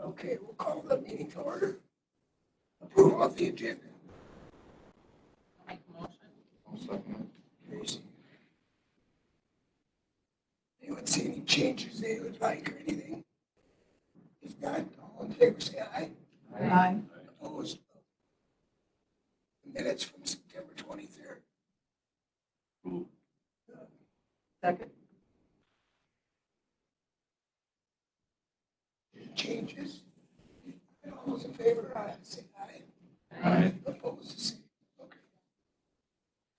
Okay, we'll call the meeting to order. Approval of the agenda. Make a motion. I'll second Tracy. Anyone see any changes they would like or anything? If not, all in favor say aye. Aye. Opposed? Minutes from September 23rd. it. Second. Changes? All those in favor, say aye. Aye. Opposed, the same. Okay.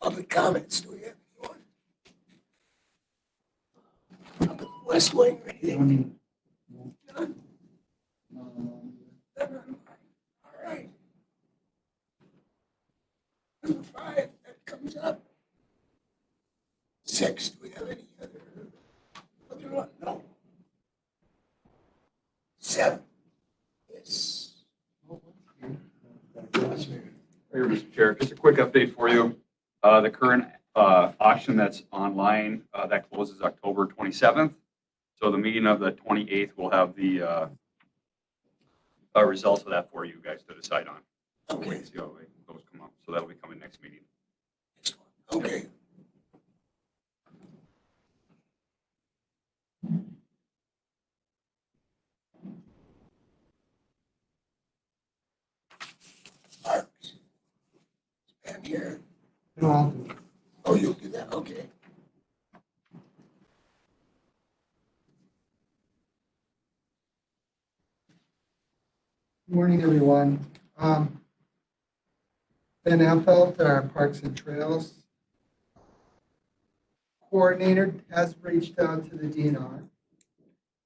Public comments, do we have anyone? Up in the West Wing or anything? None? None on mine. All right. Number 5, that comes up. 6, do we have any other one? No. 7. Yes. Here, Mr. Chair, just a quick update for you. The current auction that's online, that closes October 27th. So the meeting of the 28th, we'll have the results of that for you guys to decide on. So Okay. wait and see how those come up. So that'll be coming next meeting. Okay. Parks. I'm here. No, Oh, you'll do that, okay. Good morning, everyone. Ben Affelt, our Parks and Trails coordinator, has reached out to the DNR.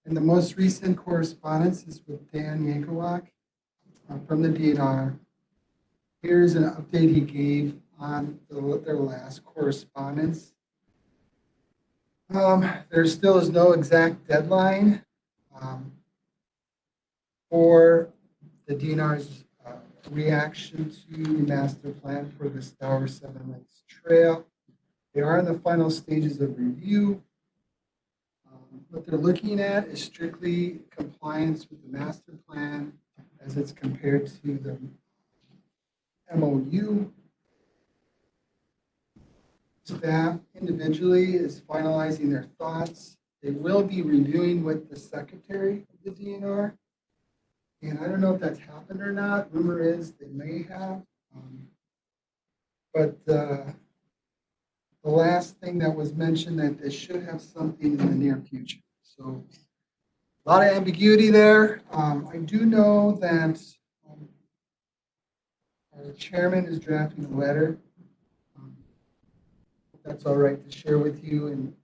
And the most recent correspondence is with Dan Yankowak from the DNR. Here's an update he gave on their last correspondence. There still is no exact deadline for the DNR's reaction to the master plan for the Stour Seven Lakes Trail. They are in the final stages of review. What they're looking at is strictly compliance with the master plan as it's compared to the MOU. Staff individually is finalizing their thoughts. They will be reviewing with the secretary of the DNR. And I don't know if that's happened or not. Rumor is they may have. But the last thing that was mentioned that they should have something in the near future. So a lot of ambiguity there. I do know that our chairman is drafting a letter. That's all right to share with you, and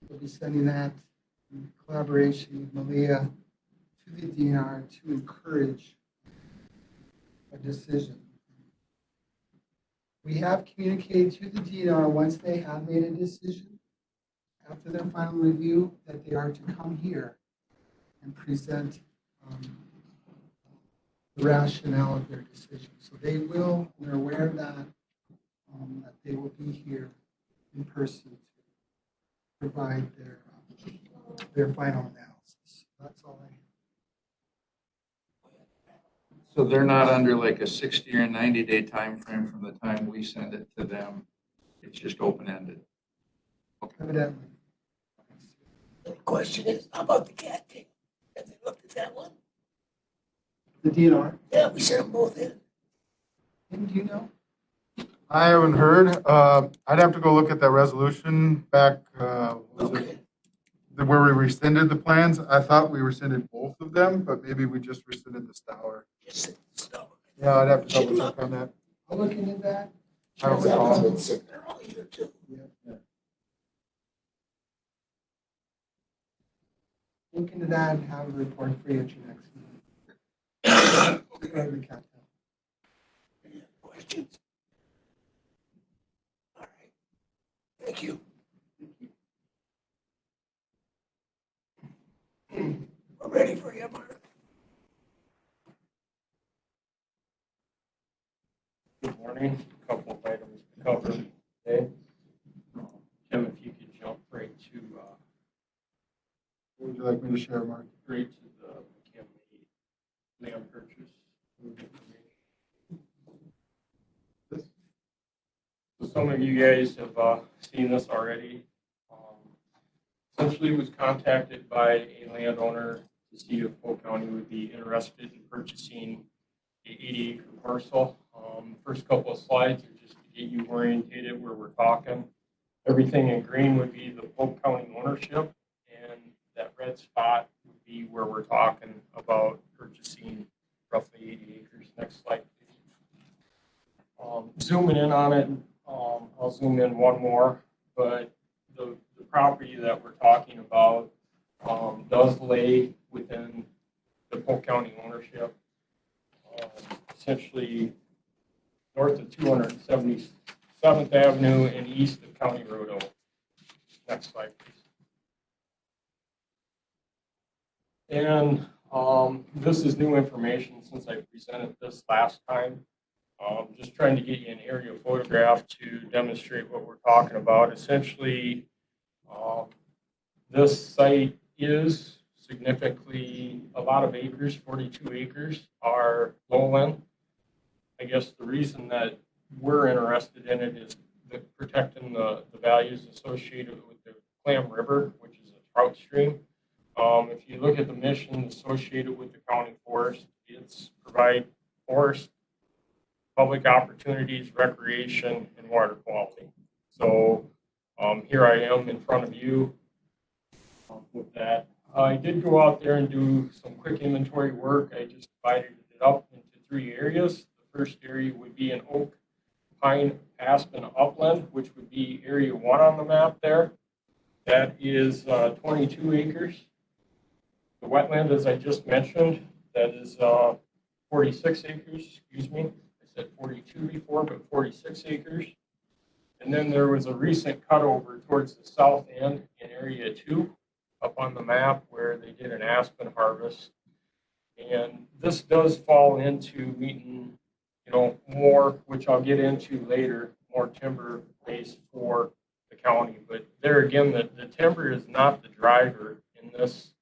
we'll be sending that in collaboration with Malia to the DNR to encourage a decision. We have communicated to the DNR once they have made a decision, after their final review, that they are to come here and present the rationale of their decision. So they will, they're aware of that they will be here in person to provide their final analysis. That's all I have. So they're not under like a 60 or 90-day time frame from the time we send it to them. It's just open-ended. Evidently. The question is, how about the cat thing? Have they looked at that one? The DNR, Yeah, we sent them both in. and do you know? I haven't heard. I'd have to go look at that resolution back, was Okay. it where we rescinded the plans? I thought we rescinded both of them, but maybe we just rescinded the Stour. Just so. Yeah, I'd have to double check on that. I'll look into that. I don't That one's recall. been sitting there all year too. Look into that and have a report for you at your next meeting. Okay. The cat. Any other questions? All right. Thank you. We're ready for you, Mark. Good morning. A couple of items to cover today. Jim, if you could jump right to What would you like me to share, Mark? the McKinley land purchase. So some of you guys have seen this already. Essentially was contacted by a landowner to see if Polk County would be interested in purchasing a 80-acre parcel. First couple of slides are just to get you orientated where we're talking. Everything in green would be the Polk County ownership, and that red spot would be where we're talking about purchasing roughly 80 acres. Next slide, please. Zooming in on it, I'll zoom in one more, but the property that we're talking about does lay within the Polk County ownership, essentially north of 277th Avenue and east of County Road 0. Next slide, please. And this is new information since I presented this last time. Just trying to get you an aerial photograph to demonstrate what we're talking about. Essentially, this site is significantly a lot of acres, 42 acres are lowland. I guess the reason that we're interested in it is protecting the values associated with the Clam River, which is a trout stream. If you look at the mission associated with the county forest, it's provide forest, public opportunities, recreation, and water quality. So here I am in front of you with that. I did go out there and do some quick inventory work. I just divided it up into 3 areas. The first area would be an oak, pine, aspen upland, which would be area 1 on the map there. That is 22 acres. The wetland, as I just mentioned, that is 46 acres, excuse me. I said 42 before, but 46 acres. And then there was a recent cutover towards the south end in area 2 up on the map where they did an aspen harvest. And this does fall into meeting, more, which I'll get into later, more timber base for the county. But there again, the timber is not the driver in this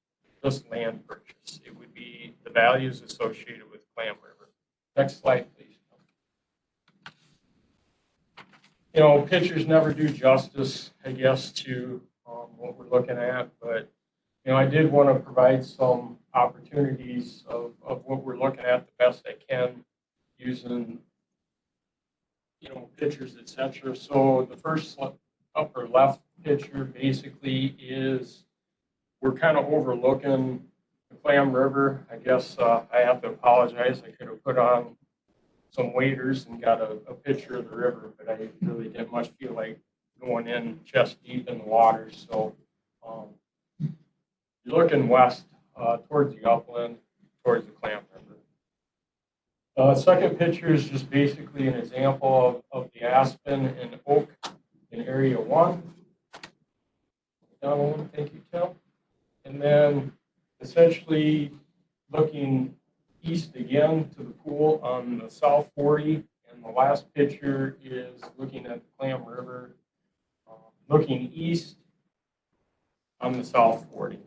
land purchase. It would be the values associated with Clam River. Next slide, please. Pictures never do justice, I guess, to what we're looking at, but I did want to provide some opportunities of what we're looking at the best I can using pictures, etc. So the first upper left picture basically is we're kind of overlooking the Clam River. I guess I have to apologize. I could have put on some waders and got a picture of the river, but I really didn't much feel like going in chest deep in the water. So you're looking west towards the upland, towards the Clam River. Second picture is just basically an example of the aspen and oak in area 1. Down one, thank you, Tim. And then essentially looking east again to the pool on the South 40. And the last picture is looking at the Clam River, looking east on the South 40.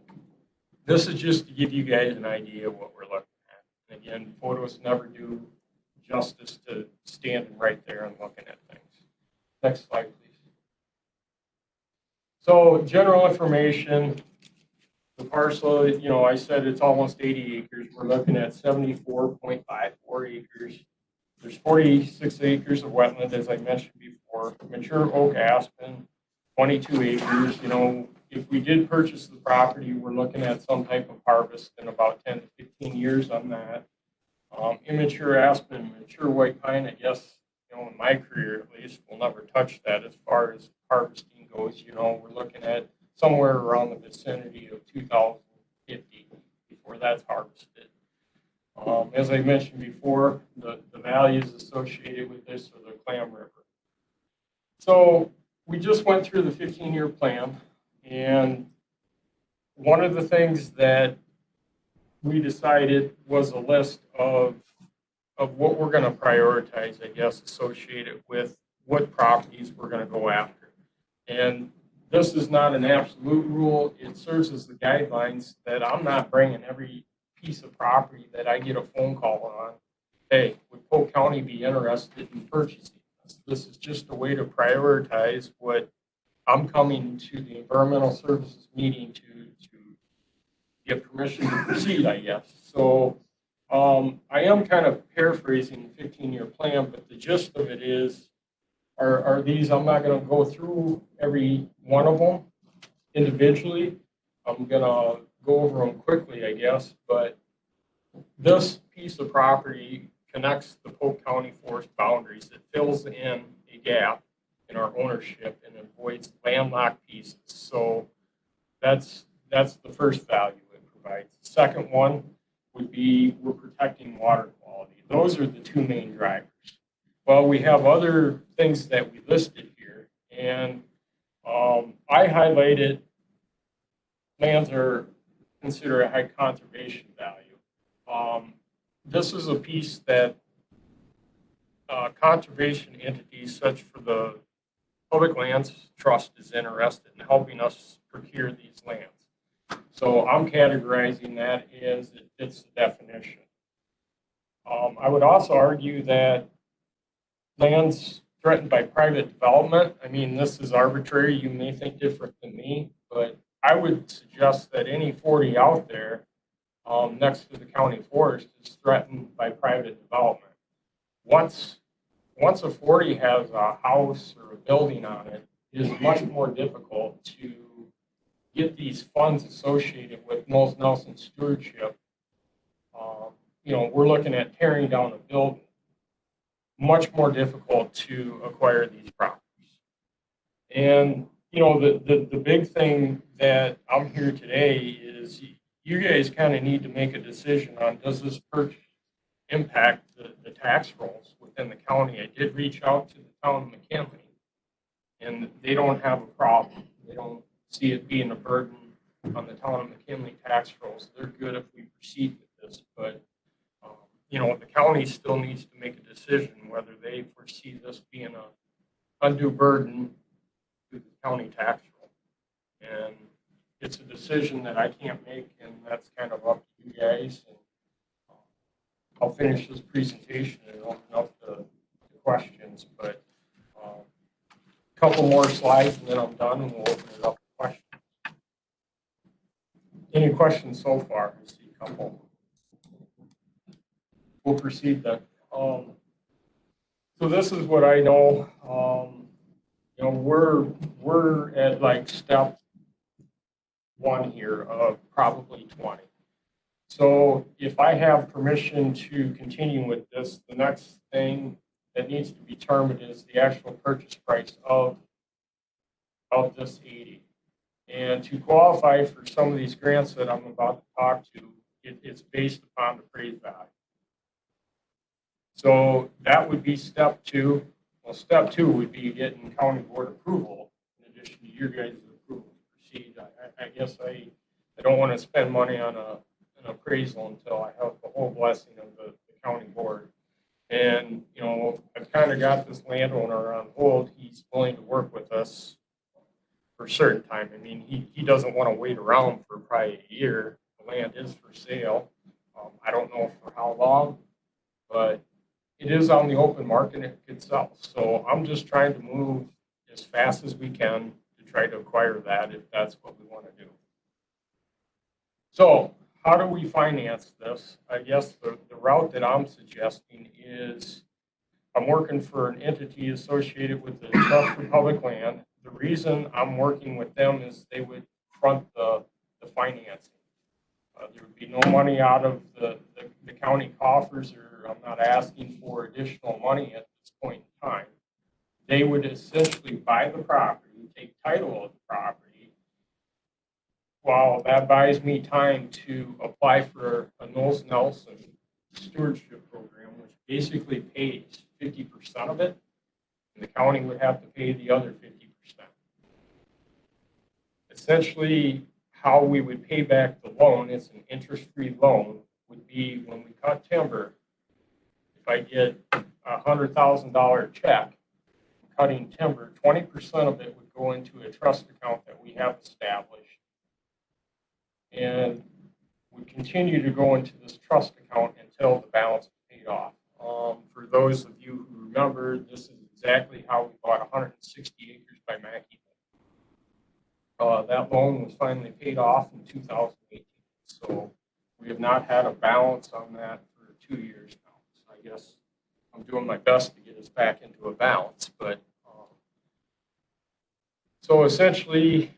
This is just to give you guys an idea of what we're looking at. And again, photos never do justice to standing right there and looking at things. Next slide, please. So general information, the parcel, I said it's almost 80 acres. We're looking at 74.54 acres. There's 46 acres of wetland, as I mentioned before. Mature oak aspen, 22 acres. If we did purchase the property, we're looking at some type of harvest in about 10 to 15 years on that. Immature aspen, mature white pine, I guess, in my career at least, we'll never touch that as far as harvesting goes. We're looking at somewhere around the vicinity of 2050 before that's harvested. As I mentioned before, the values associated with this are the Clam River. So we just went through the 15-year plan, and one of the things that we decided was a list of what we're going to prioritize, I guess, associated with what properties we're going to go after. And this is not an absolute rule. It serves as the guidelines that I'm not bringing every piece of property that I get a phone call on, hey, would Polk County be interested in purchasing this? This is just a way to prioritize what I'm coming to the environmental services meeting to get permission to proceed, I guess. So I am kind of paraphrasing the 15-year plan, but the gist of it is, are these, I'm not going to go through every one of them individually. I'm going to go over them quickly, I guess, but this piece of property connects the Polk County forest boundaries. It fills in a gap in our ownership and avoids landlocked pieces. So that's the first value it provides. The second one would be we're protecting water quality. Those are the two main drivers. Well, we have other things that we listed here, and I highlighted lands are considered a high conservation value. This is a piece that conservation entities such for the Public Lands Trust is interested in helping us procure these lands. So I'm categorizing that as it fits the definition. I would also argue that lands threatened by private development, I mean, this is arbitrary. You may think different than me, but I would suggest that any 40 out there next to the county forest is threatened by private development. Once a 40 has a house or a building on it, it is much more difficult to get these funds associated with Knowles Nelson stewardship. We're looking at tearing down a building. Much more difficult to acquire these properties. And, the big thing that I'm here today is you guys kind of need to make a decision on, does this purchase impact the tax rolls within the county? I did reach out to the town of McKinley, and they don't have a problem. They don't see it being a burden on the town of McKinley tax rolls. They're good if we proceed with this, but the county still needs to make a decision whether they foresee this being an undue burden to the county tax roll. And it's a decision that I can't make, and that's kind of up to you guys. And I'll finish this presentation and open up the questions, but a couple more slides and then I'm done, and we'll open it up to questions. Any questions so far? I see a couple. We'll proceed then. So this is what I know. We're at like step one here of probably 20. So if I have permission to continue with this, the next thing that needs to be determined is the actual purchase price of this 80. And to qualify for some of these grants that I'm about to talk to, it's based upon the appraised value. So that would be step two. Well, step two would be getting county board approval in addition to your guys' approval to proceed. I guess I don't want to spend money on an appraisal until I have the whole blessing of the county board. And, I've kind of got this landowner on hold. He's willing to work with us for a certain time. I mean, he doesn't want to wait around for probably a year. The land is for sale. I don't know for how long, but it is on the open market. It could sell. So I'm just trying to move as fast as we can to try to acquire that if that's what we want to do. So how do we finance this? I guess the route that I'm suggesting is I'm working for an entity associated with the Trust for Public Land. The reason I'm working with them is they would front the financing. There would be no money out of the county coffers, or I'm not asking for additional money at this point in time. They would essentially buy the property, take title of the property, while that buys me time to apply for a Knowles Nelson stewardship program, which basically pays 50% of it, and the county would have to pay the other 50%. Essentially, how we would pay back the loan, it's an interest-free loan, would be when we cut timber. If I get a $100,000 check cutting timber, 20% of it would go into a trust account that we have established. And would continue to go into this trust account until the balance is paid off. For those of you who remember, this is exactly how we bought 160 acres by Mackey. That loan was finally paid off in 2018. So we have not had a balance on that for 2 years now. So I guess I'm doing my best to get us back into a balance. But so essentially,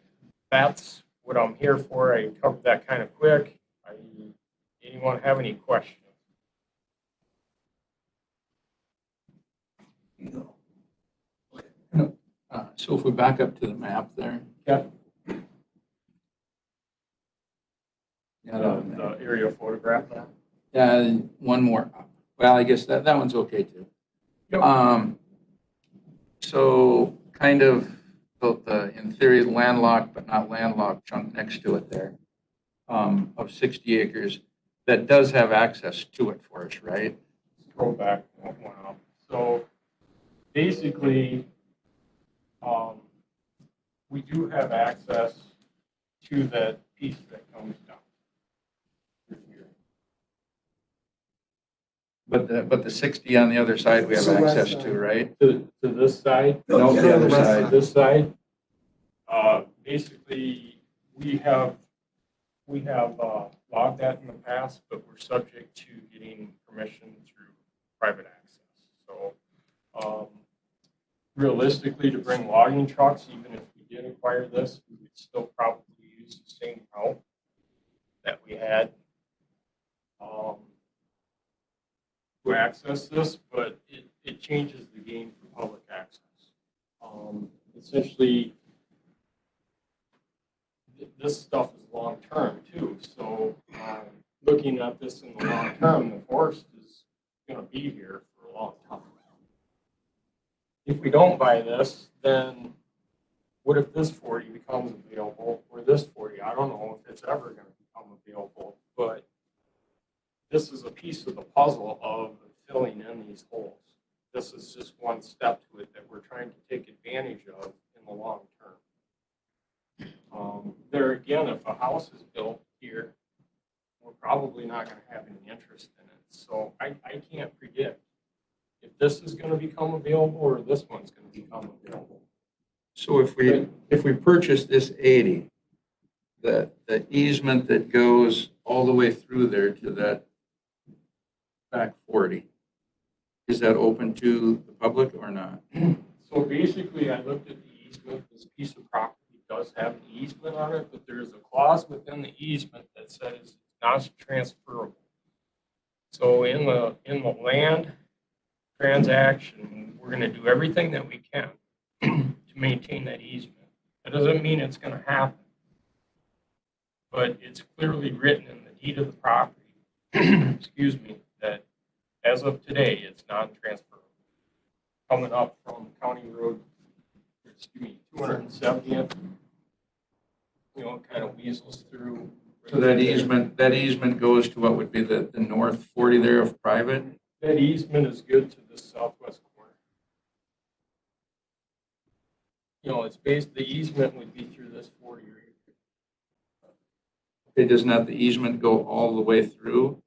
that's what I'm here for. I covered that kind of quick. Anyone have any questions? No. So if we back up to the map there. Yeah. Yeah, The area photograph now. one more. Well, I guess that one's okay too. Yep. So kind of in theory, landlocked but not landlocked chunk next to it there, of 60 acres, that does have access to it for us, right? Scroll back one up. So basically, we do have access to that piece that comes down through here. But the 60 on the other side, we have So west access side. to, right? To this side, No, the other to side. this side, basically, we have logged that in the past, but we're subject to getting permission through private access. So realistically, to bring logging trucks, even if we did acquire this, we would still probably use the same route that we had to access this, but it changes the game for public access. Essentially, this stuff is long-term too, so looking at this in the long term, the forest is going to be here for a long time. If we don't buy this, then what if this 40 becomes available, or this 40? I don't know if it's ever going to become available, but this is a piece of the puzzle of filling in these holes. This is just one step to it that we're trying to take advantage of in the long term. There again, if a house is built here, we're probably not going to have any interest in it. So I can't predict if this is going to become available or this one's going to become available. So if we purchase this 80, the easement that goes all the way through there to that back 40, is that open to the public or not? So basically, I looked at the easement. This piece of property does have an easement on it, but there is a clause within the easement that says it's not transferable. So in the land transaction, we're going to do everything that we can to maintain that easement. That doesn't mean it's going to happen, but it's clearly written in the deed of the property, excuse me, that as of today, it's non-transferable. Coming up from County Road, 270th, kind of weasels through. So that easement goes to what would be the north 40 there of private? That easement is good to the southwest corner. It's based, the easement would be through this 40 area. Okay, does not the easement go all the way through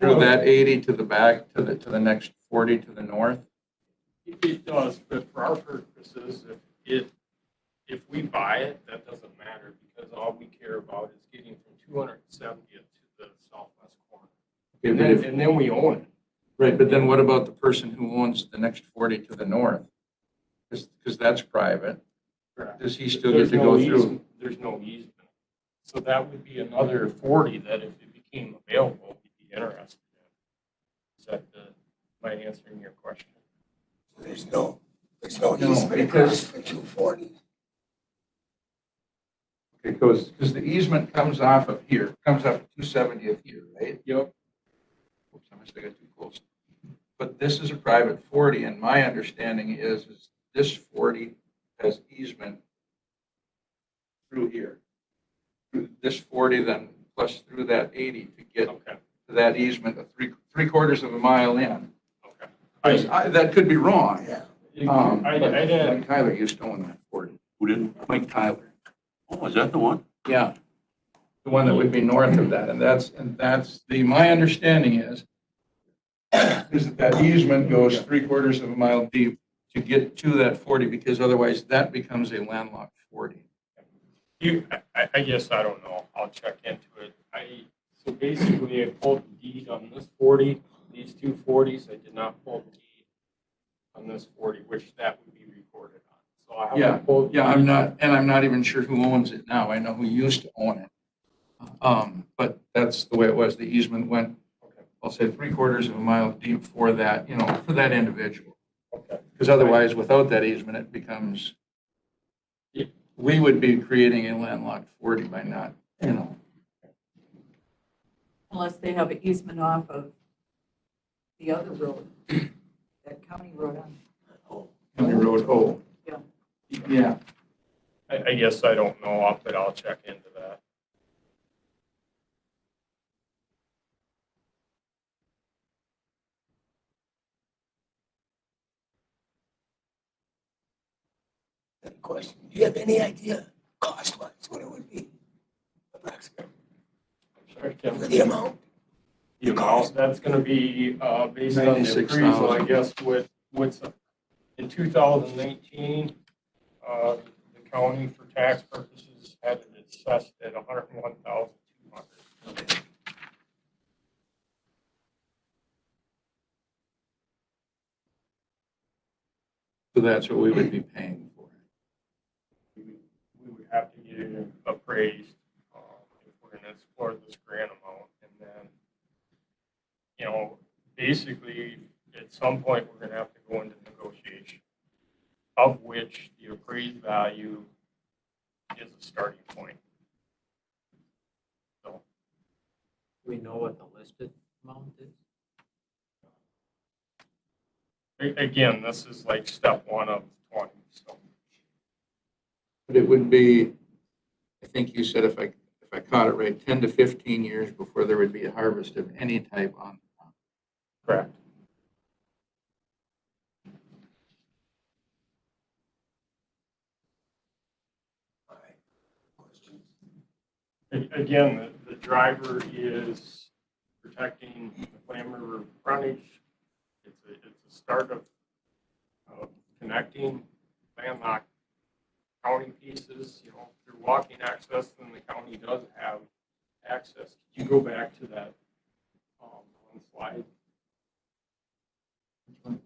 that 80 to the back to the next 40 to the north? It does, but for our purposes, if we buy it, that doesn't matter because all we care about is getting from 270th to the southwest corner. Okay, And then we own it. right, but then what about the person who owns the next 40 to the north? Because that's private. Correct. Does he still get to go through? There's no easement. So that would be another 40 that if it became available, we'd be interested in. Is that am I answering your question? There's no easement because- across for 240. Because the easement comes off of here, comes off of 270th here, right? Yep. Oops, I must have got too close. But this is a private 40, and my understanding is this 40 has easement through here. Through this 40 then plus through that 80 to get Okay. to that easement, three-quarters of a mile in. Okay. That could be wrong. Yeah. I But didn't. Mike Tyler used to own that 40. Who did? Mike Tyler. Oh, is that the one? Yeah. the one that would be north of that, and that's my understanding is that easement goes 3/4 of a mile deep to get to that 40, because otherwise that becomes a landlocked 40. I guess I don't know. I'll check into it. So basically I pulled the deed on this 40, these two 40s. I did not pull the deed on this 40, which that would be recorded on. So I have to pull. Yeah, I'm not even sure who owns it now. I know who used to own it. But that's the way it was. The easement went, I'll say 3/4 of a mile deep for that, for that individual. Okay. Because otherwise, without that easement, it becomes, we would be creating a landlocked 40 by not, Unless they have an easement off of the other road, that county road on. County Road O. Yeah. Yeah. I guess I don't know, but I'll check into that. Question, do you have any idea cost-wise what it would be? Approximately, Sorry, Tim. the amount? The amount, that's going to be based on the appraisal, I 96,000. guess, what's in 2019, the county for tax purposes had it assessed at 101,200. So that's what we would be paying for. We would have to get it appraised if we're going to explore this grant amount. And then, basically, at some point, we're going to have to go into negotiation, of which the appraised value is a starting point. So, Do we know what the listed amount is? again, this is like step one of 20. So, But it would be, I think you said, if I caught it right, 10 to 15 years before there would be a harvest of any type on. correct. All right. Questions? Again, the driver is protecting the Clam River frontage. It's a start of connecting landlocked county pieces, through walking access, then the county does have access. Could you go back to that one slide?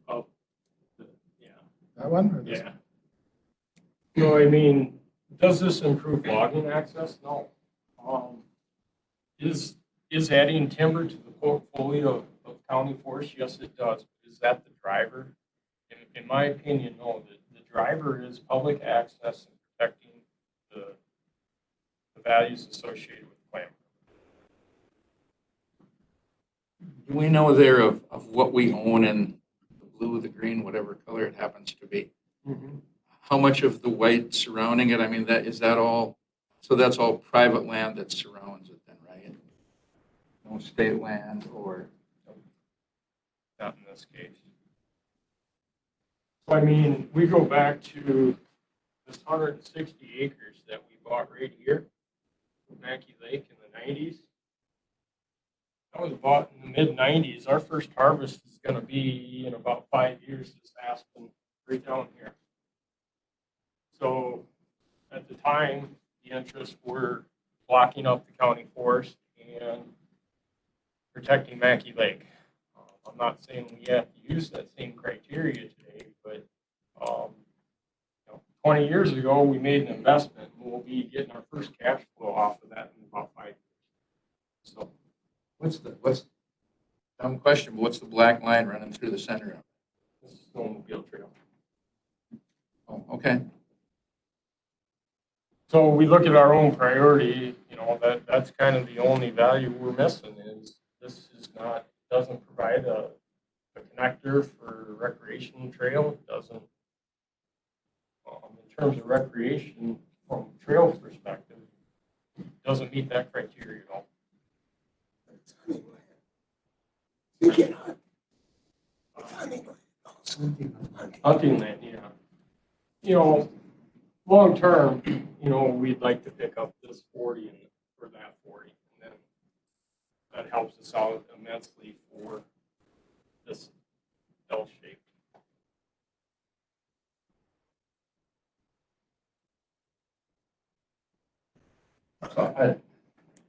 Up, yeah. That one? Or this Yeah. So, I mean, does this improve logging access? No. Is adding timber to the portfolio of county forest? Yes, it does. Is that the driver? In my opinion, no. The driver is public access and protecting the values associated with clam. Do we know there of what we own in the blue, the green, whatever color it happens to be? How much of the white surrounding it? I mean, is that all? So that's all private land that surrounds it then, right? No state land or? Not in this case. So, I mean, we go back to this 160 acres that we bought right here, Mackey Lake in the 90s. That was bought in the mid-90s. Our first harvest is going to be in about 5 years, this aspen right down here. So at the time, the interests were blocking up the county forest and protecting Mackey Lake. I'm not saying we have to use that same criteria today, but 20 years ago, we made an investment, and we'll be getting our first cash flow off of that in about 5 years. So, What's dumb question, but what's the black line running through the center of it? this is snowmobile trail. Oh, okay. So we look at our own priority, that's kind of the only value we're missing is this doesn't provide a connector for recreation trail. It doesn't, in terms of recreation from a trail perspective, doesn't meet that criteria at all. It's hunting land. You can hunt. It's hunting land also. Hunting land, yeah. Long term, we'd like to pick up this 40 in the for that 40. And then that helps us out immensely for this L shape.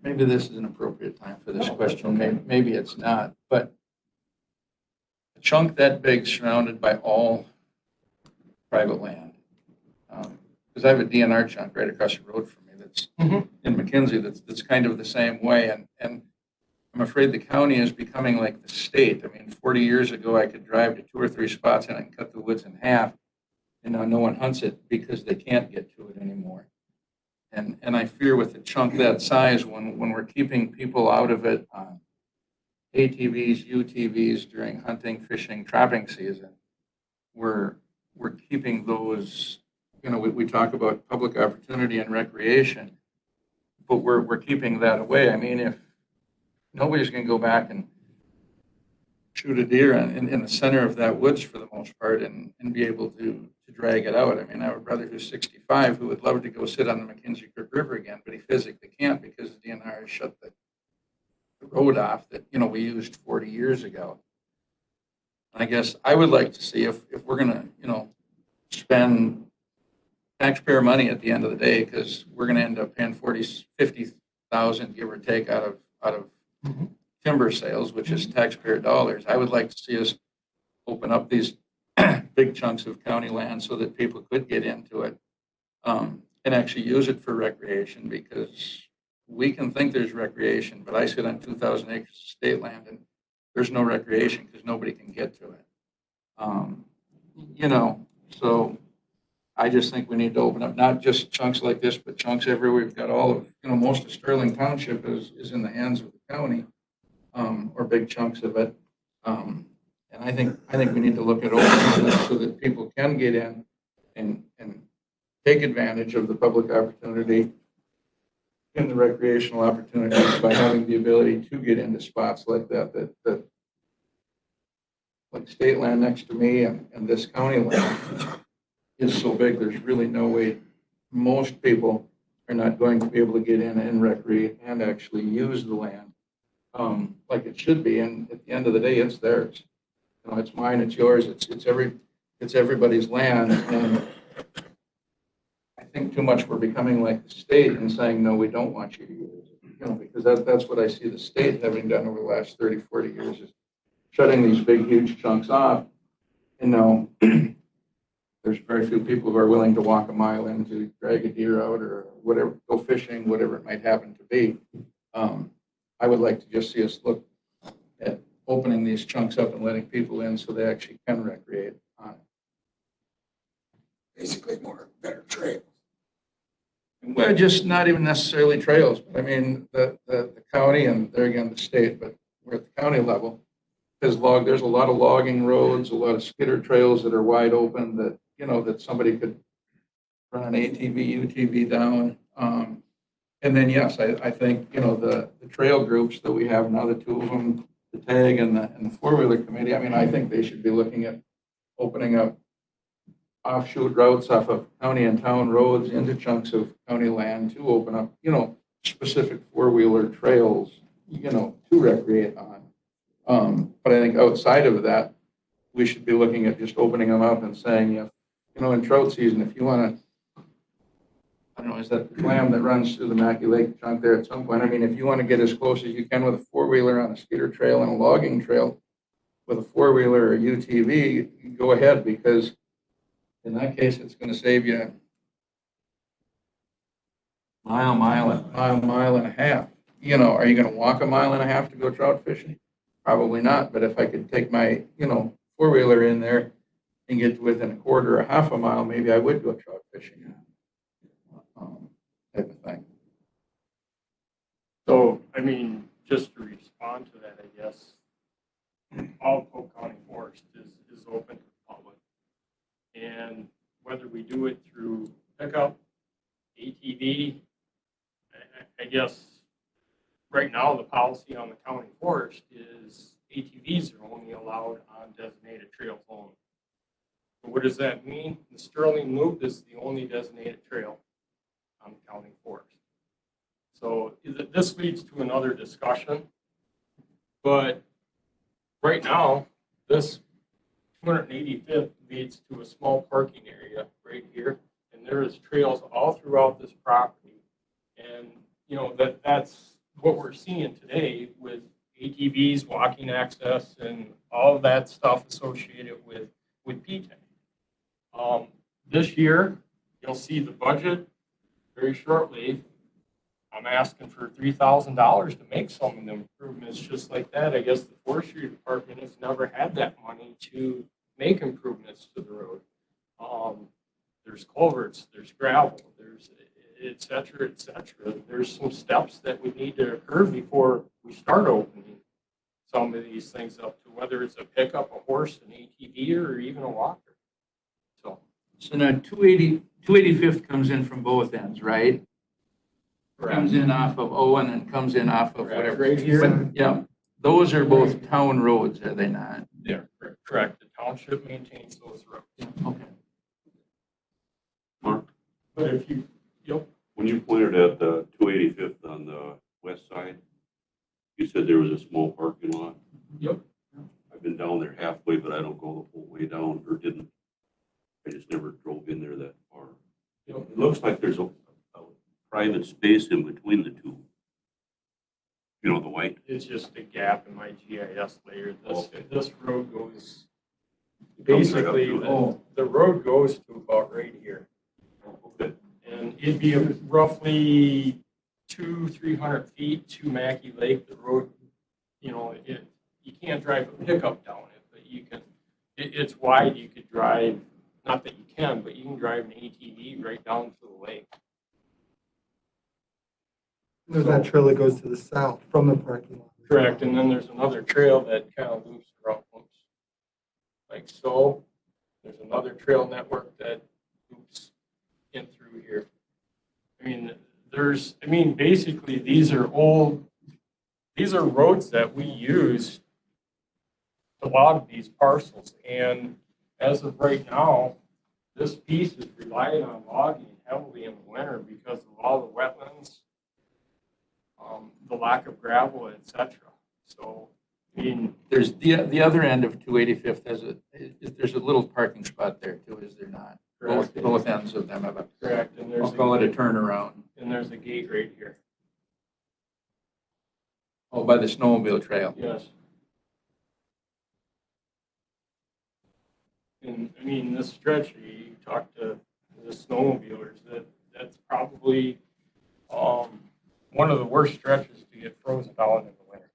Maybe this is an appropriate time for this question, maybe it's not, but a chunk that big surrounded by all private land. Because I have a DNR chunk right across the road from me that's in McKinsey that's kind of the same way, and I'm afraid the county is becoming like the state. I mean, 40 years ago, I could drive to 2 or 3 spots and I can cut the woods in half, and now no one hunts it because they can't get to it anymore. And I fear with a chunk that size, when we're keeping people out of it on ATVs, UTVs during hunting, fishing, trapping season, we're keeping those, we talk about public opportunity and recreation, but we're keeping that away. I mean, if nobody's going to go back and shoot a deer in the center of that woods for the most part and be able to drag it out. I mean, I have a brother who's 65 who would love to go sit on the McKinsey Creek River again, but he physically can't because the DNR has shut the road off that, we used 40 years ago. I guess I would like to see if we're going to, spend taxpayer money at the end of the day, because we're going to end up paying 50,000, give or take, out of timber sales, which is taxpayer dollars. I would like to see us open up these big chunks of county land so that people could get into it and actually use it for recreation, because we can think there's recreation, but I sit on 2,000 acres of state land and there's no recreation because nobody can get to it. So I just think we need to open up not just chunks like this, but chunks everywhere. We've got all of, most of Sterling Township is in the hands of the county, or big chunks of it. And I think we need to look at opening it so that people can get in and take advantage of the public opportunity and the recreational opportunities by having the ability to get into spots like that like state land next to me and this county land is so big, there's really no way most people are not going to be able to get in and recreate and actually use the land like it should be. And at the end of the day, it's theirs. It's mine, it's yours, it's everybody's land. And I think too much we're becoming like the state and saying, no, we don't want you to use it. Because that's what I see the state having done over the last 30, 40 years, is shutting these big, huge chunks off. And now there's very few people who are willing to walk a mile in to drag a deer out or whatever, go fishing, whatever it might happen to be. I would like to just see us look at opening these chunks up and letting people in so they actually can recreate on it. Basically better trails. Well, just not even necessarily trails, but I mean, the county and there again, the state, but we're at the county level. There's a lot of logging roads, a lot of skidder trails that are wide open that, that somebody could run an ATV, UTV down. And then, yes, I think, the trail groups that we have now, the two of them, the TAG and the four-wheeler committee, I mean, I think they should be looking at opening up offshoot routes off of county and town roads into chunks of county land to open up, specific four-wheeler trails, to recreate on. But I think outside of that, we should be looking at just opening them up and saying, in trout season, if you want to, I don't know, is that the clam that runs through the Mackey Lake chunk there at some point? I mean, if you want to get as close as you can with a four-wheeler on a skidder trail and a logging trail with a four-wheeler or UTV, go ahead, because in that case, it's going to save you a mile and a half. Are you going to walk a mile and a half to go trout fishing? Probably not. But if I could take my, four-wheeler in there and get to within a quarter or half a mile, maybe I would go trout fishing. Type of thing. So, I mean, just to respond to that, I guess, all of Polk County Forest is open to the public. And whether we do it through pickup, ATV, I guess right now the policy on the county forest is ATVs are only allowed on designated trails only. So what does that mean? The Sterling Loop is the only designated trail on the county forest. So this leads to another discussion. But right now, this 285th leads to a small parking area right here. And there is trails all throughout this property. And, you know, that's what we're seeing today with ATVs, walking access, and all of that stuff associated with P-TAC. This year, you'll see the budget very shortly. I'm asking for $3,000 to make some of the improvements just like that. I guess the forestry department has never had that money to make improvements to the road. There's culverts, there's gravel, there's et cetera, et cetera. There's some steps that would need to occur before we start opening some of these things up to whether it's a pickup, a horse, an ATV, or even a walker. So now 285th comes in from both ends, right? Comes in off of Owen and comes in off of whatever. Right here. But, yeah, those are both town roads, are they not? Yeah, correct. The township maintains those roads. Okay. Mark, But if you, when you pointed at the 285th on the west side, you said there was a small parking lot. Yep. I've been down there halfway, but I don't go the whole way down, or didn't. I just never drove in there that far. Yep. It looks like there's a private space in between the two. You know, the white. It's just a gap in my GIS layer. This road goes, It comes right up basically, to it. the road goes to about right here. Okay. And it'd be roughly 300 feet to Mackey Lake. The road, you know, you can't drive a pickup down it, but you can, it's wide. You could drive, not that you can, but you can drive an ATV right down to the lake. There's that trail that goes to the south from the parking lot. Correct, and then there's another trail that kind of loops around, like so. There's another trail network that loops in through here. I mean, basically, these are roads that we use to log these parcels, and as of right now, this piece is relying on logging heavily in the winter because of all the wetlands, the lack of gravel, etc. So, I mean, There's the other end of 285th, there's a little parking spot there too, is there not? Both ends of them have a, correct, and I'll call it a turnaround. And there's a gate right here. Oh, by the snowmobile trail. Yes. And I mean, this stretch, you talk to the snowmobilers, that's probably one of the worst stretches to get frozen down in the winter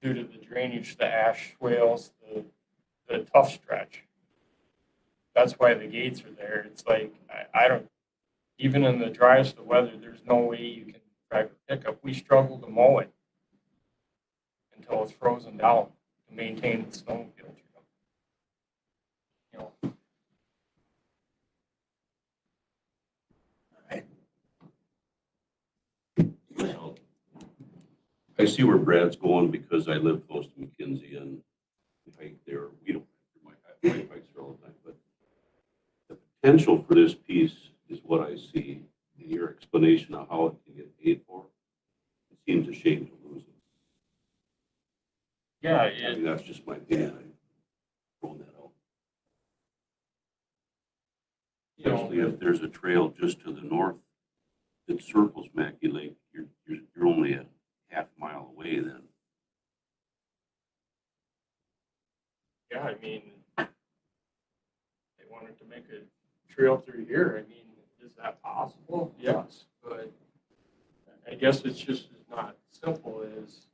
due to the drainage, the ash swales, the tough stretch. That's why the gates are there. It's like, I don't, even in the driest of weather, there's no way you can drive a pickup. We struggle to mow it until it's frozen down to maintain the snowmobile trail. You know, Well, I see where Brad's going because I live close to McKinsey and we hike there. We don't my bikes there all the time, but the potential for this piece is what I see in your explanation of how it can get paid for. It seems a shame to lose it. yeah, I mean, that's just my opinion. I'm throwing that out. you know, Especially if there's a trail just to the north that circles Mackey Lake, you're only a half mile away then. yeah, I mean, they wanted to make a trail through here. I mean, is that possible? Yes, but I guess it's just as not simple as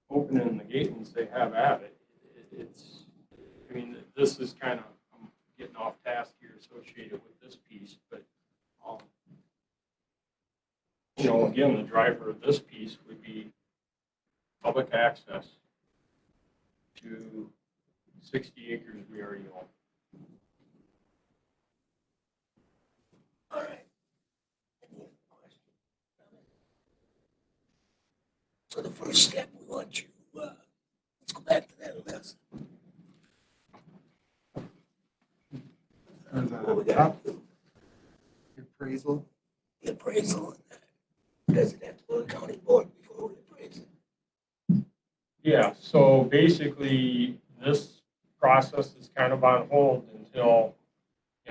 opening the gate and say, have at it. It's, I mean, this is kind of, I'm getting off task here associated with this piece, but, you know, again, the driver of this piece would be public access to 60 acres we already own. All right. Any other questions? So the first step, we want you, let's go back to that list. There's What we a got? appraisal. The appraisal. Does it have to go to county board before we appraise it? Yeah, so basically, this process is kind of on hold until,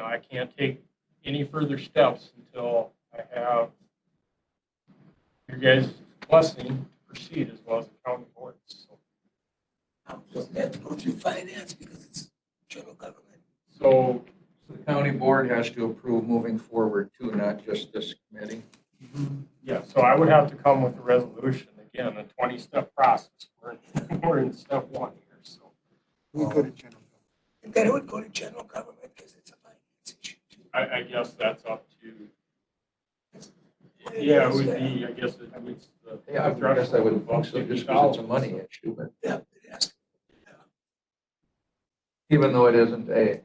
I can't take any further steps until I have your guys' blessing to proceed as well as the county board. So, Doesn't have to go through finance because it's general government. so The county board has to approve moving forward too, not just this committee. yeah, so I would have to come with a resolution, again, a 20-step process. We're in step one here, so. We go to general. And then it would go to general government because it's a finance issue too. I guess that's up to, yeah, it would be, I guess it would. Yeah, I guess I would think so, just because it's a money issue, but Yeah, it has to. even though it isn't a,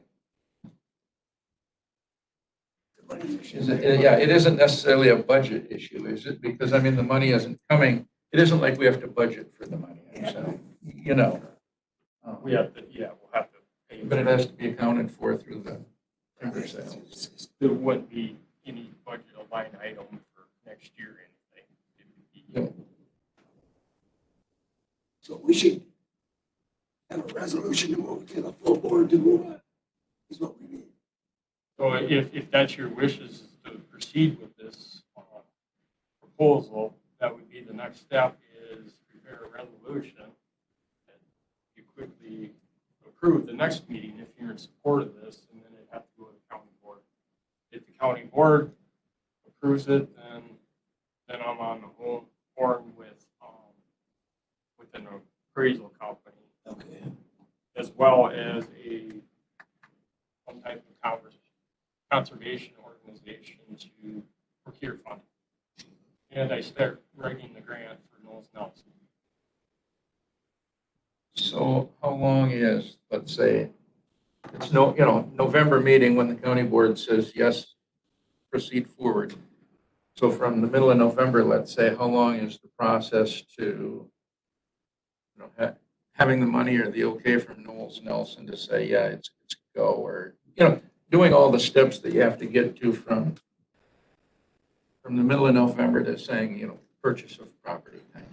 The money issue. yeah, it isn't necessarily a budget issue, is it? Because, I mean, the money isn't coming, it isn't like we have to budget for the money, so, you know. We have to, yeah, we'll have to pay. But it has to be accounted for through the timber sales. There wouldn't be any budget line item for next year or anything. It would be- So we should have a resolution to move to the full board to move on, is what we need. So if that's your wishes is to proceed with this proposal, that would be the next step is prepare a resolution that you quickly approve the next meeting if you're in support of this, and then it'd have to go to the county board. If the county board approves it, then I'm on the horn with an appraisal company, Okay. as well as some type of conservation organization to procure funding. And I start writing the grant for Knowles Nelson. So how long is, let's say, it's November meeting when the county board says, yes, proceed forward. So from the middle of November, let's say, how long is the process to, having the money or the okay from Knowles Nelson to say, yeah, it's go, or, doing all the steps that you have to get to from the middle of November to saying, purchase of property kind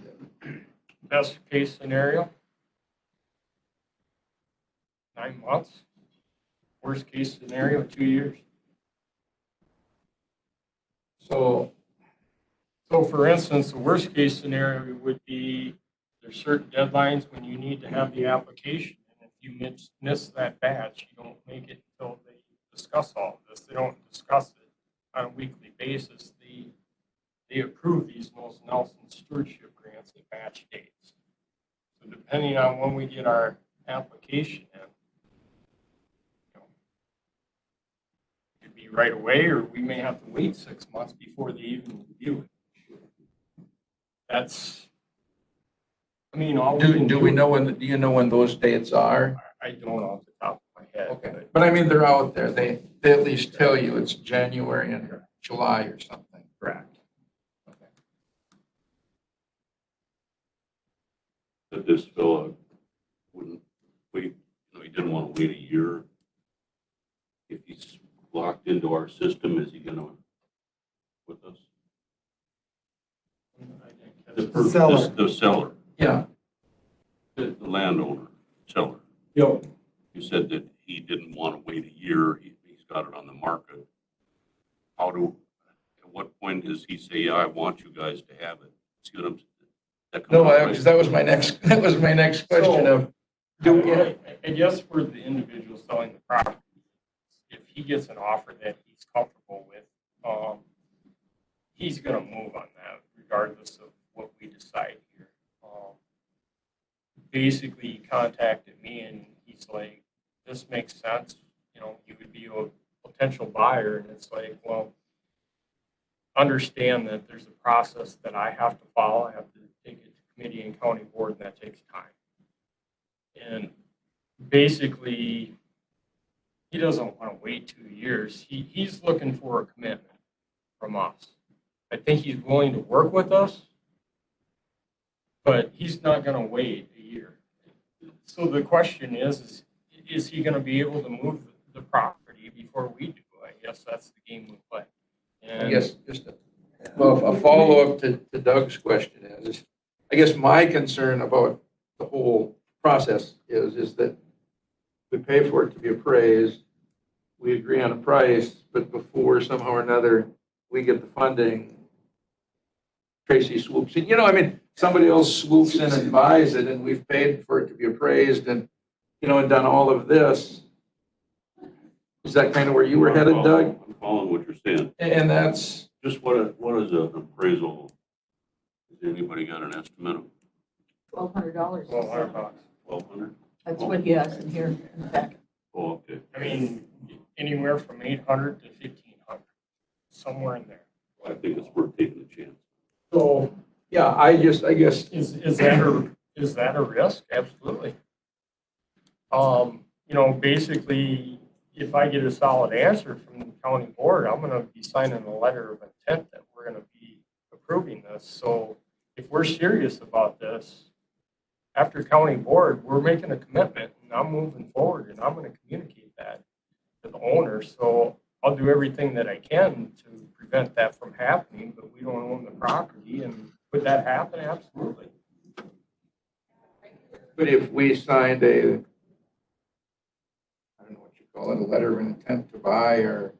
of. Best case scenario, 9 months. Worst case scenario, 2 years. So, So for instance, the worst case scenario would be there's certain deadlines when you need to have the application. And if you miss that batch, you don't make it until they discuss all of this. They don't discuss it on a weekly basis. They approve these Knowles Nelson stewardship grants at batch dates. So depending on when we get our application in, it could be right away, or we may have to wait 6 months before they even review it. That's, all we can do we know when, do you know when those dates are? I don't off the top of my head. Okay, but I mean, they're out there. They at least tell you it's January and July or something. Correct. Okay. That this fellow wouldn't wait, he didn't want to wait a year. If he's locked into our system, is he gonna with us? The seller. The seller, Yeah, the landowner, seller. Yep. You said that he didn't want to wait a year. He's got it on the market. At what point does he say, yeah, I want you guys to have it? See what I'm saying? because that was my next question of, I guess for the individual selling the property, if he gets an offer that he's comfortable with, he's going to move on that regardless of what we decide here. Basically, he contacted me and he's like, this makes sense. You would be a potential buyer. And it's like, well, understand that there's a process that I have to follow. I have to take it to committee and county board, and that takes time. And basically, he doesn't want to wait 2 years. He's looking for a commitment from us. I think he's willing to work with us, but he's not going to wait a year. So the question is he going to be able to move the property before we do? I guess that's the game we play. I And guess, just Well, a follow-up to Doug's question is, I guess my concern about the whole process is that we pay for it to be appraised, we agree on a price, but before somehow or another we get the funding, Tracy swoops in. I mean, somebody else swoops in and buys it, and we've paid for it to be appraised and, and done all of this. Is that kind of where you were headed, Doug? I'm following what you're saying. And that's, Just what is an appraisal? Has anybody got an estimate of $1,200. $1,200. 1,200? That's what he has in here in the packet. Oh, okay. I mean, anywhere from 800 to 1,500, somewhere in there. I think it's worth taking a chance. So yeah, I guess, is that a risk? Absolutely. Basically, if I get a solid answer from the county board, I'm gonna be signing a letter of intent that we're gonna be approving this. So if we're serious about this, after county board, we're making a commitment and I'm moving forward and I'm gonna communicate that to the owner. So I'll do everything that I can to prevent that from happening, but we don't own the property. And would that happen? Absolutely. but if we signed a, I don't know what you call it, a letter of intent to buy or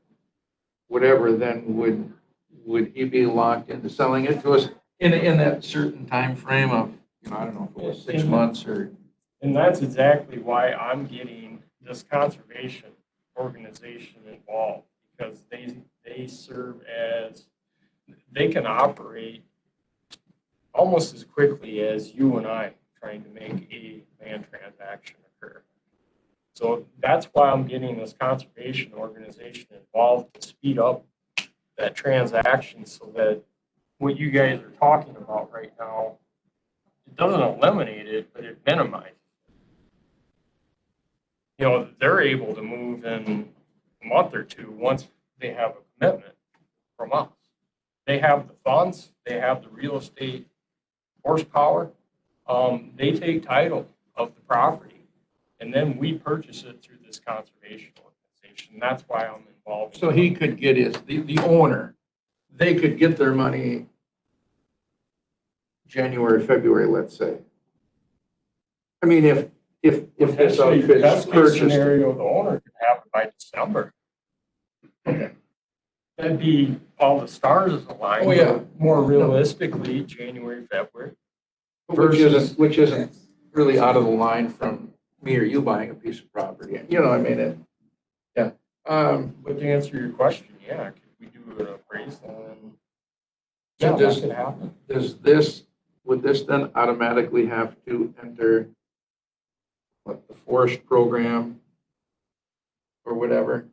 whatever, then would he be locked into selling it to us in that certain time frame of, I don't know if it was 6 months or? And that's exactly why I'm getting this conservation organization involved, because they serve as, they can operate almost as quickly as you and I trying to make a land transaction occur. So that's why I'm getting this conservation organization involved to speed up that transaction so that what you guys are talking about right now, it doesn't eliminate it, but it minimizes it. They're able to move in a month or two once they have a commitment from us. They have the funds, they have the real estate horsepower. They take title of the property, and then we purchase it through this conservation organization. That's why I'm involved. So he could get the owner, they could get their money January, February, let's say. I mean, if this outfit is Best case purchased. scenario, the owner could have it by December. Okay. That'd be all the stars aligned. Oh, yeah. More realistically, January, February. Which isn't really out of the line from me or you buying a piece of property. I mean, yeah. But to answer your question, yeah, could we do an appraisal and So yeah, does- that could happen. Would this then automatically have to enter the forest program or whatever?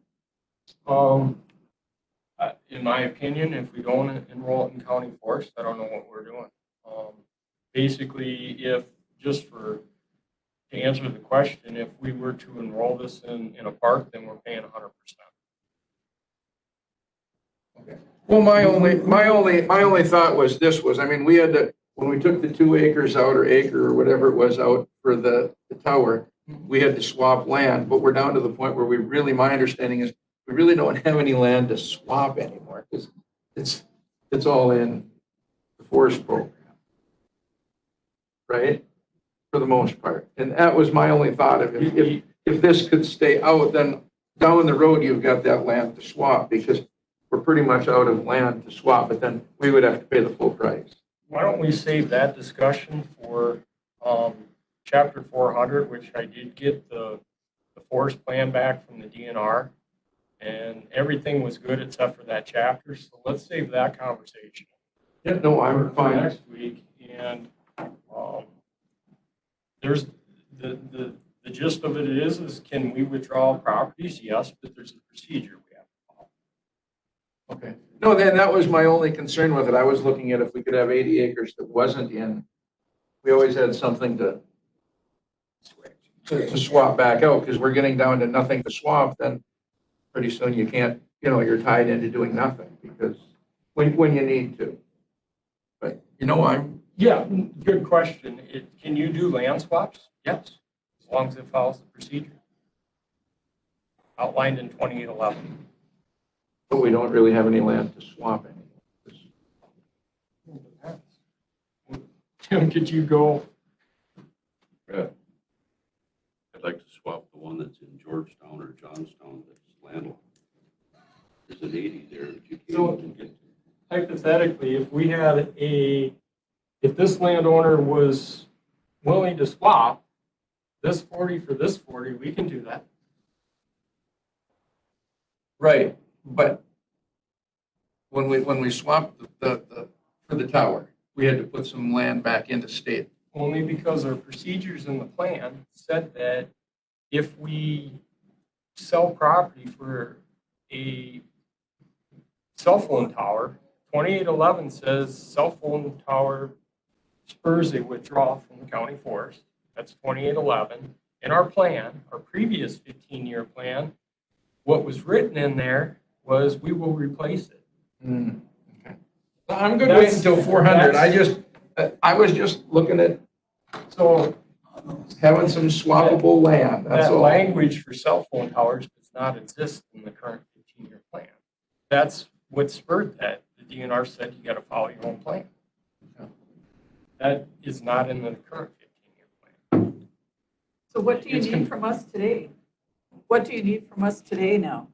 In my opinion, if we don't enroll it in county forest, I don't know what we're doing. Basically, to answer the question, if we were to enroll this in a park, then we're paying 100%. Okay. Well, my only thought was I mean, we had to, when we took the 2 acres out or acre or whatever it was out for the tower, we had to swap land, but we're down to the point where my understanding is we really don't have any land to swap anymore because it's all in the forest program. Right? For the most part. And that was my only thought of it. If this could stay out, then down the road, you've got that land to swap because we're pretty much out of land to swap, but then we would have to pay the full price. Why don't we save that discussion for chapter 400, which I did get the forest plan back from the DNR, and everything was good except for that chapter. So let's save that conversation. Yeah, no, I'm for fine. next week. And there's the gist of it is can we withdraw properties? Yes, but there's a procedure we have to follow. Okay. No, then that was my only concern with it. I was looking at if we could have 80 acres that wasn't in, we always had something to swap back out because we're getting down to nothing to swap, then pretty soon you can't, you're tied into doing nothing because when you need to. But, Yeah, good question. Can you do land swaps? Yes, as long as it follows the procedure outlined in 2811. but we don't really have any land to swap anymore. Jim, could you go? Brad, I'd like to swap the one that's in Georgetown or Johnstown that's landlocked. There's an 80 there that you So- can't even get to. Hypothetically, if this landowner was willing to swap this 40 for this 40, we can do that. Right, but when we swapped for the tower, we had to put some land back into state. Only because our procedures in the plan said that if we sell property for a cell phone tower, 2811 says cell phone tower spurs a withdrawal from the county forest. That's 2811. In our plan, our previous 15-year plan, what was written in there was we will replace it. Okay. I'm good waiting until 400. I was just looking at So having some swappable land, that's that all. language for cell phone towers does not exist in the current 15-year plan. That's what spurred that. The DNR said you got to follow your own plan. That is not in the current 15-year plan. So what do you It's need from us today? What do you need from us today now?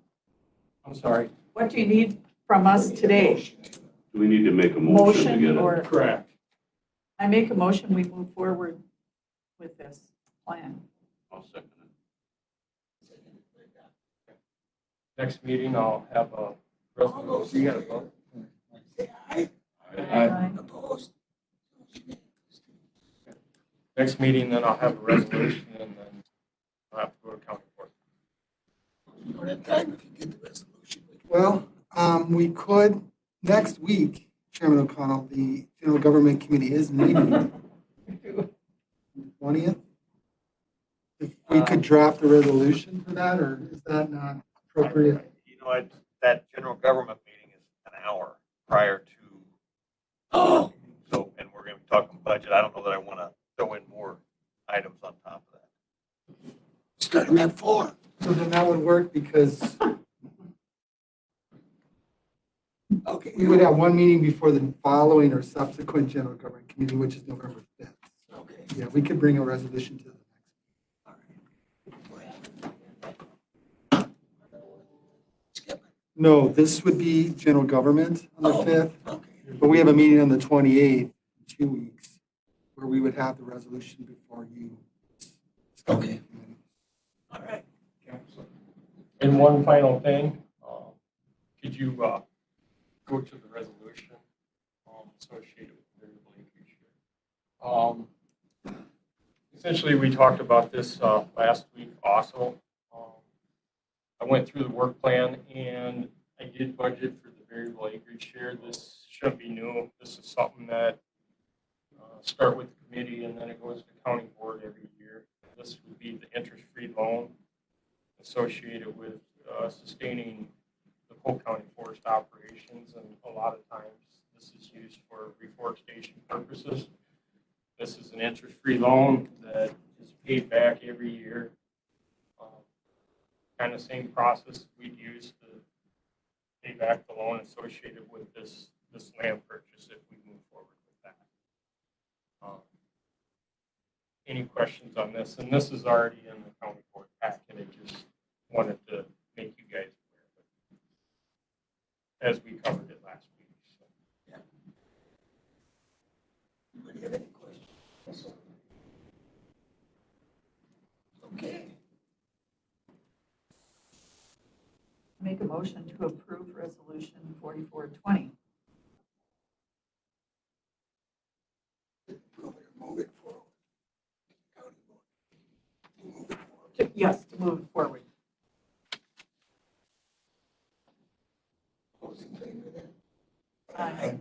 I'm sorry. What do you need from us today? Do we need to make a motion to get Motion it? or, Correct. I make a motion, we move forward with this plan. I'll second it. Next meeting, I'll have a resolution. You got to vote. Say aye. Aye. Opposed? Next meeting, then I'll have a resolution, and then I'll have to go to county court. You don't have time if you get the resolution. Well, we could, next week, Chairman O'Connell, the General Government Committee is meeting 20th. If we could draft a resolution for that, or is that not appropriate? You know, that general government meeting is an hour prior to, Oh, so, and we're gonna be talking budget. I don't know that I wanna throw in more items on top of that. start them at 4. So then that would work because Okay. we would have one meeting before the following or subsequent General Government Committee, which is November 5th. Okay. Yeah, we could bring a resolution to the Skip it. No, this would be general government on the Oh, 5th, okay. but we have a meeting on the 28th, 2 weeks, where we would have the resolution before you. Okay. All right. And one final thing, could you go to the resolution associated with variable acreage here? Essentially, we talked about this last week also. I went through the work plan and I did budget for the variable acreage share. This shouldn't be new. This is something that start with the committee and then it goes to county board every year. This would be the interest-free loan associated with sustaining the Polk County forest operations, and a lot of times this is used for reforestation purposes. This is an interest-free loan that is paid back every year. Kind of same process we'd use to pay back the loan associated with this land purchase if we move forward with that. Any questions on this? And this is already in the county board packet. I just wanted to make you guys aware of it, as we covered it last week. So. Anybody have any questions? Okay. Make a motion to approve resolution 4420. Move it forward. County board. Move it forward. Yes, to move it forward. Those in favor then? Aye.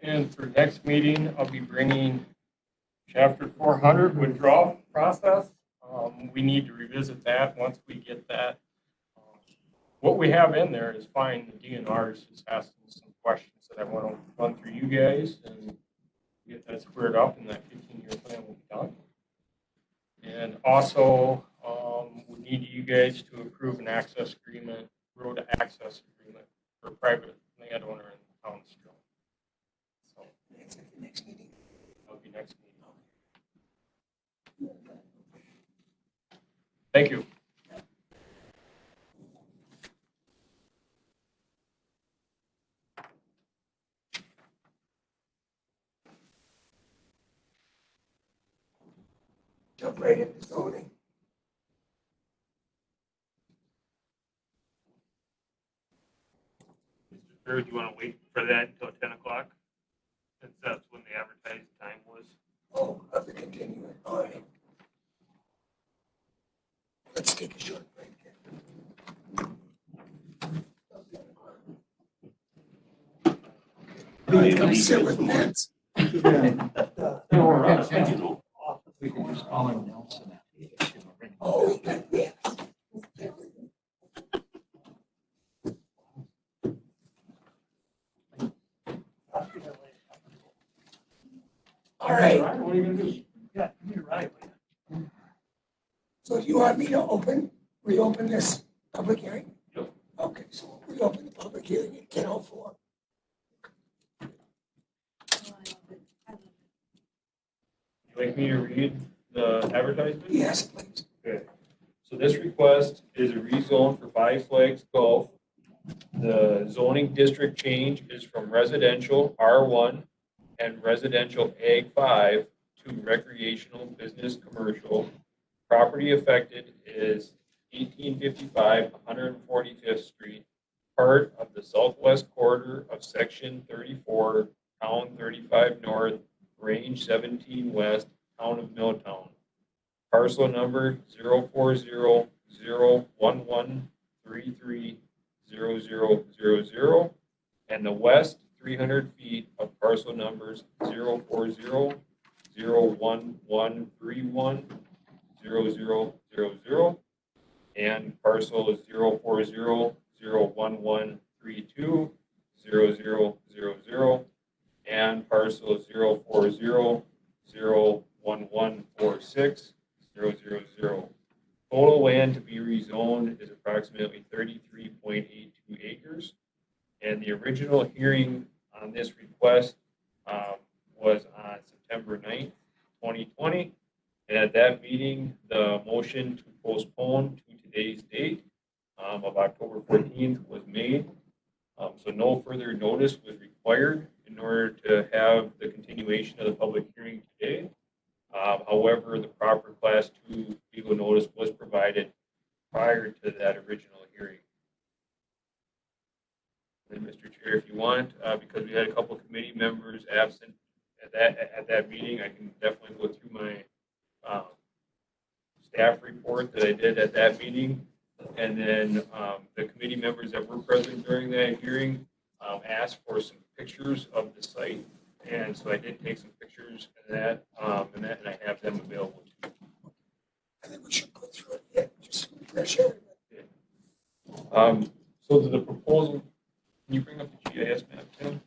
And for next meeting, I'll be bringing chapter 400 withdrawal process. We need to revisit that once we get that. What we have in there is fine. The DNR is just asking some questions that I want to run through you guys and get that squared up, and that 15-year plan will be done. And also, we need you guys to approve an access agreement, road access agreement for a private landowner in the town of Sterling. So Thank you. Jump right into zoning. Mr. Chair, do you want to wait for that until 10 o'clock? Since that's when the advertised time was. Oh, of the continuing, all right. Let's take a short break. Come sit with Nance. You know, We can just call him Nelson. Oh, yeah. All right. What are you gonna do? Yeah, you're right. So do you want me to reopen this public hearing? Yep. Okay, so we'll reopen the public hearing at 10:04. You like me to read the advertisement? Yes, please. Okay. So this request is a rezone for Five Flags Golf. The zoning district change is from residential R1 and residential Ag 5 to recreational business commercial. Property affected is 1855 145th Street, part of the southwest quarter of Section 34, Town 35 North, Range 17 West, Town of Milltown. Parcel number 040-01133-0000, and the west 300 feet of parcel numbers 040-01131-0000, and parcel 040-01132-0000, and parcel 040-01146-000. Total land to be rezoned is approximately 33.82 acres. And the original hearing on this request was on September 9th, 2020. And at that meeting, the motion to postpone to today's date of October 14th was made. So no further notice was required in order to have the continuation of the public hearing today. However, the proper Class 2 legal notice was provided prior to that original hearing. And Mr. Chair, if you want, because we had a couple of committee members absent at that meeting, I can definitely go through my staff report that I did at that meeting. And then the committee members that were present during that hearing asked for some pictures of the site. And so I did take some pictures of that, and I have them available too. I think we should go through it again, just to refresh everybody. So the proposal, can you bring up the GIS map, Tim?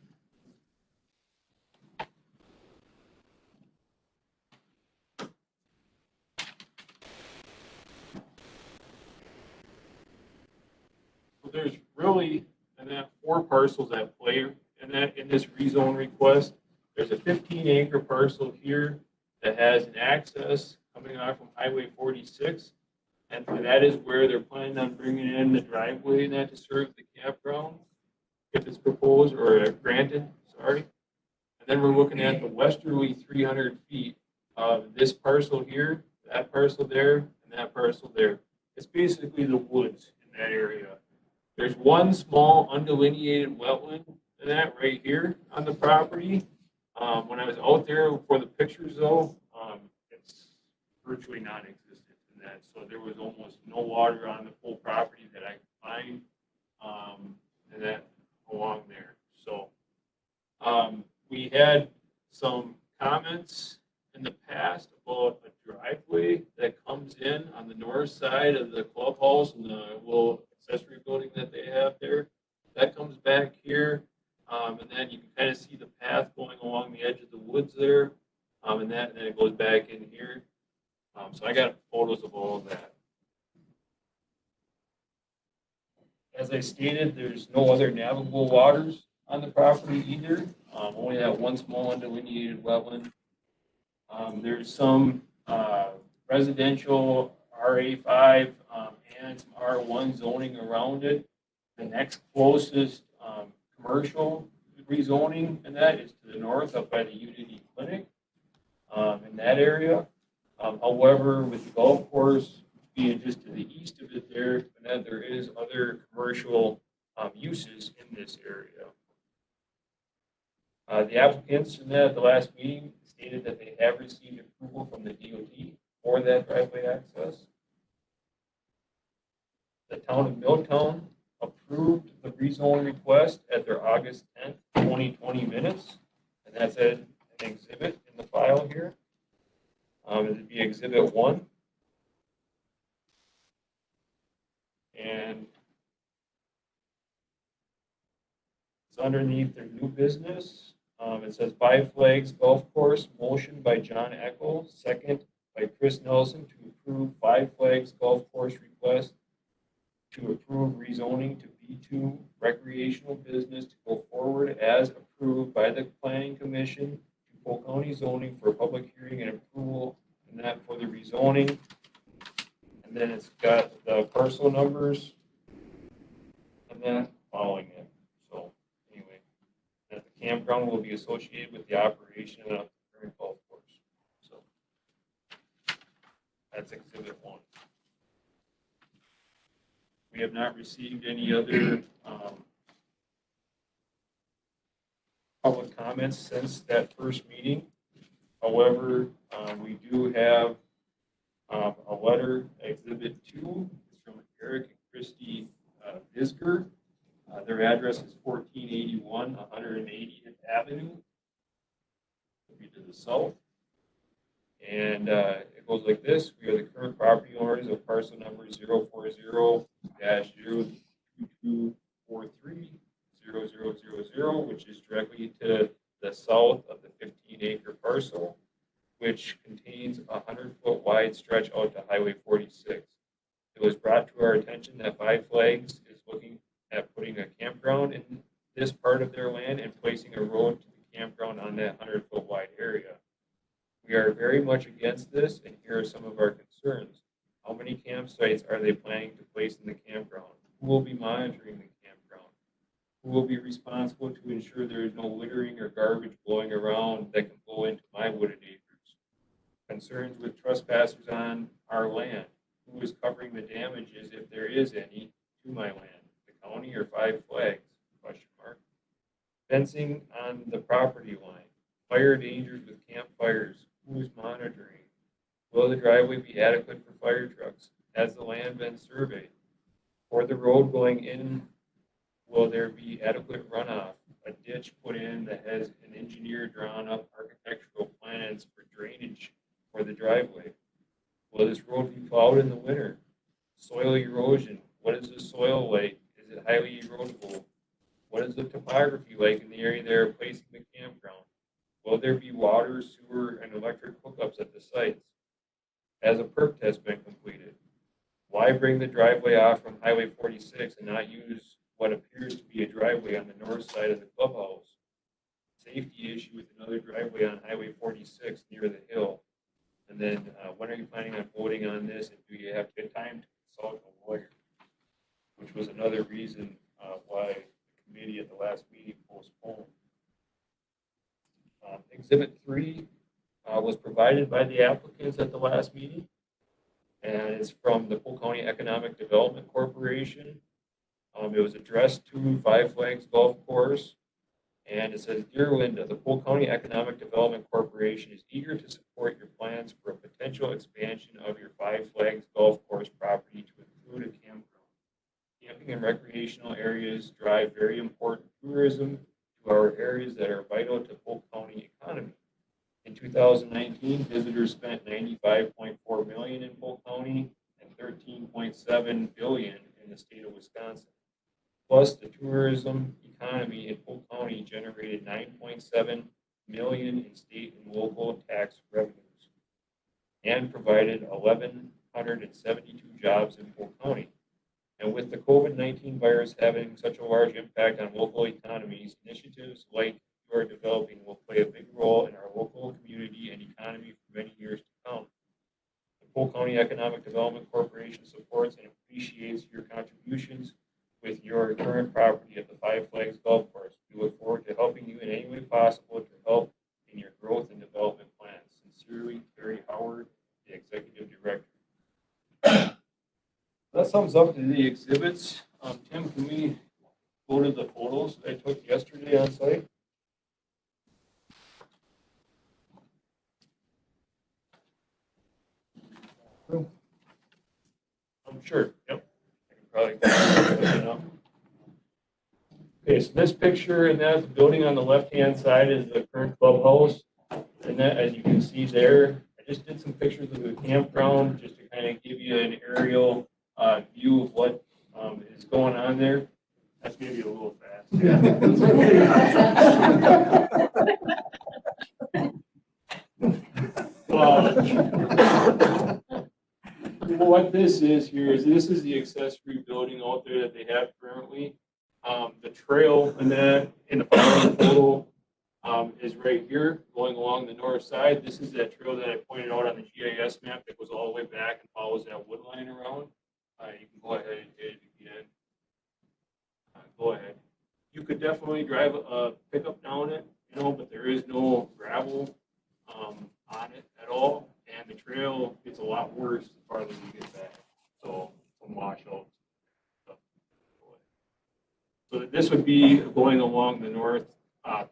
So there's really, and that 4 parcels at play in this rezone request. There's a 15-acre parcel here that has an access coming out from Highway 46. And that is where they're planning on bringing in the driveway and that to serve the campground, if it's proposed or granted, sorry. And then we're looking at the westerly 300 feet of this parcel here, that parcel there, and that parcel there. It's basically the woods in that area. There's one small undelineated wetland in that right here on the property. When I was out there for the pictures though, it's virtually non-existent in that. So there was almost no water on the full property that I could find, and that along there. So we had some comments in the past about a driveway that comes in on the north side of the clubhouse and the little accessory building that they have there. That comes back here, and then you can kind of see the path going along the edge of the woods there, and then it goes back in here. So I got photos of all of that. As I stated, there's no other navigable waters on the property either. Only that one small undelineated wetland. There's some residential RA5 and some R1 zoning around it. The next closest commercial rezoning, and that is to the north up by the Unity Clinic in that area. However, with the golf course being just to the east of it there, and then there is other commercial uses in this area. The applicants in that at the last meeting stated that they have received approval from the DOT for that driveway access. The town of Milltown approved the rezone request at their August 10th, 2020 minutes, and that's an exhibit in the file here. It'd be Exhibit 1. And it's underneath their new business. It says Five Flags Golf Course, motion by John Eckel, second by Chris Nelson to approve Five Flags Golf Course request to approve rezoning to B2 recreational business to go forward as approved by the Planning Commission to Polk County zoning for public hearing and approval, and that for the rezoning. And then it's got the parcel numbers and then following it. So anyway, that the campground will be associated with the operation of the current golf course. So that's Exhibit 1. We have not received any other public comments since that first meeting. However, we do have a letter, Exhibit 2, it's from Eric and Christy Visger. Their address is 1481 180th Avenue. It'll be to the south. And it goes like this. We are the current property owners of parcel number 040-02243-0000, which is directly to the south of the 15-acre parcel, which contains a 100-foot wide stretch out to Highway 46. It was brought to our attention that Five Flags is looking at putting a campground in this part of their land and placing a road to the campground on that 100-foot wide area. We are very much against this, and here are some of our concerns. How many campsites are they planning to place in the campground? Who will be monitoring the campground? Who will be responsible to ensure there is no littering or garbage blowing around that can blow into my wooded acres? Concerns with trespassers on our land. Who is covering the damages, if there is any, to my land? The county or Five Flags? Question mark. Fencing on the property line. Fire dangers with campfires. Who is monitoring? Will the driveway be adequate for fire trucks? Has the land been surveyed? For the road going in, will there be adequate runoff? A ditch put in that has an engineer drawn up architectural plans for drainage for the driveway? Will this road be plowed in the winter? Soil erosion. What is the soil like? Is it highly erodible? What is the topography like in the area they are placing the campground? Will there be water, sewer, and electric hookups at the sites? Has a perk test been completed? Why bring the driveway off from Highway 46 and not use what appears to be a driveway on the north side of the clubhouse? Safety issue with another driveway on Highway 46 near the hill. And then when are you planning on voting on this, and do you have good time to consult a lawyer? Which was another reason why the committee at the last meeting postponed. Exhibit 3 was provided by the applicants at the last meeting, and it's from the Polk County Economic Development Corporation. It was addressed to Five Flags Golf Course, and it says, Dear Linda, the Polk County Economic Development Corporation is eager to support your plans for a potential expansion of your Five Flags Golf Course property to include a campground. Camping and recreational areas drive very important tourism to our areas that are vital to Polk County economy. In 2019, visitors spent $95.4 million in Polk County and $13.7 billion in the state of Wisconsin. Plus, the tourism economy in Polk County generated $9.7 million in state and local tax revenues and provided 1,172 jobs in Polk County. And with the COVID-19 virus having such a large impact on local economies, initiatives like you are developing will play a big role in our local community and economy for many years to come. The Polk County County Economic Development Corporation supports and appreciates your contributions with your current property at the Five Flags Golf Course. We look forward to helping you in any way possible to help in your growth and development plans. Sincerely, Terry Howard, the Executive Director. That sums up the exhibits. Tim, can we go to the photos I took yesterday on site? I'm sure, yep. I can probably. Okay, so this picture and that, the building on the left-hand side is the current clubhouse. And that, as you can see there, I just did some pictures of the campground just to kind of give you an aerial view of what is going on there. That's maybe a little fast. What this is here is this is the accessory building out there that they have currently. The trail and that in the following photo is right here going along the north side. This is that trail that I pointed out on the GIS map that goes all the way back and follows that wood line around. You can go ahead and hit it again. Go ahead. You could definitely drive a pickup down it, but there is no gravel on it at all. And the trail gets a lot worse the farther you get back. So from washout. So this would be going along the north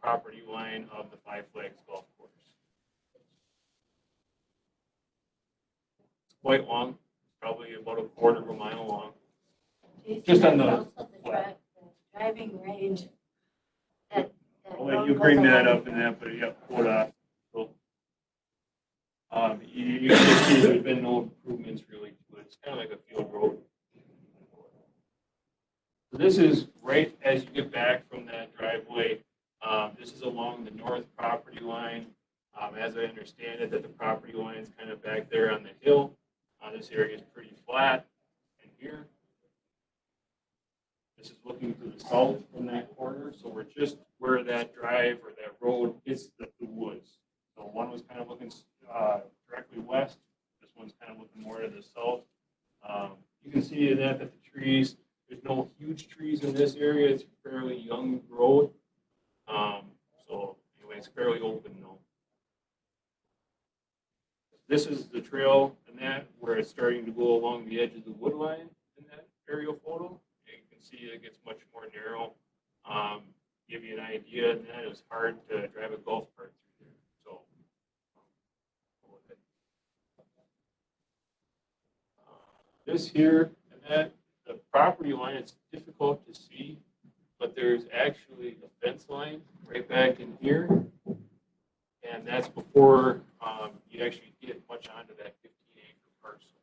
property line of the Five Flags Golf Course. It's quite long, probably about a quarter of a mile long. Jason, Just on that's the also the driving range. I'll let you bring that up and that, but yeah, hold on. So, you can see there's been no improvements really to it. It's kind of like a field road. So this is right as you get back from that driveway. This is along the north property line. As I understand it, that the property line is kind of back there on the hill. This area is pretty flat. And here, this is looking to the south from that corner. So we're just where that drive or that road hits the woods. So one was kind of looking directly west. This one's kind of looking more to the south. You can see that the trees, there's no huge trees in this area. It's fairly young growth. So anyway, it's fairly open though. This is the trail and that where it's starting to go along the edge of the wood line in that aerial photo. And you can see it gets much more narrow. Give you an idea, and that it was hard to drive a golf cart through there. So this here and that, the property line, it's difficult to see, but there's actually a fence line right back in here. And that's before you actually get much onto that 15-acre parcel.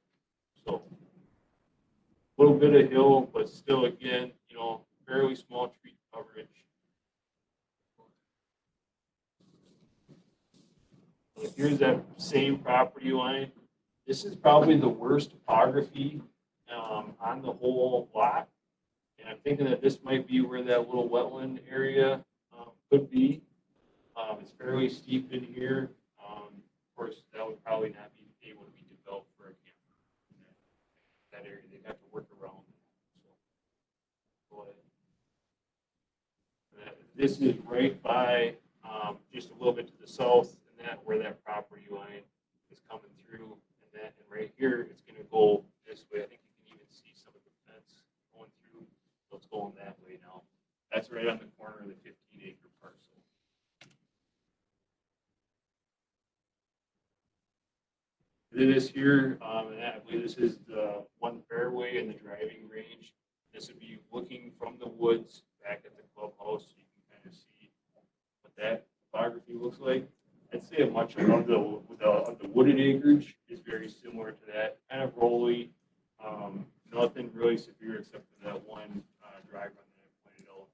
So a little bit of hill, but still, again, fairly small tree coverage. So here's that same property line. This is probably the worst topography on the whole lot. And I'm thinking that this might be where that little wetland area could be. It's fairly steep in here. Of course, that would probably not be able to be developed for a camper. That area, they'd have to work around. So, go ahead. This is right by, just a little bit to the south, and that where that property line is coming through, and right here, it's going to go this way. I think you can even see some of the fence going through. So it's going that way now. That's right on the corner of the 15-acre parcel. This here, and I believe this is the one fairway in the driving range. This would be looking from the woods back at the clubhouse, so you can kind of see what that topography looks like. I'd say much of the wooded acreage is very similar to that, kind of rolly, nothing really severe except for that one drag run that I pointed out.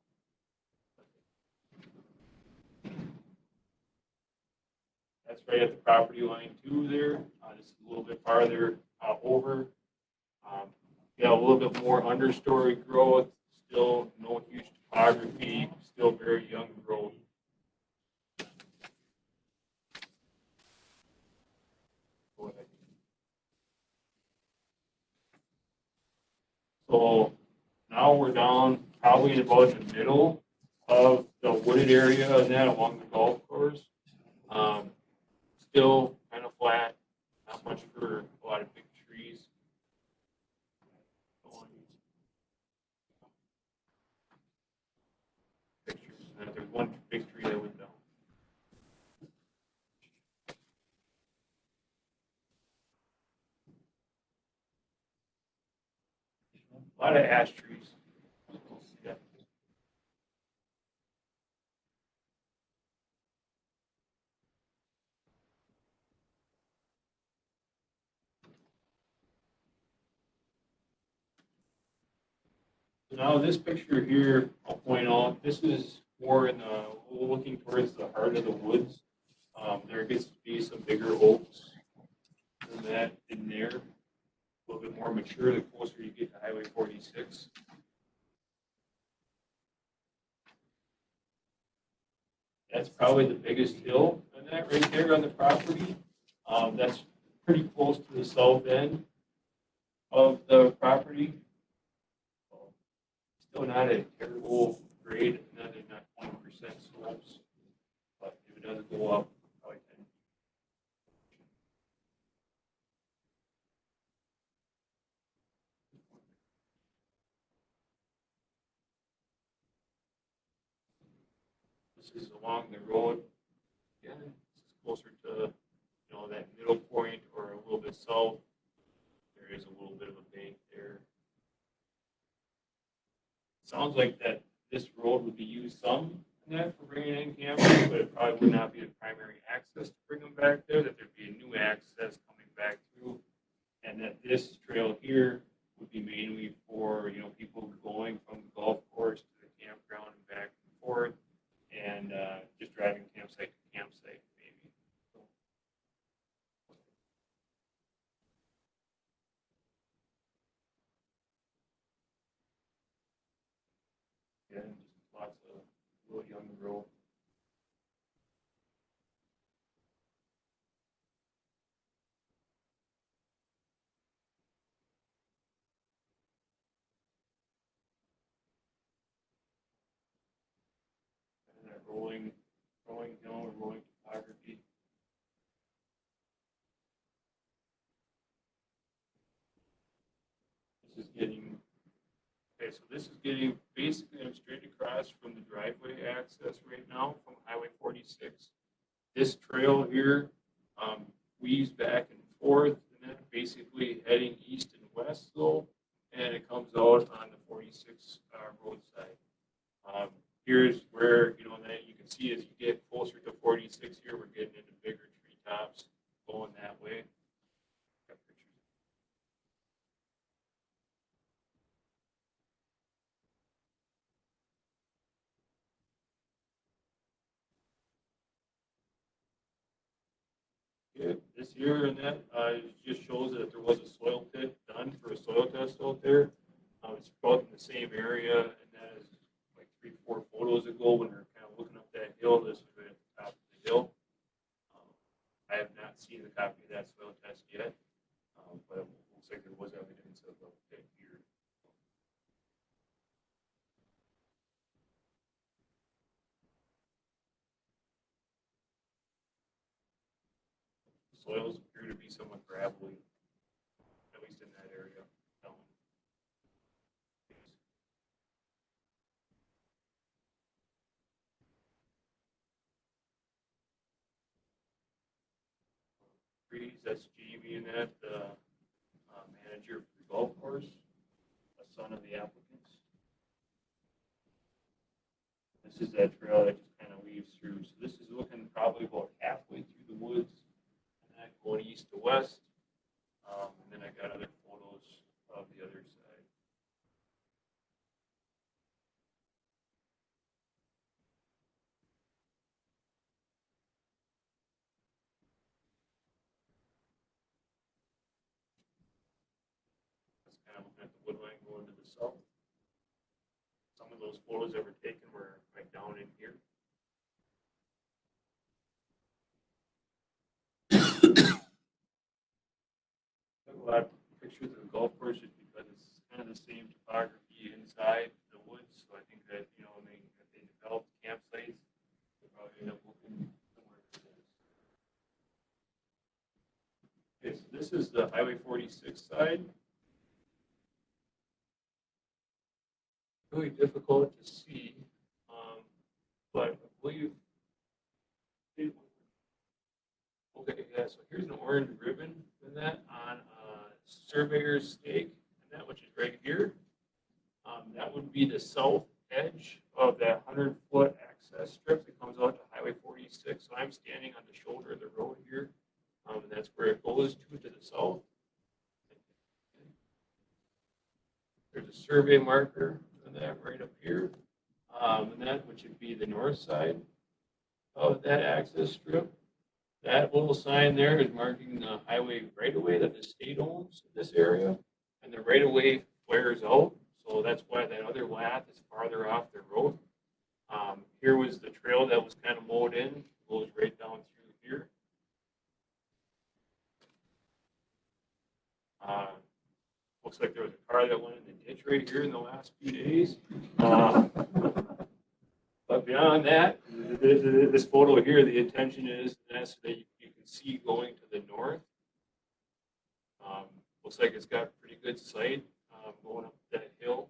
That's right at the property line too there. This is a little bit farther over. A little bit more understory growth, still no huge topography, still very young growth. down probably in about the middle of the wooded area and that along the golf course. Still kind of flat, not much for a lot of big trees. Pictures, and there's one big tree that went down. A lot of ash trees. Yeah. So now this picture here, I'll point out, this is more in the, looking towards the heart of the woods. There gets to be some bigger oaks than that in there. A little bit more mature the closer you get to Highway 46. That's probably the biggest hill on that right there on the property. That's pretty close to the south end of the property. Still not a terrible grade, not 20% slopes, but if it does go up, probably 10. This is along the road. Again, this is closer to that middle point or a little bit south. There is a little bit of a bank there. Sounds like that this road would be used some in that for bringing in campers, but it probably would not be the primary access to bring them back there, that there'd be a new access coming back through, and that this trail here would be mainly for, people going from the golf course to the campground and back and forth, and just driving campsite to campsite, maybe. Yeah, just lots of really young growth. And that rolling hill, rolling topography. This is getting, okay, so this is getting basically, I'm straight across from the driveway access right now from Highway 46. This trail here weaves back and forth, and then basically heading east and west though, and it comes out on the 46 roadside. Here's where, that you can see as you get closer to 46 here, we're getting into bigger treetops going that way. Got pictures. Yeah, this here and that just shows that there was a soil pit done for a soil test out there. It's about in the same area, and that is like 3-4 photos ago when we were kind of looking up that hill. This was right at the top of the hill. I have not seen the copy of that soil test yet, but it looks like there was evidence of a pit here. The soils appear to be somewhat gravelly, at least in that area. Trees, that's Jamie and that, the manager for the golf course, a son of the applicants. This is that trail that just kind of weaves through. So this is looking probably about halfway through the woods, and then going east to west. And then I got other photos of the other side. That's kind of looking at the wood line going to the south. Some of those photos that were taken were right down in here. Took a lot of pictures of the golf course just because it's kind of the same topography inside. So I think that, you know, if they develop campsites, they'll probably end up looking somewhere for this. Okay, so this is the Highway 46 side. Really difficult to see, but I believe, okay, yeah, so here's an orange ribbon in that on surveyor's stake, and that which is right here. That would be the south edge of that 100-foot access strip that comes out to Highway 46. So I'm standing on the shoulder of the road here, and that's where it goes to the south. There's a survey marker on that right up here, and that which would be the north side of that access strip. That little sign there is marking the highway right-of-way that the state owns in this area, and the right-of-way flares out, so that's why that other lath is farther off the road. Here was the trail that was kind of mowed in, goes right down through here. Looks like there was a car that went in the ditch right here in the last few days. But beyond that, this photo here, the intention is that so that you can see going to the north. Looks like it's got pretty good sight going up that hill.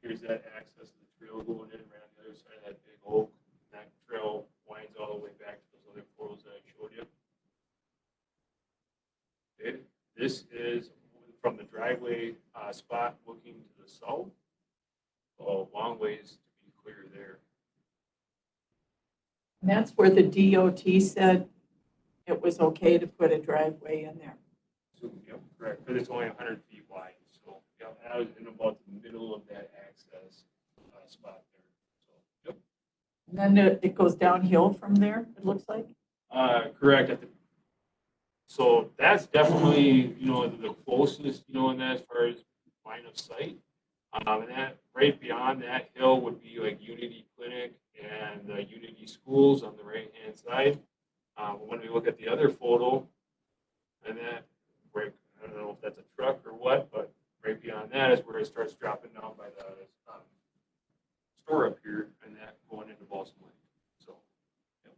Here's that access to the trail going in right on the other side of that big oak. That trail winds all the way back to those other photos that I showed you. Okay. This is from the driveway spot looking to the south. So a long ways to be clear there. And that's where the DOT said it was okay to put a driveway in there. So, yep, correct, but it's only 100 feet wide. So, yep, I was in about the middle of that access spot there. So, yep. And then it goes downhill from there, it looks like? Correct. So that's definitely, you know, the closest, you know, in that as far as line of sight. And that right beyond that hill would be like Unity Clinic and Unity Schools on the right-hand side. When we look at the other photo, and that, right, I don't know if that's a truck or what, but right beyond that is where it starts dropping down by the store up here, and that going into Balsam Lake. So, yep.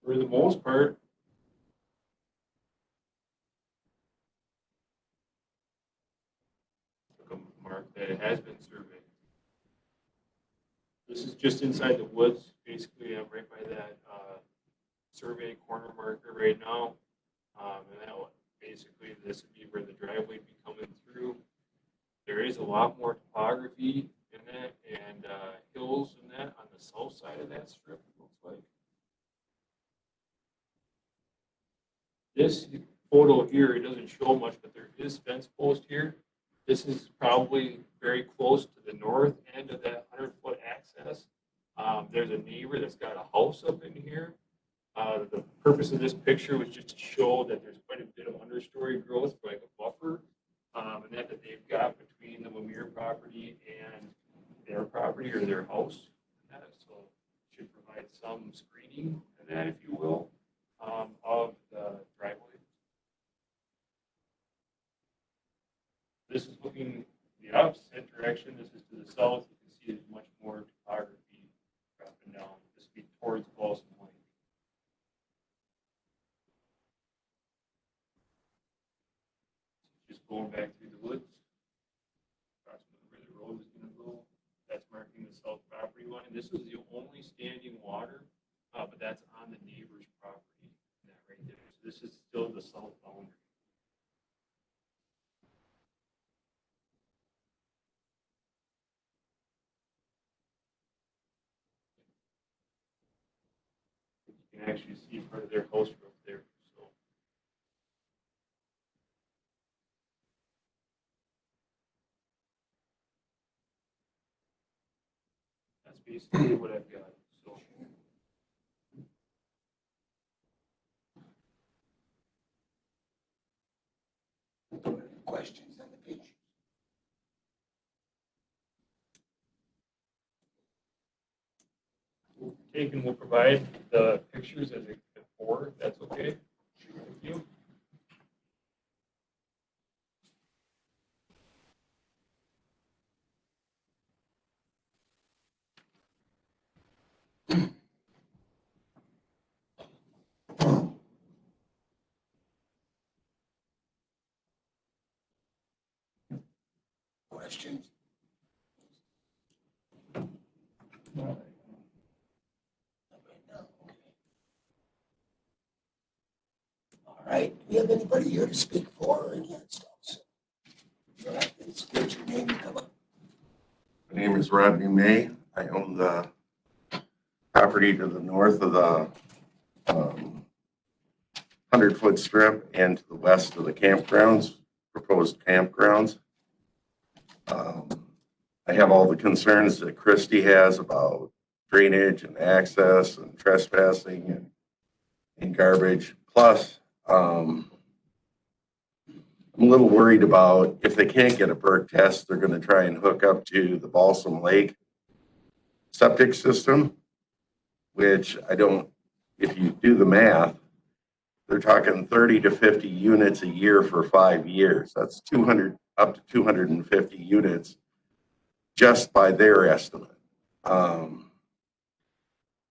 For the most part, took a mark that it has been surveyed. This is just inside the woods, basically. I'm right by that survey corner marker right now. And that one, basically, this would be where the driveway would be coming through. There is a lot more topography in that and hills in that on the south side of that strip, it looks like. This photo here, it doesn't show much, but there is fence post here. This is probably very close to the north end of that 100-foot access. There's a neighbor that's got a house up in here. The purpose of this picture was just to show that there's quite a bit of understory growth, like a buffer, and that they've got between the Lemire property and their property or their house. So it should provide some screening and that, if you will, of the driveway. This is looking the opposite direction. This is to the south. You can see there's much more topography dropping down. This would be towards Balsam Lake. Just going back through the woods, approximately where the road is going to go. That's marking the south property line. This is the only standing water, but that's on the neighbor's property. That right there. So this is still the south boundary. You can actually see part of their house roof there. So that's basically what I've got. So Questions on the picture? take and we'll provide the pictures as a before, if that's okay. Thank you. Questions? All right, do we have anybody here to speak for or against us? All right, let's get your name and come up. My name is Rodney May. I own the property to the north of the 100-foot strip and to the west of the campgrounds, proposed campgrounds. I have all the concerns that Christie has about drainage and access and trespassing and garbage. Plus, I'm a little worried about if they can't get a perk test, they're going to try and hook up to the Balsam Lake septic system, which I don't, if you do the math, they're talking 30 to 50 units a year for 5 years. That's 200 up to 250 units just by their estimate.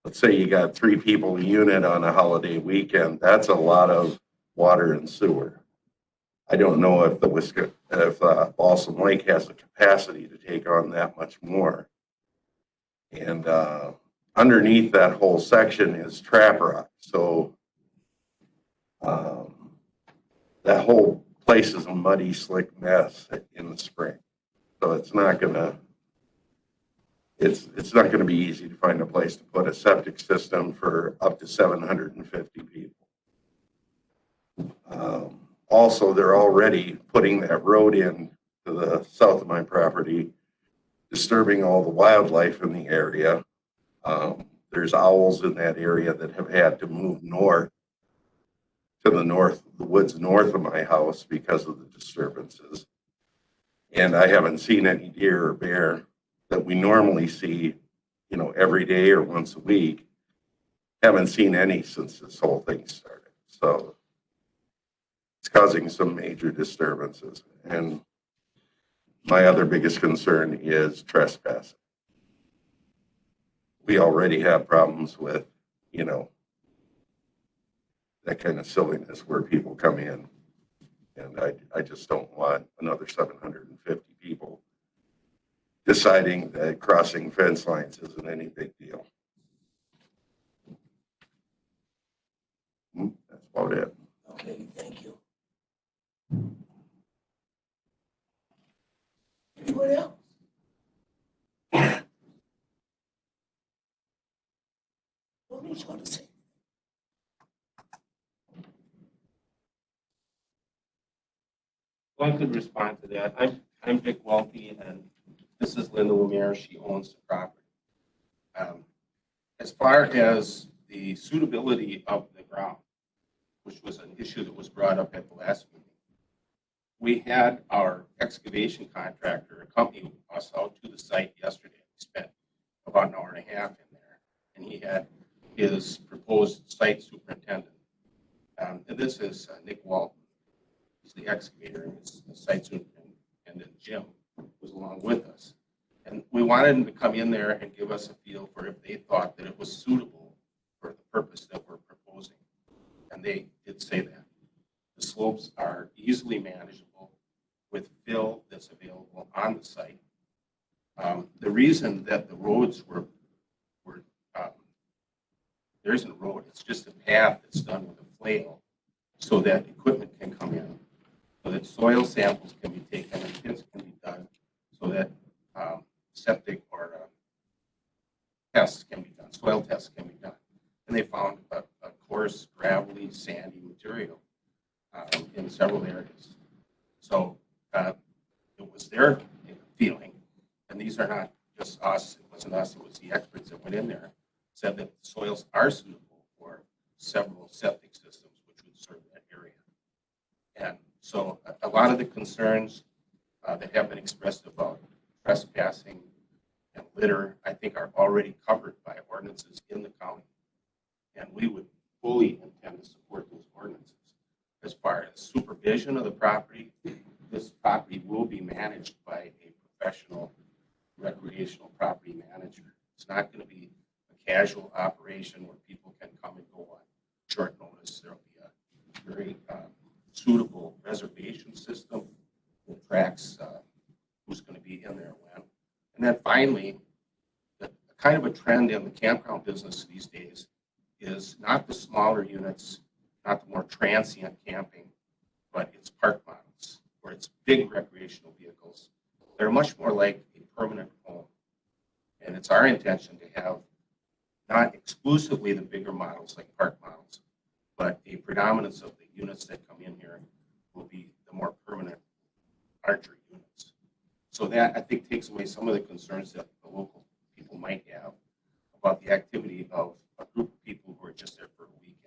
Let's say you got 3 people a unit on a holiday weekend. That's a lot of water and sewer. I don't know if Balsam Lake has the capacity to take on that much more. And underneath that whole section is trap rock. So that whole place is a muddy, slick mess in the spring. So it's not gonna be easy to find a place to put a septic system for up to 750 people. Also, they're already putting that road in to the south of my property, disturbing all the wildlife in the area. There's owls in that area that have had to move north to the woods north of my house because of the disturbances. And I haven't seen any deer or bear that we normally see, every day or once a week. Haven't seen any since this whole thing started. So it's causing some major disturbances. And my other biggest concern is trespassing. We already have problems with, that kind of silliness where people come in. And I just don't want another 750 people deciding that crossing fence lines isn't any big deal. That's about it. Okay, thank you. Anyone else? Who's going to say? Well, I could respond to that. I'm Dick Welty, and this is Linda Lemire. She owns the property. As far as the suitability of the ground, which was an issue that was brought up at the last meeting, we had our excavation contractor accompany us out to the site yesterday. We spent about an hour and a half in there, and he had his proposed site superintendent. And this is Nick Walton. He's the excavator, and his site superintendent, Jim, was along with us. And we wanted him to come in there and give us a feel for if they thought that it was suitable for the purpose that we're proposing. And they did say that. The slopes are easily manageable with fill that's available on the site. The reason that the roads were there isn't a road, it's just a path that's done with a flail so that equipment can come in, so that soil samples can be taken and pits can be done, so that septic or tests can be done, soil tests can be done. And they found a coarse, gravelly, sandy material in several areas. So it was their feeling, and these are not just us, it wasn't us, it was the experts that went in there, said that the soils are suitable for several septic systems which would serve that area. And so a lot of the concerns that have been expressed about trespassing and litter, I think are already covered by ordinances in the county. And we would fully intend to support those ordinances. As far as supervision of the property, this property will be managed by a professional recreational property manager. It's not going to be a casual operation where people can come and go on short notice. There'll be a very suitable reservation system that tracks who's going to be in there when. And then finally, the kind of a trend in the campground business these days is not the smaller units, not the more transient camping, but it's park models, where it's big recreational vehicles. They're much more like a permanent home. And it's our intention to have not exclusively the bigger models like park models, but a predominance of the units that come in here will be the more permanent, larger units. So that, I think, takes away some of the concerns that the local people might have about the activity of a group of people who are just there for a weekend.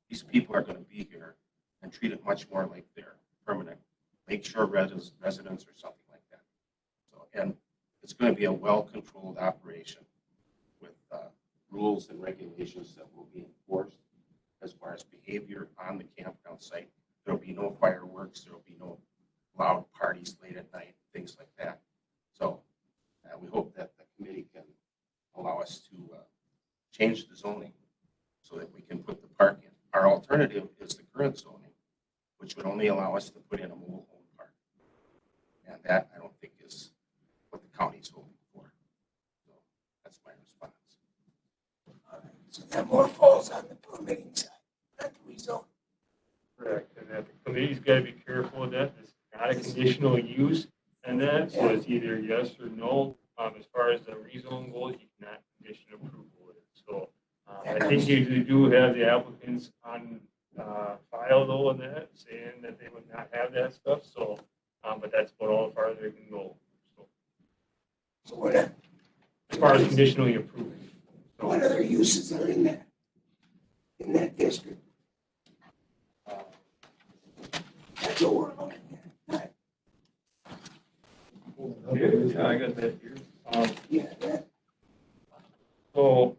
These people are going to be here and treat it much more like their permanent lakeshore residents or something like that. So, and it's going to be a well-controlled operation with rules and regulations that will be enforced as far as behavior on the campground site. There will be no fireworks. There will be no loud parties late at night, things like that. So we hope that the committee can allow us to change the zoning so that we can put the park in. Our alternative is the current zoning, which would only allow us to put in a mobile home park. And that, I don't think, is what the county's hoping for. So that's my response. All right, so that more falls on the permitting side, not the rezone. Correct, and that the committee's got to be careful of that. It's not a conditional use, and that, so it's either yes or no. As far as the rezone goes, you cannot condition approval of it. So I think you do have the applicants on file though in that, saying that they would not have that stuff. So, but that's about all farther they can go. So what, As far as conditionally approving. So, what other uses are in that district? That's what we're looking at. yeah, I got that here. Yeah, that, So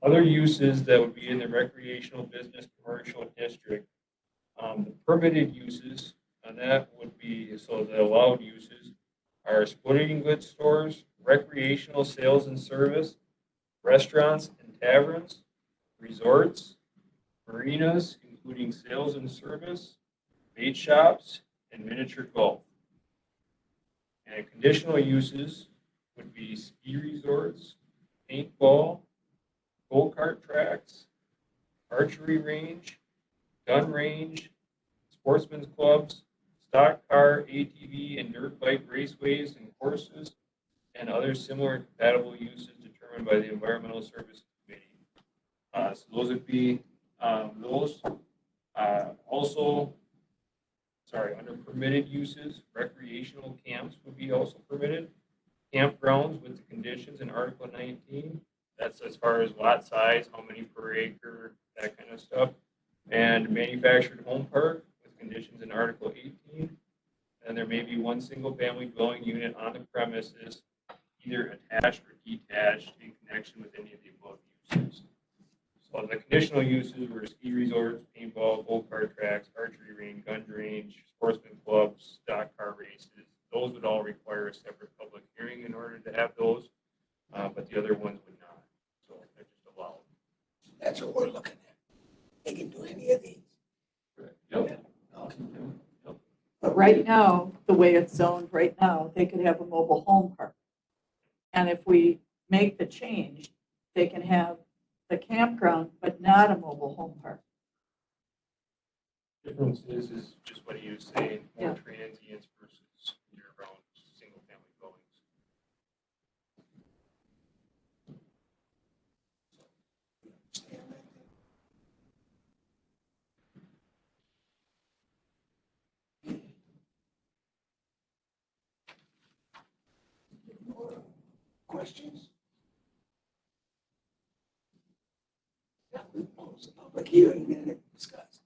other uses that would be in the recreational business commercial district, the permitted uses, and that would be, so the allowed uses are sporting goods stores, recreational sales and service, restaurants and taverns, resorts, marinas, including sales and service, bait shops, and miniature golf. And conditional uses would be ski resorts, paintball, go-kart tracks, archery range, gun range, sportsman's clubs, stock car, ATV, and dirt bike raceways and courses, and other similar compatible uses determined by the Environmental Services Committee. So those would be those. Also, under permitted uses, recreational camps would be also permitted. Campgrounds with the conditions in Article 19. That's as far as lot size, how many per acre, that kind of stuff. And manufactured home park with conditions in Article 18. And there may be one single family dwelling unit on the premises, either attached or detached in connection with any of the above uses. So the conditional uses were ski resorts, paintball, go-kart tracks, archery range, gun range, sportsman clubs, stock car races. Those would all require a separate public hearing in order to have those, but the other ones would not. So they're just allowed. that's what we're looking at. They can do any of these. Yep. Okay. But right now, the way it's zoned right now, they could have a mobile home park. And if we make the change, they can have the campground, but not a mobile home park. Difference is just what he was saying, more Yeah. transients versus year-round single-family dwellings. More questions? Now we close the public hearing and discuss.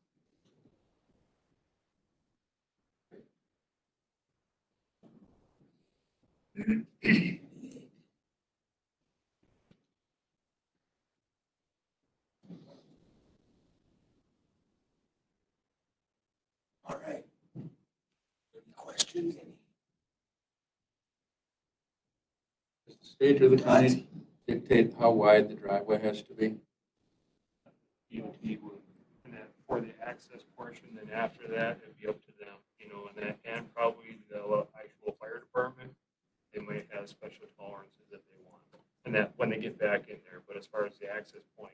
questions? Any? Does the state or the county dictate how wide the driveway has to be? DOT would, and then for the access portion, then after that, it'd be up to them, you know, and that, and probably the actual fire department, they might have special tolerances that they want. And that, when they get back in there, but as far as the access point,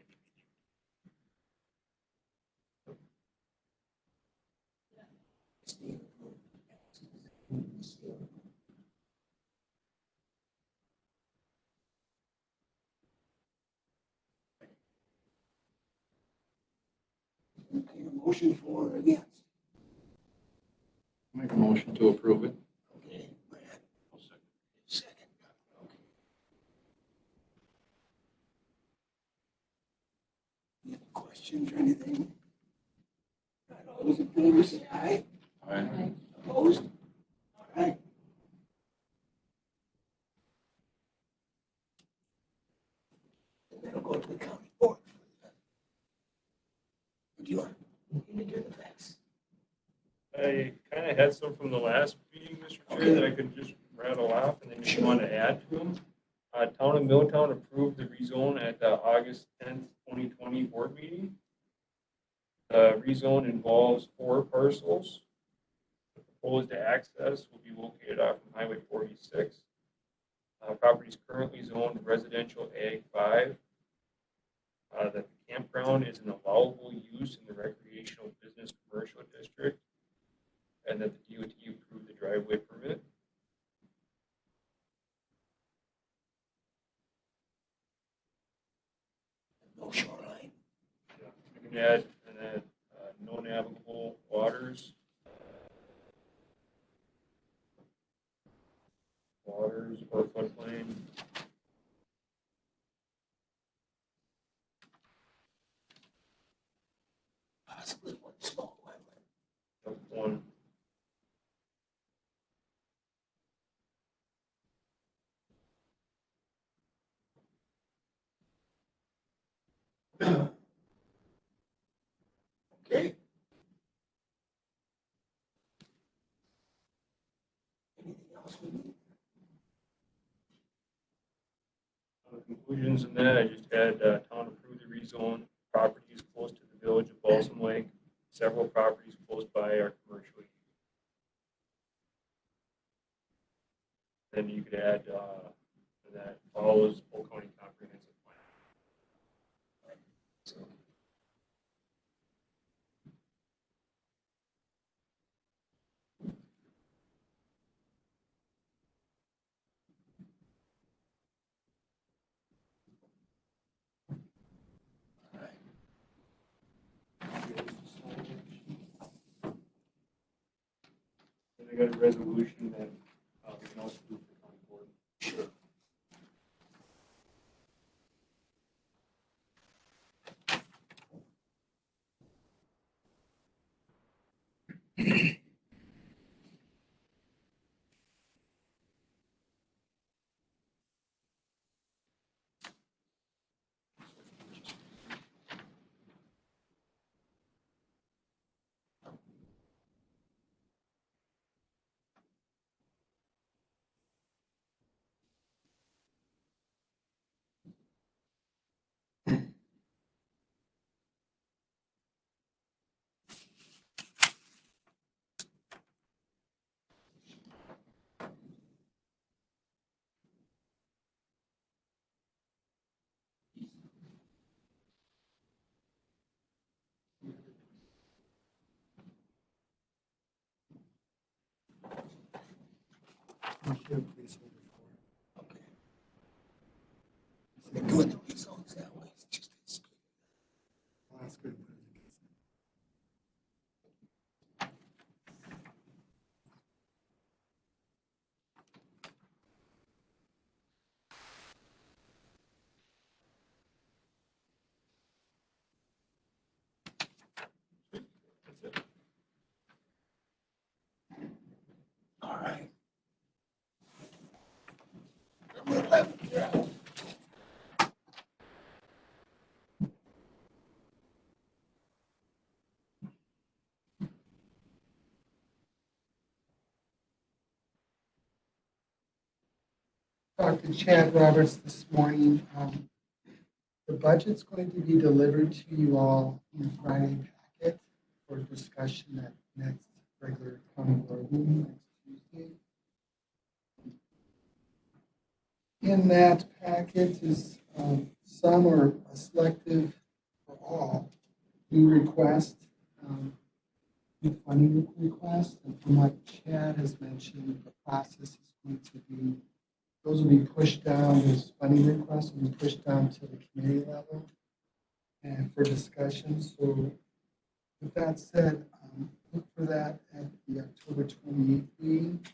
Okay, a motion for or against? Make a motion to approve it. Okay, Brad. Second. Okay. Any questions or anything? Not all those in favor say aye. Aye. Opposed? All right. And that'll go to the county board. Do you want to do the facts? I kind of had some from the last meeting, Mr. Chair, that I could just rattle off, and then if you want to add to them. Town of Milltown approved the rezone at the August 10th, 2020 board meeting. Rezone involves 4 parcels. The proposed access will be located off of Highway 46. Property is currently zoned residential Ag 5. The campground is an allowable use in the recreational business commercial district, and that the DOT approved the driveway permit. No shoreline. You can add, no navigable waters. Waters or floodplain. Possibly one small wetland. One. Okay. Anything else we need? Conclusions in that, I just had town approve the rezone, properties close to the village of Balsam Lake, several properties close by are commercial use. Then you could add that follows Polk County Comprehensive Plan. So, and I got a resolution that we can also do for county board. Sure. Okay. They're doing the rezones that way. It's just, it's Well, that's good. That's it. all right. talked to Chad Roberts this morning. The budget's going to be delivered to you all in the Friday packet for discussion at next regular county board meeting next Tuesday. In that packet is some or a selective for all new requests, new funding requests, and from what Chad has mentioned, the process is going to be, those will be pushed down, those funding requests will be pushed down to the committee level and for discussion. So with that said, look for that at the October 28th meeting,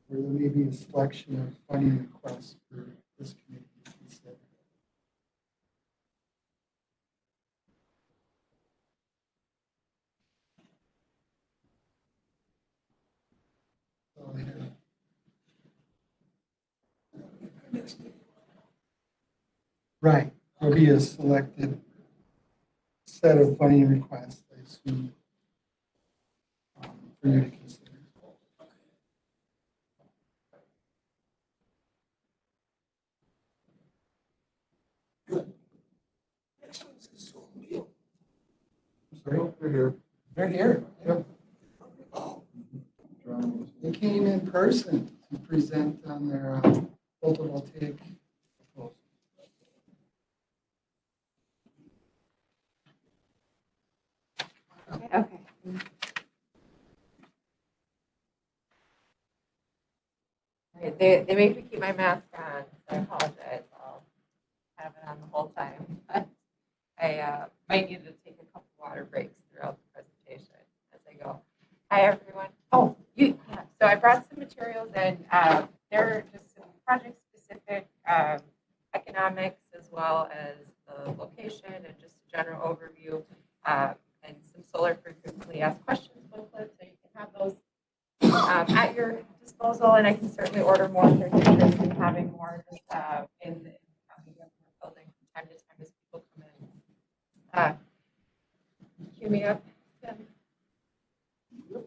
where there may be a selection of funding requests for this committee to consider. So I have right. There'll be a selected set of funding requests, I assume, for you to consider. Next one's the Zoom deal. Sorry? They're here. They're here. Yep. They came in person to present on their photovoltaic proposal. Okay. Right, they made me keep my mask on, so I apologize. I'll have it on the whole time. But I might need to take a couple water breaks throughout the presentation as I go. Hi, everyone. Oh, so I brought some materials and they're just some project-specific economics as well as the location and just a general overview and some solar frequently asked questions booklets, so you can have those at your disposal, and I can certainly order more if there's interest in having more just in the county government building from time to time as people come in. Cue me up, Tim. Thank you.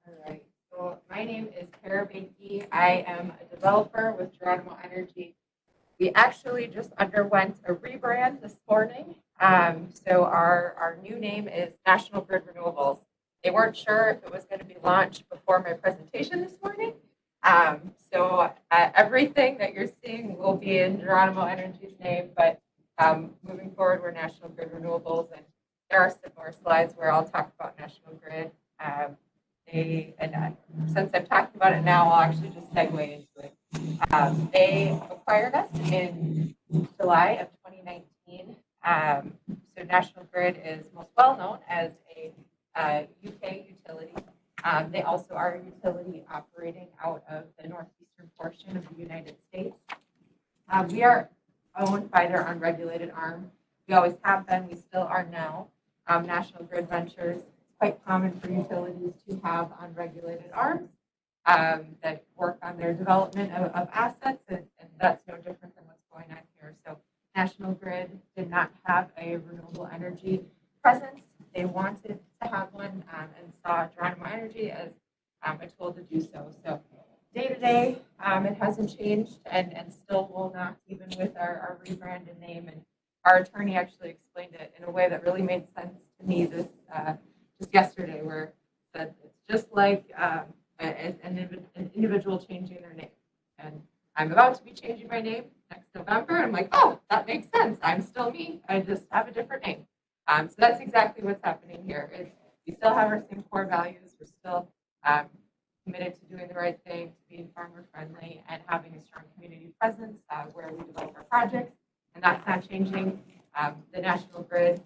All right. So my name is Kara Banky. I am a developer with Geronimo Energy. We actually just underwent a rebrand this morning. So our new name is National Grid Renewables. They weren't sure if it was going to be launched before my presentation this morning. So everything that you're seeing will be in Geronimo Energy's name, but moving forward, we're National Grid Renewables, and there are similar slides where I'll talk about National Grid. Since I'm talking about it now, I'll actually just segue into it. They acquired us in July of 2019. So National Grid is most well known as a UK utility. They also are a utility operating out of the northeastern portion of the United States. We are owned by their unregulated arm. We always have been, we still are now. National Grid Ventures, it's quite common for utilities to have unregulated arms that work on their development of assets, and that's no different than what's going on here. So National Grid did not have a renewable energy presence. They wanted to have one and saw Geronimo Energy as a tool to do so. So day to day, it hasn't changed and still will not, even with our rebranded name. And our attorney actually explained it in a way that really made sense to me this just yesterday, where it said it's just like an individual changing their name. And I'm about to be changing my name next November. I'm like, oh, that makes sense. I'm still me. I just have a different name. So that's exactly what's happening here. We still have our same core values. We're still committed to doing the right thing, to being farmer friendly, and having a strong community presence where we develop our projects. And that's not changing. The National Grid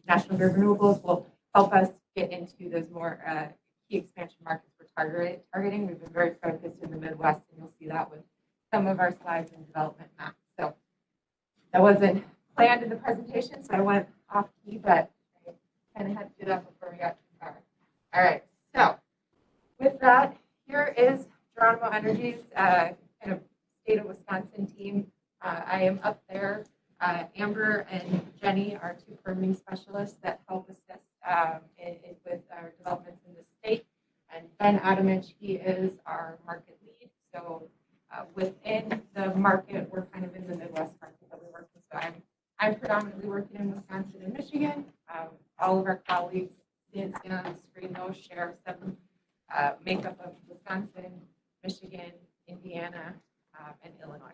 Renewables will help us get into those more key expansion markets we're targeting. We've been very focused in the Midwest, and you'll see that with some of our slides and development maps. So that wasn't planned in the presentation, so I went off key, but I kind of had to do that before we got too far. All right, so with that, here is Geronimo Energy's kind of state of Wisconsin team. I am up there. Amber and Jenny are two permitting specialists that help assist with our developments in the state. And Ben Adamich, he is our market lead. within the market, we're kind of in the Midwest market that we work in. So I'm predominantly working in Wisconsin and Michigan. All of our colleagues, on the screen, those share some makeup of Wisconsin, Michigan, Indiana, and Illinois.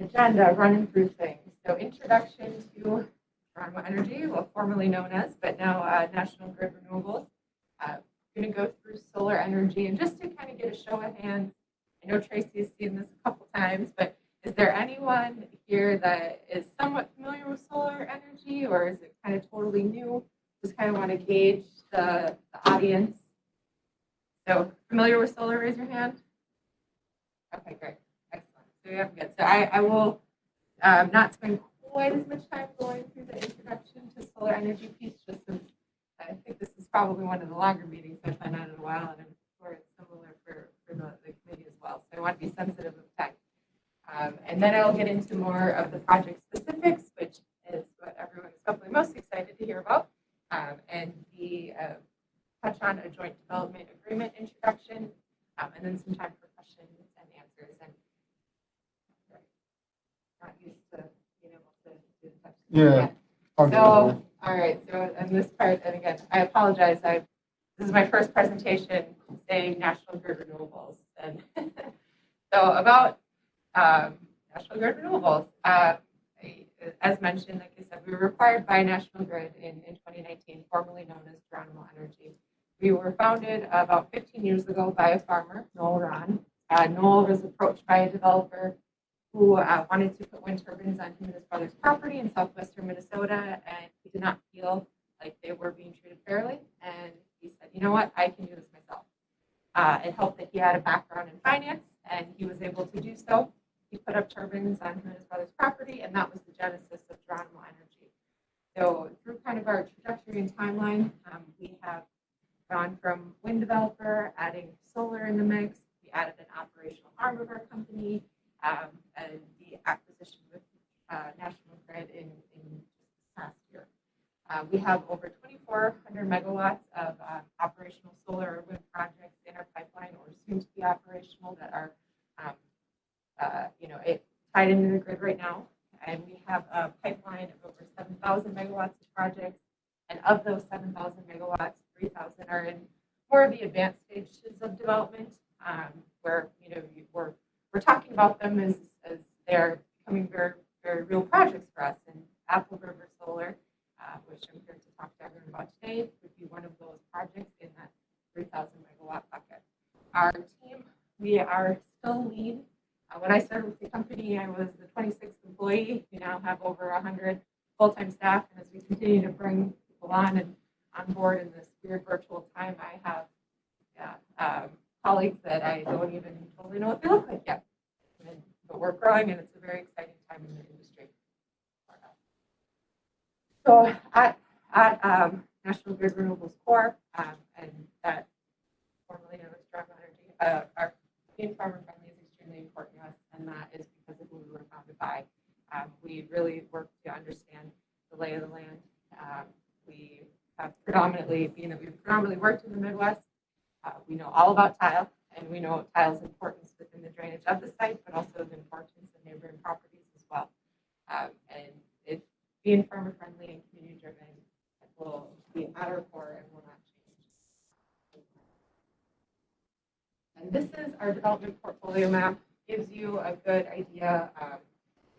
Agenda, running through things. So introduction to Geronimo Energy, well, formerly known as, but now National Grid Renewables. Going to go through solar energy, and just to kind of get a show of hands, I know Tracy has seen this a couple times, but is there anyone here that is somewhat familiar with solar energy, or is it kind of totally new? Just kind of want to gauge the audience. So familiar with solar, raise your hand. Okay, great. Excellent. So you have good. So I will not spend quite as much time going through the introduction to solar energy piece, just since I think this is probably one of the longer meetings I've been on in a while, and I'm sure it's similar for the committee as well. So I want to be sensitive of time. And then I'll get into more of the project specifics, which is what everyone is hopefully most excited to hear about, and touch on a joint development agreement introduction, and then some time for questions and answers. And not used to being able to do the touch. Yeah. So, all right. So, in this part, and again, I apologize. This is my first presentation saying National Grid Renewables, and so about National Grid Renewables. As mentioned, like I said, we were required by National Grid in 2019, formerly known as Geronimo Energy. We were founded about 15 years ago by a farmer, Noel Ron. Noel was approached by a developer who wanted to put wind turbines on him and his brother's property in southwestern Minnesota, and he did not feel like they were being treated fairly. And he said, you know what, I can do this myself. It helped that he had a background in finance, and he was able to do so. He put up turbines on him and his brother's property, and that was the genesis of Geronimo Energy. So through kind of our trajectory and timeline, we have gone from wind developer, adding solar in the mix. We added an operational arm of our company, and the acquisition with National Grid in this past year. We have over 2,400 megawatts of operational solar or wind projects in our pipeline or soon to be operational that are tied into the grid right now. And we have a pipeline of over 7,000 megawatts of projects. And of those 7,000 megawatts, 3,000 are in more of the advanced stages of development, where we're talking about them as they're becoming very, very real projects for us. And Apple River Solar, which I'm here to talk to everyone about today, would be one of those projects in that 3,000 megawatt bucket. Our team, we are still lean. When I started with the company, I was the 26th employee. We now have over 100 full-time staff, and as we continue to bring people on board in this weird virtual time, I have colleagues that I don't even totally know what they look like yet. But we're growing, and it's a very exciting time in the industry. So at National Grid Renewables Corp, and that formerly known as Geronimo Energy, our being farmer friendly is extremely important to us, and that is because of who we were founded by. We really work to understand the lay of the land. We have predominantly, being that we've predominantly worked in the Midwest, we know all about tile, and we know tile's importance within the drainage of the site, but also the importance of neighboring properties as well. And it's being farmer friendly and community driven will be at our core and will not change. And this is our development portfolio map. Gives you a good idea of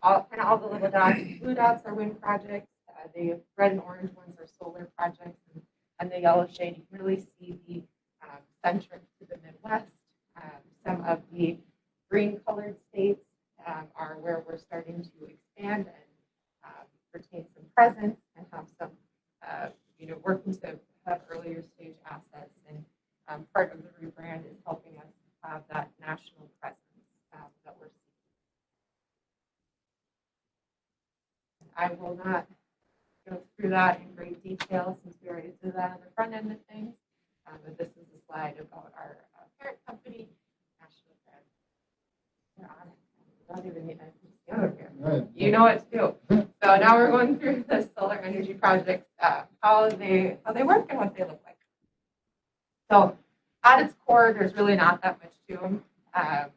all the little dots. Blue dots are wind projects. The red and orange ones are solar projects, and the yellow shade, you can really see the center to the Midwest. Some of the green colored states are where we're starting to expand and retain some presence and have some, working to have earlier stage assets. And part of the rebrand is helping us have that national presence that we're seeing. I will not go through that in great detail since we already did that on the front end of things. But this is a slide about our parent company, National Grid. We're on it. Don't even need to. You know what to do. So now we're going through the solar energy projects, how they work and what they look like. So at its core, there's really not that much to them. Um,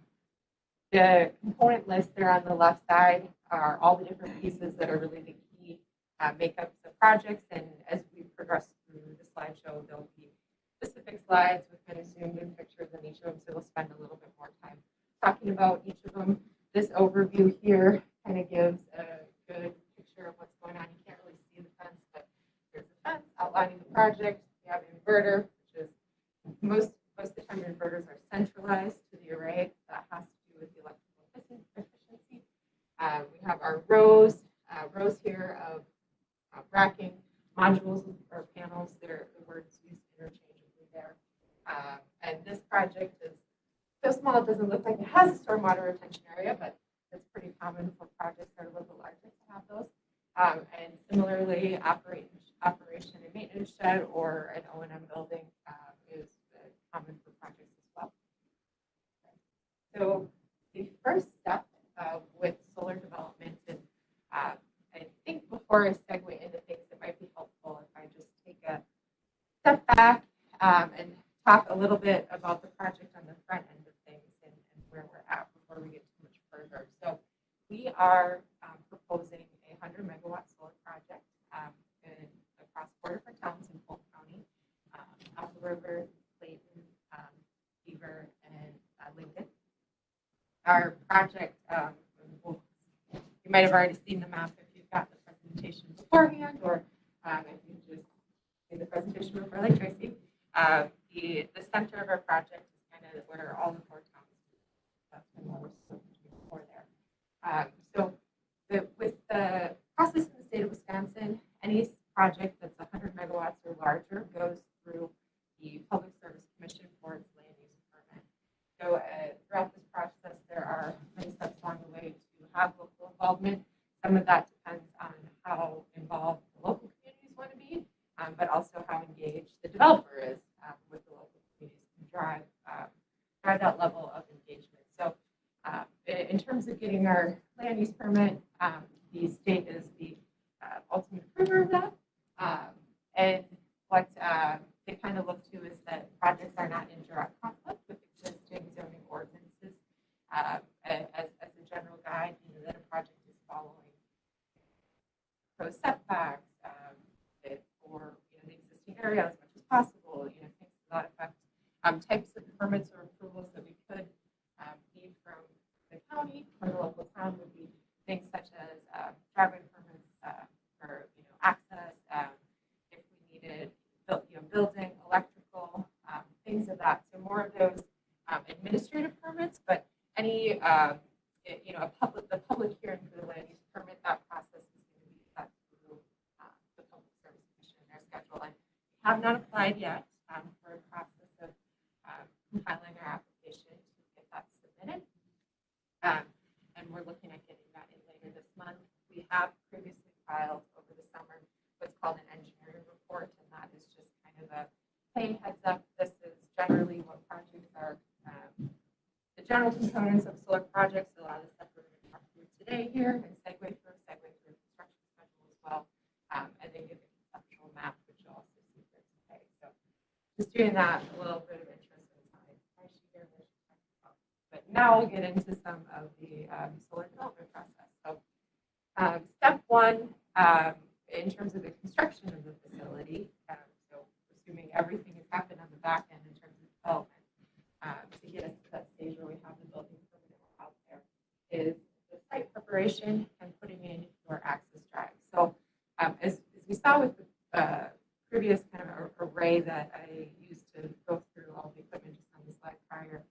The component list there on the left side are all the different pieces that are really the key makeups of projects. And as we progress through the slideshow, there'll be specific slides with kind of zoomed in pictures of each of them. So we'll spend a little bit more time talking about each of them. This overview here kind of gives a good picture of what's going on. You can't really see the fence, but there's a fence outlining the project. We have an inverter, which is most of the time inverters are centralized to the array. That has to do with the electrical efficiency. We have our rows here of racking modules or panels. The words used interchangeably there. And this project is so small it doesn't look like it has a stormwater retention area, but it's pretty common for projects that are a little bit larger to have those. And similarly, operation and maintenance shed or an O&M building is common for projects as well. So the first step with solar development, and I think before I segue into things that might be helpful, if I just take a step back and talk a little bit about the project on the front end of things and where we're at before we get too much further. So we are proposing a 100 megawatt solar project across 4 different towns in Polk County, Apple River, Clayton, Beaver, and Lincoln. Our project, you might have already seen the map if you've got the presentation beforehand, or if you just see the presentation before, like Tracy. The center of our project is kind of where all the 4 towns, that's kind of what we're looking for there. So with the process in the state of Wisconsin, any project that's 100 megawatts or larger goes through the Public Service Commission for its land use permit. So throughout this process, there are many steps along the way to have local involvement. Some of that depends on how involved the local communities want to be, but also how engaged the developer is with the local communities to drive that level of engagement. So in terms of getting our land use permit, the state is the ultimate approver of that. And what they kind of look to is that projects are not in direct conflict with existing zoning ordinances. As a general guide, that a project is following pro setbacks or the existing area as much as possible. Things to that effect. Types of permits or approvals that we could need from the county or the local town would be things such as driveway permits for access, if we needed building, electrical, things of that. So more of those administrative permits, but any the public hearing for the land use permit, that process is going to be set through the Public Service Commission and their schedule. And we have not applied yet for a process of compiling our application to get that submitted. And we're looking at getting that in later this month. We have previously filed over the summer what's called an engineering report, and that is just kind of a, hey, heads up, this is generally what projects are, the general components of solar projects, a lot of the stuff we're going to talk through today here, and segue through construction schedule as well, and then give a conceptual map, which you'll also see here today. So just doing that, a little bit of intro to my sheet here, but now we'll get into some of the solar development process. So step one, in terms of the construction of the facility, so assuming everything has happened on the back end in terms of development, to get us to that stage where we have the building permit out there, is the site preparation and putting in your access drive. So as we saw with the previous kind of array that I used to go through all the equipment just on the slide prior,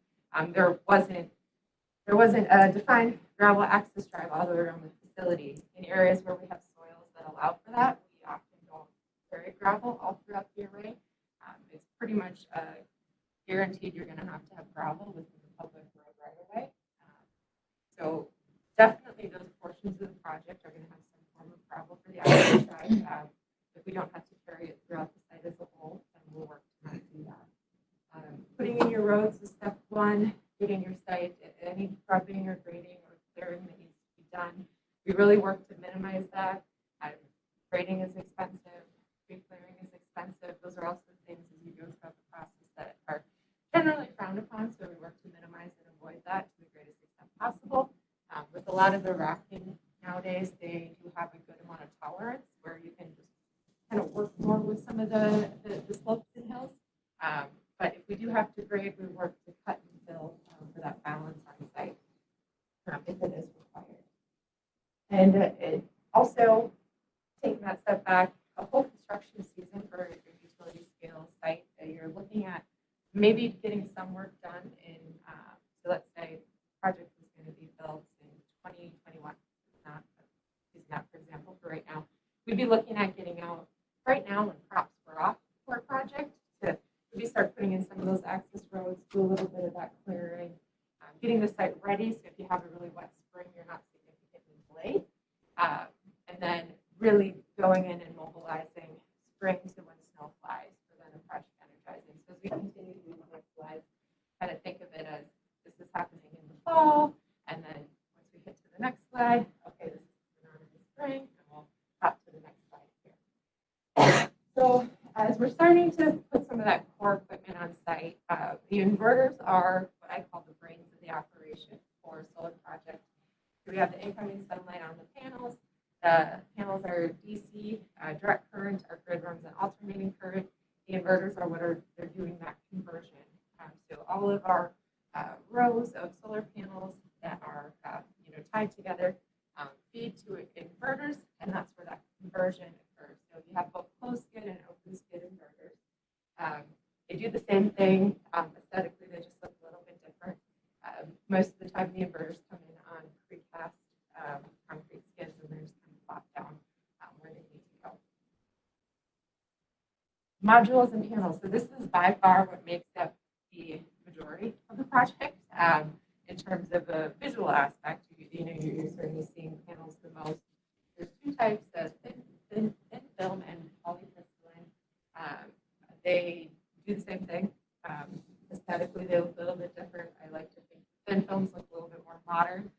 there wasn't a defined gravel access drive all the way around the facility. In areas where we have soils that allow for that, we often don't carry gravel all throughout the array. It's pretty much guaranteed you're going to have gravel within the public road right away. So definitely those portions of the project are going to have some form of gravel for the access drive. If we don't have to carry it throughout the site as a whole, then we'll work to not do that. Putting in your roads is step one. Getting your site, any scrubbing or grading or clearing that needs to be done. We really work to minimize that. Grading is expensive. Pre-clearing is expensive. Those are also things as you go throughout the process that are generally frowned upon, so we work to minimize and avoid lot of the racking nowadays, they do have a good amount of tolerance where you can just kind of work more with some of the slopes and hills. But if we do have to grade, we work to cut and fill for that balance on site if it is required. And it also, taking that step back, a whole construction season for your utility scale site, you're looking at maybe getting some work done in, so let's say the project is going to be built in 2021. Not using that for example for right now. We'd be looking at getting out right now when crops were off for a project to maybe start putting in some of those access roads, do a little bit of that clearing, getting the site ready so if you have a really wet spring, you're not significantly delayed. And then really going in and mobilizing spring to when snow flies for then a project energizing. So as we continue to do the next slide, kind of think of it as this is happening in the fall, and then once we hit to the next slide, okay, this is going on in the spring, and we'll hop to the next slide here. So as we're starting to put some of that core equipment on site, the inverters are what I call the brains of the operation for a solar project. So we have the incoming sunlight on the panels. The panels are DC, direct current. Our grid runs an alternating current. The inverters are what they're doing that conversion. So all of our rows of solar panels that are tied together feed to inverters, and that's where that conversion occurs. So you have both closed skid and open skid inverters. They do the same thing aesthetically; they just look a little bit different. Most of the time, the inverters come in on precast concrete skids, and they're just kind of plopped down where they need to go. Modules and panels. So this is by far what makes up the majority of the project in terms of the visual aspect. You're certainly seeing panels the most. There's two types: thin film and polycrystalline. They do the same thing. Aesthetically, they look a little bit different. I like to think thin films look a little bit more modern,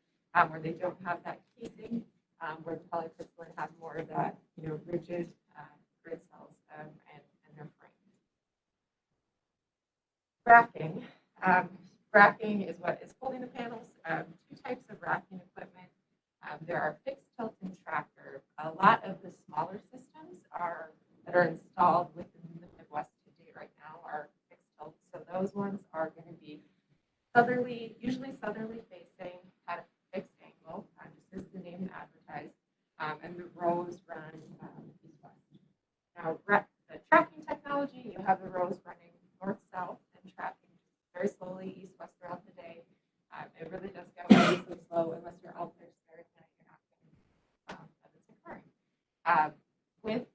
where they don't have that casing, where the polycrystalline have more of that, rigid grid cells and their frame. Racking. Racking is what is holding the panels. Two types of racking equipment. There are fixed tilt and tracker. A lot of the smaller systems that are installed within the Midwest today right now are fixed tilt. So those ones are going to be usually southerly facing at a fixed angle, just as the name advertised, and the rows run east-west. Now, the tracking technology, you have the rows running north-south and tracking very slowly east-west throughout the day. It really does go really slow unless you're out there staring at it, you're not getting that it's occurring. With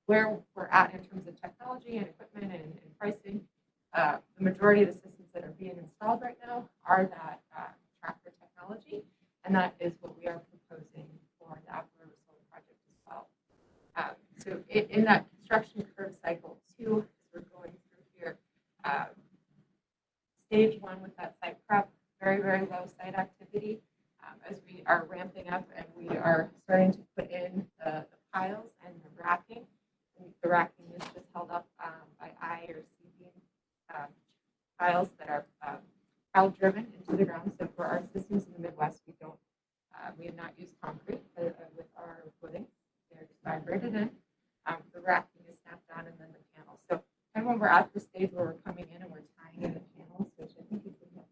where we're at in terms of technology and equipment and pricing, the majority of the systems that are being installed right now are that tracker technology, and that is what we are proposing for the Apple River Solar Project as well. So in that construction curve cycle 2, as we're going through here, stage 1 with that site prep, very, very low site activity. As we are ramping up and we are starting to put in the piles and the racking. The racking is just held up by eye or C-beam piles that are pile driven into the ground. So for our systems in the Midwest, we have not used concrete with our footing. They're just vibrated in. The racking is snapped on, and then the panels. So and when we're at the stage where we're coming in and we're tying in the panels, which I think is the next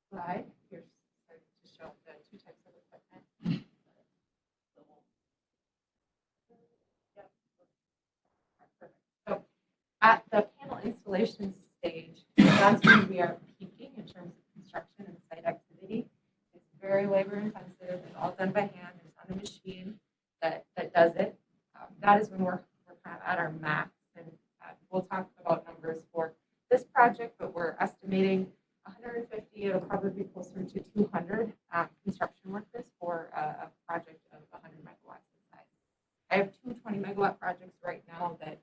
slide, here's to show the two types of equipment. So at the panel installation stage, that's when we are peaking in terms of construction and site activity. It's very labor intensive. It's all done by hand. There's not a machine that does it. That is when we're kind of at our max. And we'll talk about numbers for this project, but we're estimating 150. It'll probably be closer to 200 construction workers for a project of 100 megawatts in size. I have two 20 megawatt projects right now that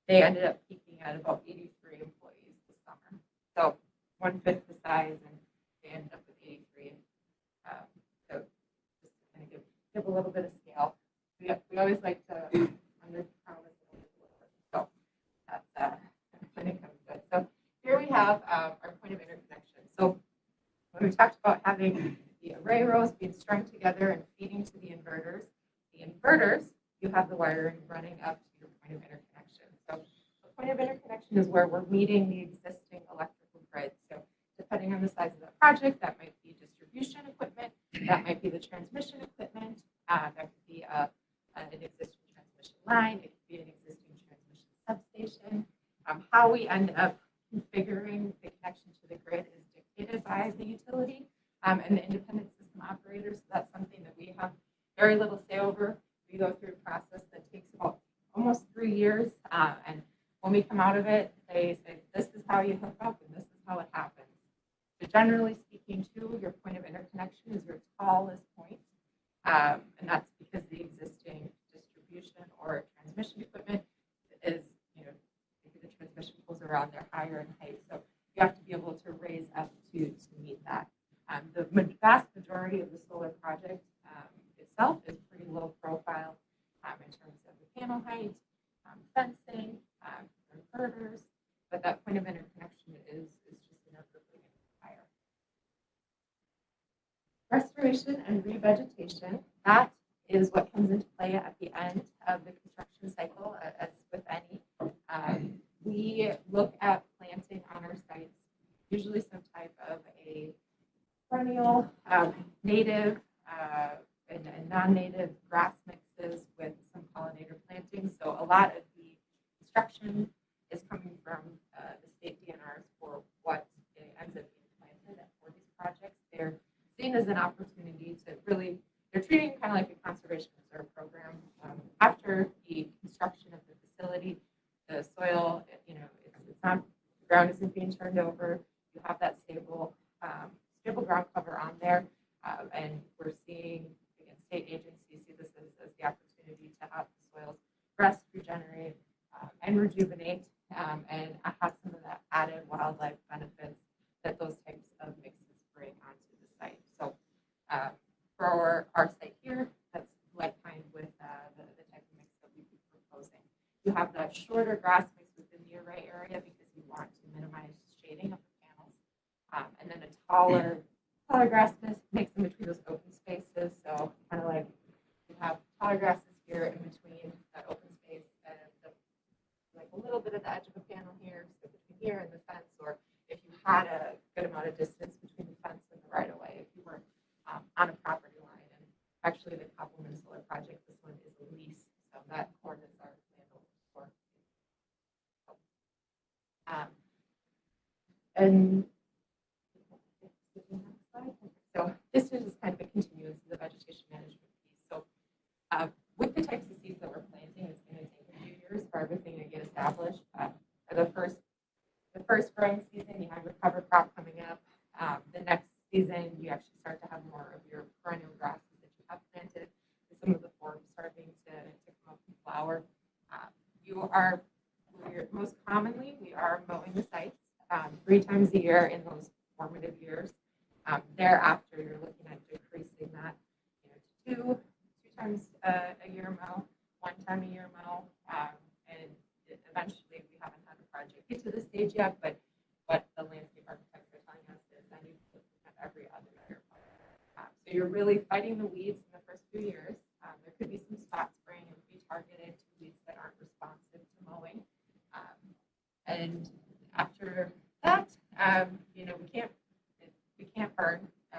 they ended up peaking at about 83 employees this summer. So 1/5 the size, and they ended up with 83. So just to kind of give a little bit of scale. We always like to under promise and over deliver. So that's when it comes good. So here we have our point of interconnection. So when we talked about having the gray rows being strung together and feeding to the inverters. The inverters, you have the wiring running up to your point of interconnection. So the point of interconnection is where we're meeting the existing electrical grid. So depending on the size of the project, that might be distribution equipment, that might be the transmission equipment, that could be an existing transmission line, it could be an existing transmission substation. How we end up configuring the connection to the grid is dictated by the utility and the independent system operators. So that's something that we have very little say over. We go through a process that takes about almost 3 years. And when we come out of it, they say, this is how you hook up and this is how it happens. So generally speaking, too, your point of interconnection is your tallest point. And that's because the existing distribution or transmission equipment is, maybe the transmission poles around there higher in height. So you have to be able to raise up to meet that. The vast majority of the solar project itself is pretty low profile in terms of the panel height, fencing, inverters, but that point of interconnection is just inevitably higher. Restoration and revegetation, that is what comes into play at the end of the construction cycle, as with any. We look at planting on our sites, usually some type of a perennial, native, and non-native grass mixes with some pollinator plantings. So a lot of the construction is coming from the state DNRs for what ends up being planted for these projects. They're seen as an opportunity to really, they're treating it kind of like a conservation reserve program. After the construction of the facility, the soil, it's not, the ground isn't being turned over. You have that stable ground cover on there. And we're seeing, again, state agencies see this as the opportunity to have the soils rest, regenerate, and rejuvenate, and have some of that added wildlife benefits that those types of mixes bring onto the site. So for our site here, that's like kind with the type of mix that we'd be proposing. You have that shorter grass mix within the array area because you want to minimize shading of the panels. And then a taller grass mix in between those open spaces. So kind of like you have taller grasses here in between that open space and like a little bit of the edge of a panel here, so between here and the fence, or if you had a good amount of distance between the fence and the right of way, if you were on a property line. And actually the Complement Solar Project, this one is a lease, so that corn is our landowner for. And so this is just kind of a continuance of the vegetation management piece. So with the types of seeds that we're planting, it's going to take a few years for everything to get established. For the first growing season, you have your cover crop coming up. The next season, you actually start to have more of your perennial grasses that you have planted. Some of the forms starting to come up and flower. Most commonly, we are mowing the sites 3 times a year in those formative years. Thereafter, you're looking at decreasing that to two times a year mow, 1 time a year mow, and eventually we haven't had a project get to this stage yet, but what the landscape architects are telling us is that you look at every other year. So you're really fighting the weeds in the first few years. There could be some spot spraying and be targeted to weeds that aren't responsive to mowing. And after that, we can't burn, so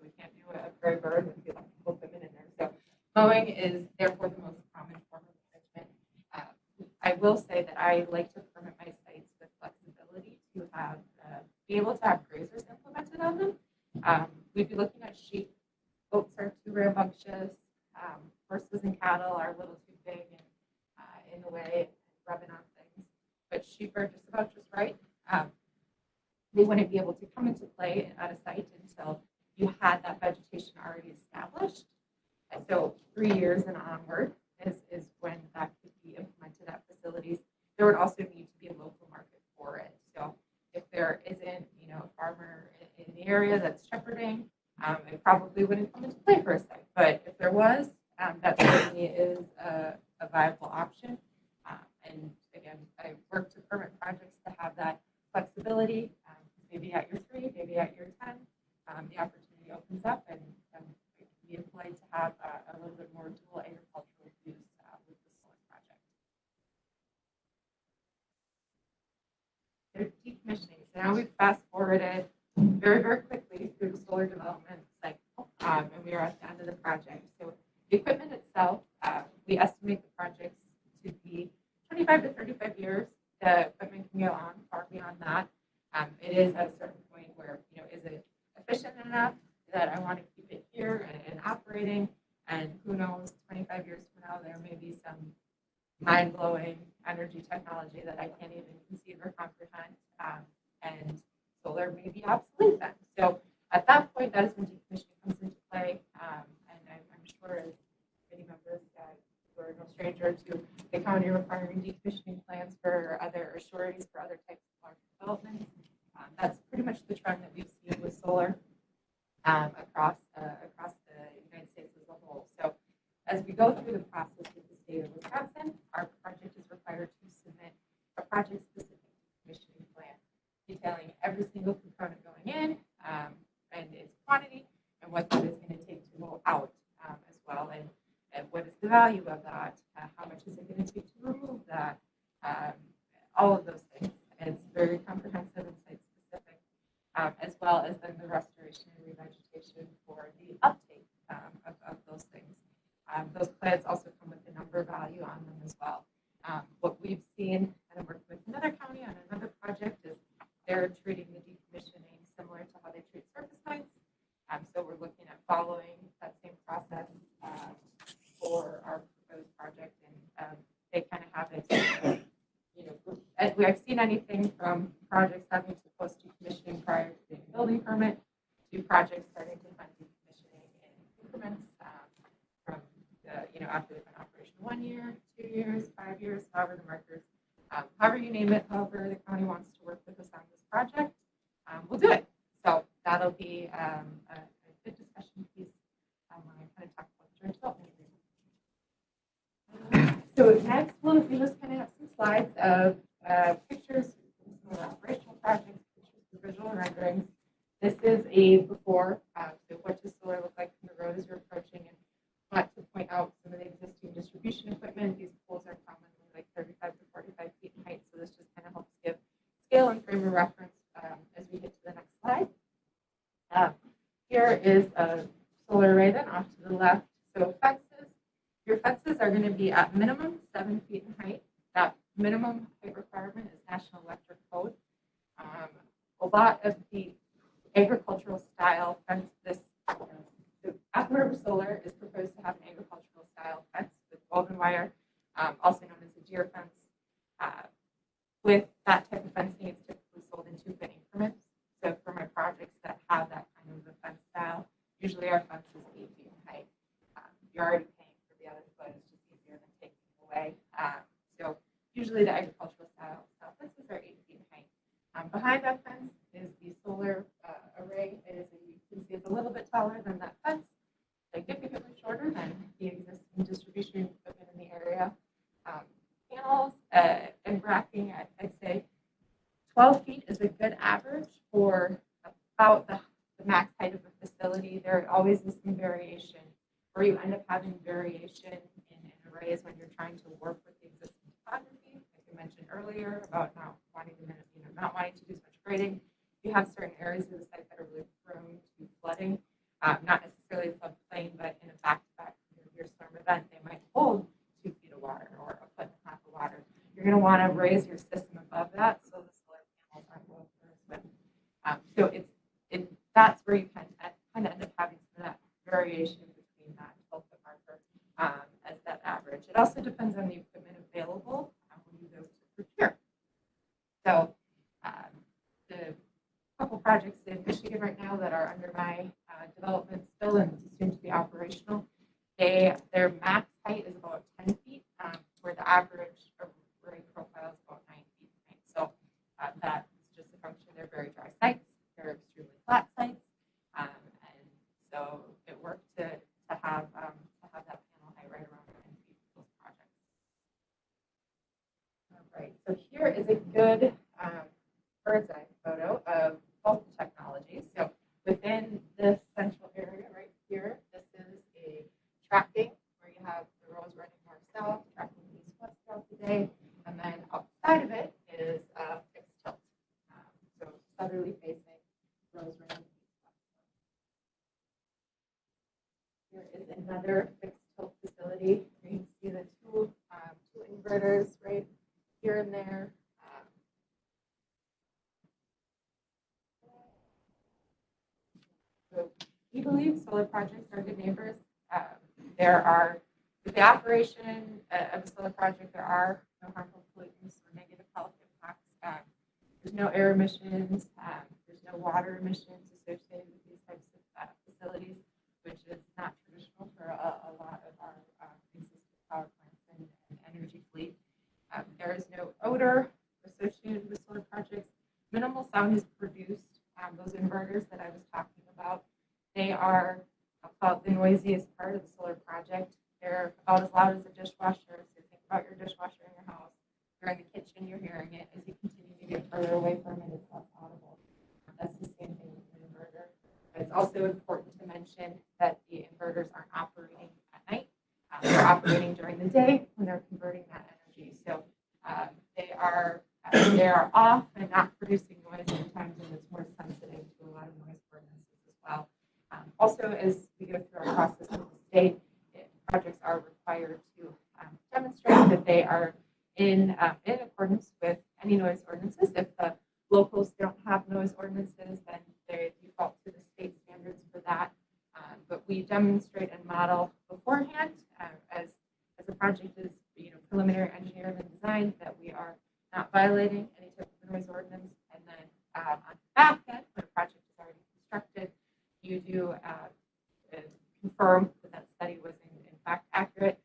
we can't do a gray bird with the electrical equipment in there. So mowing is therefore the most common form of management. I will say that I like to permit my sites with flexibility to have be able to have grazers implemented on them. We'd be looking at sheep. Goats are too rambunctious. Horses and cattle are a little too big and in the way, rubbing on things. But sheep are just about just right. They wouldn't be able to come into play at a site until you had that vegetation already established. And so 3 years and onward is when that could be implemented at facilities. There would also need to be a local market for it. So if there isn't, a farmer in the area that's shepherding, it probably wouldn't come into play for a site. But if there was, that certainly is a viable option. And again, I work to permit projects to have that flexibility. Maybe at year 3, maybe at year 10, the opportunity opens up, and then So now we've fast forwarded very, very quickly through the solar development cycle, and we are at the end of the project. So the equipment itself, we estimate the projects to be 25 to 35 years. The equipment can go on far beyond that. It is at a certain point where, is it efficient enough that I want to keep it here and operating? And who knows, 25 years from now, there may be some mind-blowing energy technology that I can't even conceive or comprehend. And solar may be obsolete then. So at that point, that is when decommissioning comes into play. And I'm sure as many members, we're no stranger to the county requiring decommissioning plans for other sureties for other types of large developments. That's pretty much the trend that we've seen with solar across the United States as a whole. So as we go through the process with the state of Wisconsin, our project is required to submit a project-specific decommissioning plan detailing every single component going in and its quantity and what that is going to take to roll out as well. And what is the value of that? How much is it going to take to remove that? All of those things. It's very comprehensive and site-specific, as well as then the restoration and revegetation for the uptake of those things. Those plans also come with a number value on them as well. What we've seen, and I'm working with another county on another project, is they're treating the decommissioning similar to how they treat surface mines. So we're looking at following that same process for our proposed project, and they kind of have it. I've seen anything from projects having to post decommissioning prior to getting a building permit to projects starting to fund decommissioning in increments from after they've been in operation 1 year, 2 years, 5 years, however the markers, however you name it, however the county wants to work with us on this project, we'll do it. So that'll be a good discussion piece when I kind of talk about the joint development agreement. So next, we'll just kind of have some slides of pictures from some of our operational projects, pictures of visual renderings. This is a before, so what does solar look like from the road as you're approaching, and want to point out some of the existing distribution equipment. These poles are commonly like 35 to 45 feet in height, so this just kind of helps give scale and frame of reference as we get to the next slide. Here is a solar array then off to the left. So fences, your fences are going to be at minimum 7 feet in height. That minimum height requirement is National Electric Code. A lot of the agricultural style fence, the Apple River Solar is proposed to have an agricultural style fence with woven wire, also known as a deer fence. With that type of fencing, it's typically sold in 2-foot increments. So for my projects that have that kind of a fence style, usually our fence is 8 feet in height. You're already paying for the other foot, it's just easier than taking it away. So usually the agricultural style fences are 8 feet in height. Behind that fence is the solar array. You can see it's a little bit taller than that fence, significantly shorter than the existing distribution equipment in the area. Panels and racking, I'd say 12 feet is a good average for about the max height of a facility. There always is some variation, where you end up having variation in arrays when you're trying to work with the existing topography. Like you mentioned earlier about not wanting to do so much grading. You have certain areas of the site that are really prone to flooding, not necessarily floodplain, but in a back-to-back your storm event, they might hold 2 feet of water or a foot and a half of water. You're going to want to raise your system above that so the solar panels aren't going through a swim. So that's where you kind of end up having some of that variation between that 12-foot marker as that average. It also depends on the equipment available when you go to procure. So the couple projects in Michigan right now that are under my development still and soon to be operational, their max height is about 10 feet, where the average array profile is about 9 feet in height. So that is just a function. They're very dry sites. They're extremely flat sites. And so it worked to have that panel height right around 10 feet for those projects. All right, so here is a good bird's eye photo of both technologies. So within this central area right here, this is a tracking where you have the rows running north-south, tracking east-west throughout the day. And then outside of it is fixed tilt. So We believe solar projects are good neighbors. There are, with the operation of a solar project, there are no harmful pollutants or negative health impacts. There's no air emissions. There's no water emissions associated with these types of facilities, which is not traditional for a lot of our existing power plants and energy fleet. There is no odor associated with solar projects. Minimal sound is produced. Those inverters that I was talking about, they are about the noisiest part of the solar project. They're about as loud as a dishwasher. So think about your dishwasher in your house. You're in the kitchen, you're hearing it. As you continue to get further away from it, it's less audible. That's the same thing with an inverter. It's also important to mention that the inverters aren't operating at night. They're operating during the day when they're converting that energy. So they are off and not producing noise at times when it's more sensitive to a lot of noise ordinances as well. Also, as we go through our process with the state, projects are required to demonstrate that they are in accordance with any noise ordinances. If the locals don't have noise ordinances, then they default to the state standards for that. But we demonstrate and model beforehand as the project is preliminary engineered and designed that we are not violating any type of noise ordinance. And then on the back end, when a project is already constructed, you do confirm that that study was in fact accurate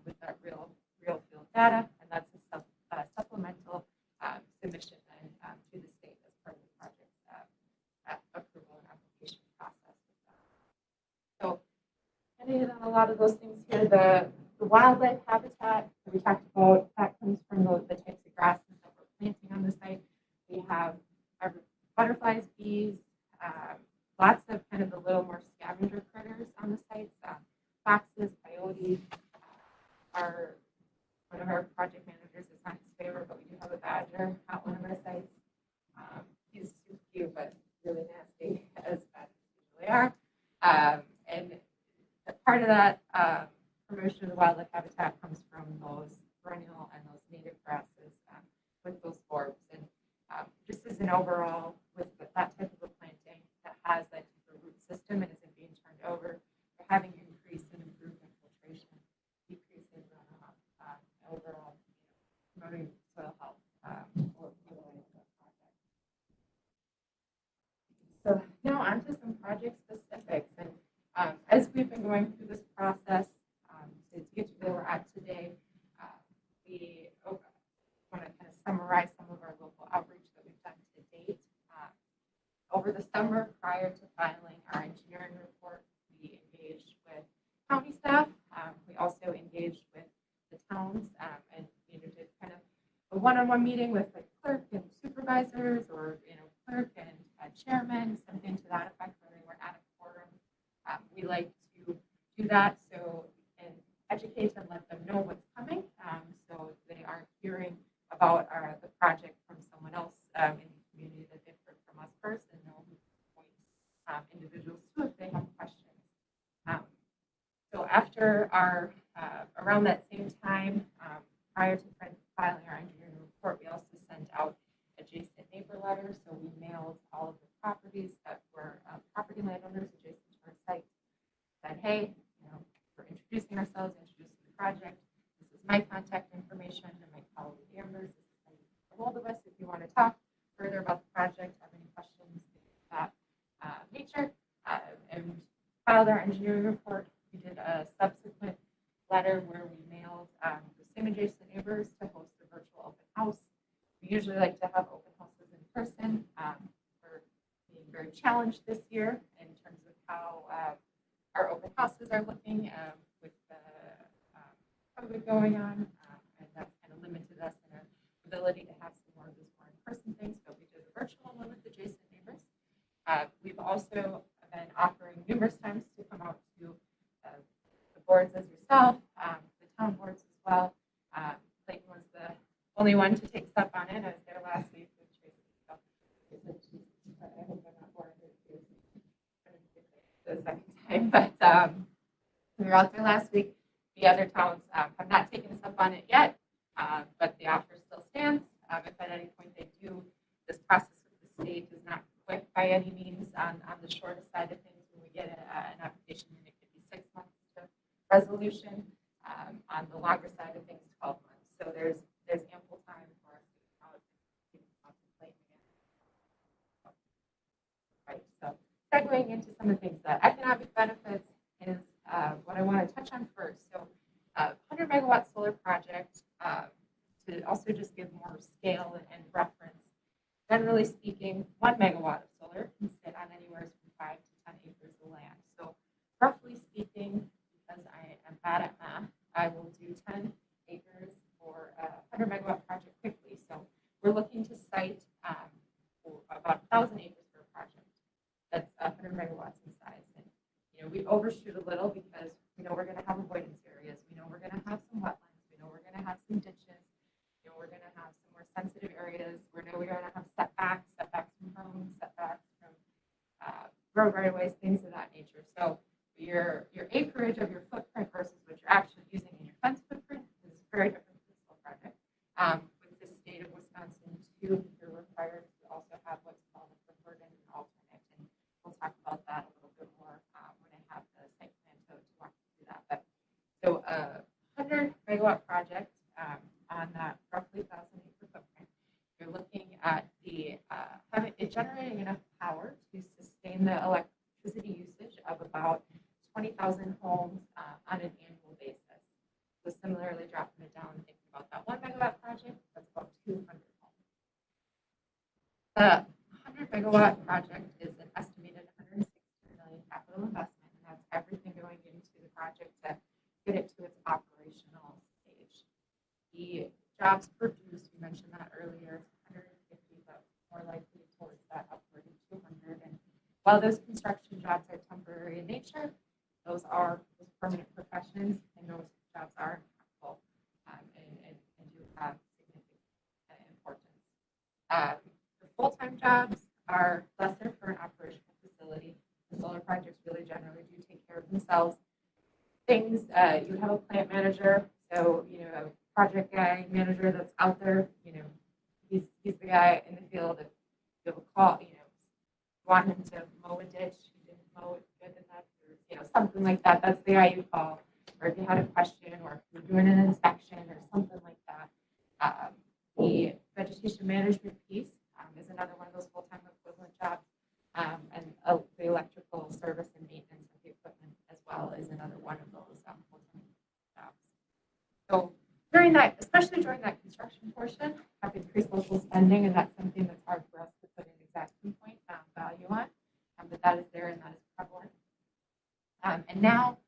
with that real field data, and that's a supplemental submission then to the state as part of the project's approval and application process. So, ending on a lot of those things here, the wildlife habitat that we talked about, that comes from the types of grasses that we're planting on the site. We have our butterflies, bees, lots of kind of the little more scavenger critters on the sites. Foxes, coyotes. One of our project managers is not his favorite, but we do have a badger at one of our sites. He's super cute, but really nasty, as badgers usually are. And part of that promotion of the wildlife habitat comes from those perennial and those native grasses with those forbs. And just as an overall, with that type of a planting that has that type of root system and isn't being turned over, we're having increased and improved infiltration, decrease in runoff, overall promoting soil health for the life of the project. So now on to some project specifics. And as we've been going through this process to get to where we're at today, we want to kind of summarize some of our local outreach that we've done to date. Over the summer, prior to filing our engineering report, we engaged with county staff. We also engaged with the towns and did kind of a one-on-one meeting with the clerk and supervisors, or clerk and chairman, something to that effect, where they were at a quorum. We like to do that and educate and let them know what's coming, so they aren't hearing about the project from someone else in the community, that they've heard from us first and know who to point individuals to if they have questions. So after around that same time, prior to filing our engineering report, we also sent out adjacent neighbor letters. So we mailed all of the properties that were property landowners adjacent to our site. Said, hey, we're introducing ourselves, introducing the project. This is my contact information and my colleague Amber's. This is how you get a hold of us if you want to talk further about the project, have any questions of that nature, and filed our engineering report. We did a subsequent letter where we mailed the same adjacent neighbors to host a virtual open house. We usually like to have open houses in person. We're being very challenged this year in terms of how our open houses are looking with the COVID going on, and that's kind of limited us in our ability to have some more of these more in-person things, but we did a virtual one with adjacent neighbors. We've also been offering numerous times to come out to the boards as yourself, the town boards as well. Clayton was the only one to take us up on it. I was there last week with Tracy. So I hope I'm not boring her the second time. But we were out there last week. The other towns have not taken us up on it yet, but the offer still stands. If at any point they do, this process with the state is not quick by any means on the shorter side of things when we get an application, and it could be 6 months to resolution. On the longer side of things, 12 months. So there's ample time for us to come out and contemplate again. Right. So segueing into some of the things, the economic benefits is what I want to touch on first. So 100 megawatt solar project, to also just give more scale and reference. Generally speaking, 1 megawatt of solar can sit on anywhere from 5 to 10 acres of land. So roughly speaking, because I am bad at math, I will do 10 acres for a 100 megawatt project quickly. So we're looking to site about 1,000 acres for a project that's 100 megawatts in size. And we overshoot a little because we know we're going to have avoidance areas. We know we're going to have some wetlands. We know we're going to have some ditches. We're going to have some more sensitive areas. We know we're going to have setbacks from homes, setbacks from road right of ways, things of that nature. So your acreage of your footprint versus what you're actually using in your fence footprint is very different from this whole project. With the state of Wisconsin too, you're required to also have what's called a preferred and an alternate, and we'll talk about that a little bit more when I have the site plan to walk through that. But so a 100 megawatt project on that roughly 1,000 acre footprint, you're looking at the generating enough power to sustain the electricity usage of about 20,000 homes on an annual basis. So similarly, dropping it down and thinking about that 1 megawatt project, that's about 200 homes. The 100 megawatt project is an estimated $160 million capital investment, and that's everything going into the project to get it to its operational stage. The jobs produced, we mentioned that earlier, 150, but more likely towards that upward of 200. And while those construction jobs are temporary in nature, those are permanent professions, and those jobs are impactful and do have significant importance. The full-time jobs are lesser for an operational facility. The solar projects really generally do take care of themselves. Things, you have a plant manager, so, a project guy, manager that's out there, he's the guy in the field. If you have a call, want him to mow a ditch, he didn't mow it good enough, or, something like that, that's the guy you call. Or if you had a question, or if you're doing an inspection or something like that. The vegetation management piece is another one of those full-time equivalent jobs. And the electrical service and maintenance of the equipment as well is another one of those full-time jobs. So especially during that construction portion, have increased local spending, and that's something that's hard for us to put an exact pinpoint value on, but that is there and that is prevalent. And now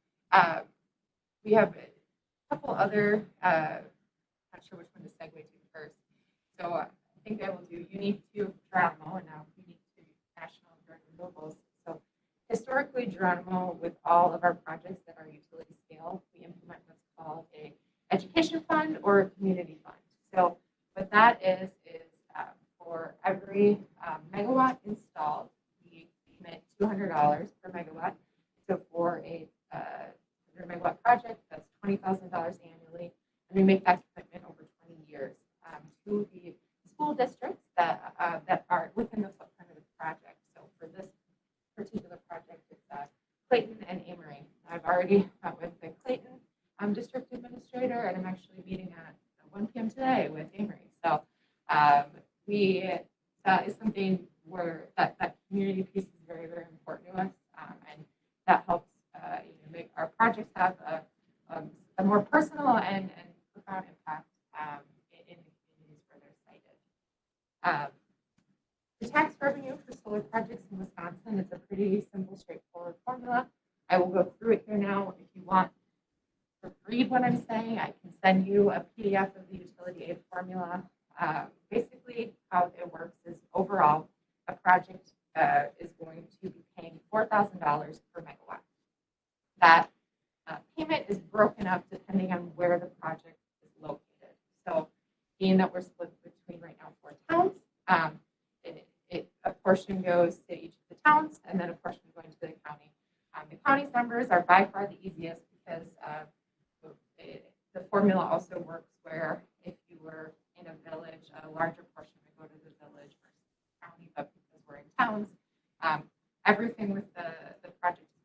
we have a couple other, not sure which one to segue to first. So I think I will do unique to Geronimo and now unique to national grid renewables. So historically, Geronimo, with all of our projects that are utility scale, we implement what's called a education fund or a community fund. So what that is for every megawatt installed, we commit $200 per megawatt. So for a 100 megawatt project, that's $20,000 annually, and we make that commitment over 20 years to the school districts that are within the footprint of the project. So for this particular project, it's Clayton and Amory. I've already met with the Clayton district administrator, and I'm actually meeting at 1 p.m. today with Amory. So that is something where that community piece is very, very important to us, and that helps make our projects have a more personal and profound impact in the communities where they're sited. The tax revenue for solar projects in Wisconsin is a pretty simple, straightforward formula. I will go through it here now. If you want to read what I'm saying, I can send you a PDF of the utility aid formula. Basically, how it works is overall, a project is going to be paying $4,000 per megawatt. That payment is broken up depending on where the project is located. So, being that we're split between right now 4 towns, a portion goes to each of the towns, and then a portion going to the county. The county's numbers are by far the easiest because the formula also works where if you were in a village, a larger portion would go to the village versus the county, but because we're in towns, everything with the project is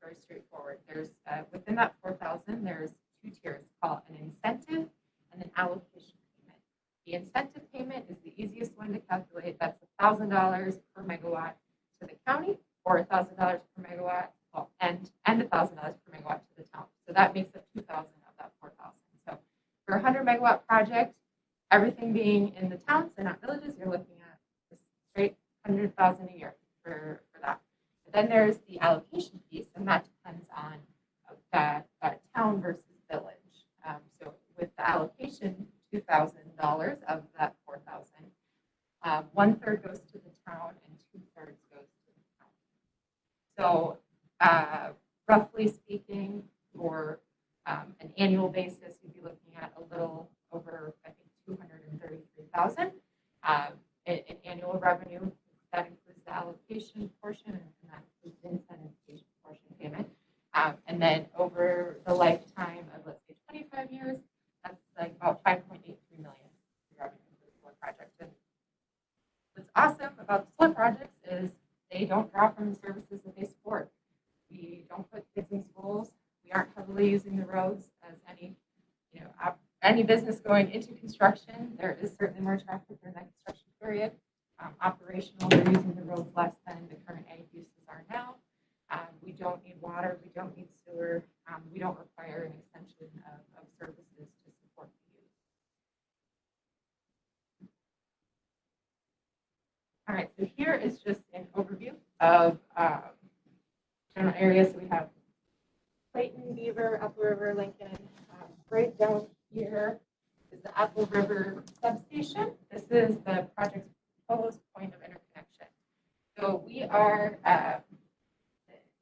$1,000 per megawatt to the county, or $1,000 per megawatt, well, and $1,000 per megawatt to the town. So that makes up 2,000 of that 4,000. So for a 100 megawatt project, everything being in the towns and not villages, you're looking at a straight 100,000 a year for that. But then there's the allocation piece, and that depends on that town versus village. So with the allocation, $2,000 of that 4,000, 1/3 goes to the town and 2/3 goes to the county. So roughly speaking, for an annual basis, you'd be looking at a little over, I think, 233,000 in annual revenue. That includes the allocation portion, and that includes the incentive portion payment. And then over the lifetime of, let's say, 25 years, that's like about 5.83 million in revenue for the solar project. And what's awesome about the solar projects is they don't draw from the services that they support. We don't put kids in schools. We aren't heavily using the roads as any business going into construction. There is certainly more traffic during that construction period. Operational, they're using the roads less than the current ag uses are now. We don't need water. We don't need sewer. We don't require an extension of services to support the use. All right, so here is just an overview of general areas. So we have Clayton, Beaver, Apple River, Lincoln. Right down here is the Apple River substation. This is the project's proposed point of interconnection. So we are,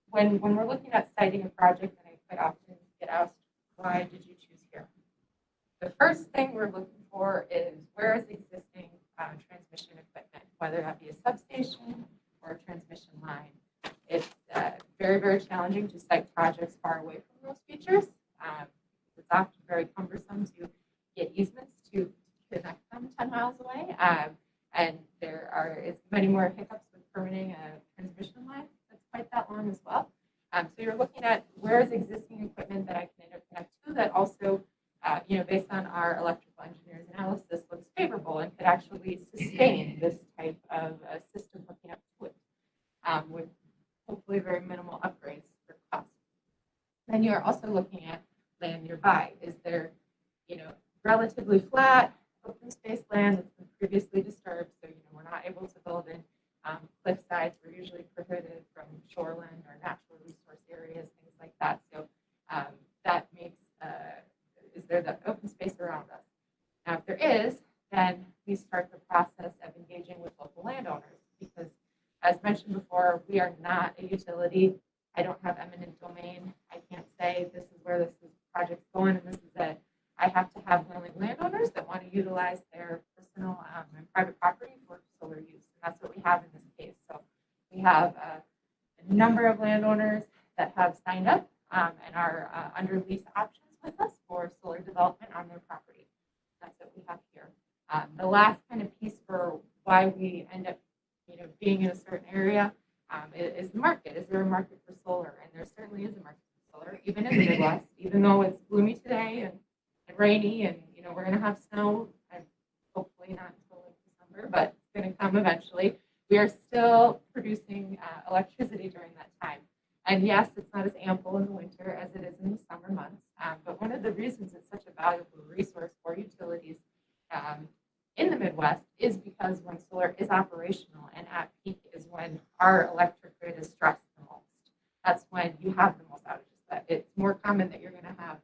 when we're looking at siting a project, and I quite often get asked, why did you choose here? The first thing we're looking for is where is existing transmission equipment, whether that be a substation or a transmission line. It's very, very challenging to site projects far away from those features. It's often very cumbersome to get easements to connect them 10 miles away. And there is many more hiccups with permitting a transmission line that's quite that long as well. So you're looking at where is existing equipment that I can interconnect to that also, based on our electrical engineer's analysis, looks favorable and could actually sustain this type of a system hooking up to it with hopefully very minimal upgrades for cost. Then you're also looking at land nearby. Is there, relatively flat, open space land that's been previously disturbed? So, we're not able to build in cliff sides. We're usually prohibited from shoreline or natural resource areas, things like that. So that makes, is there the open space around us? Now, if there is, then we start the process of engaging with local landowners because, as mentioned before, we are not a utility. I don't have eminent domain. I can't say this is where this project's going and this is it. I have to have willing landowners that want to utilize their personal and private property for solar use. And that's what we have in this case. So we have a number of landowners that have signed up and are under lease options with us for solar development on their property. That's what we have here. The last kind of piece for why we end up being in a certain area is the market. Is there a market for solar? And there certainly is a market for solar, even in the Midwest, even though it's gloomy today and rainy and, we're going to have snow, and hopefully not until like December, but it's going to come eventually. We are still producing electricity during that time. And yes, it's not as ample in the winter as it is in the summer months. But one of the reasons it's such a valuable resource for utilities in the Midwest is because when solar is operational and at peak is when our electric grid is stressed the most. That's when you have the most outages. But it's more common that you're going to have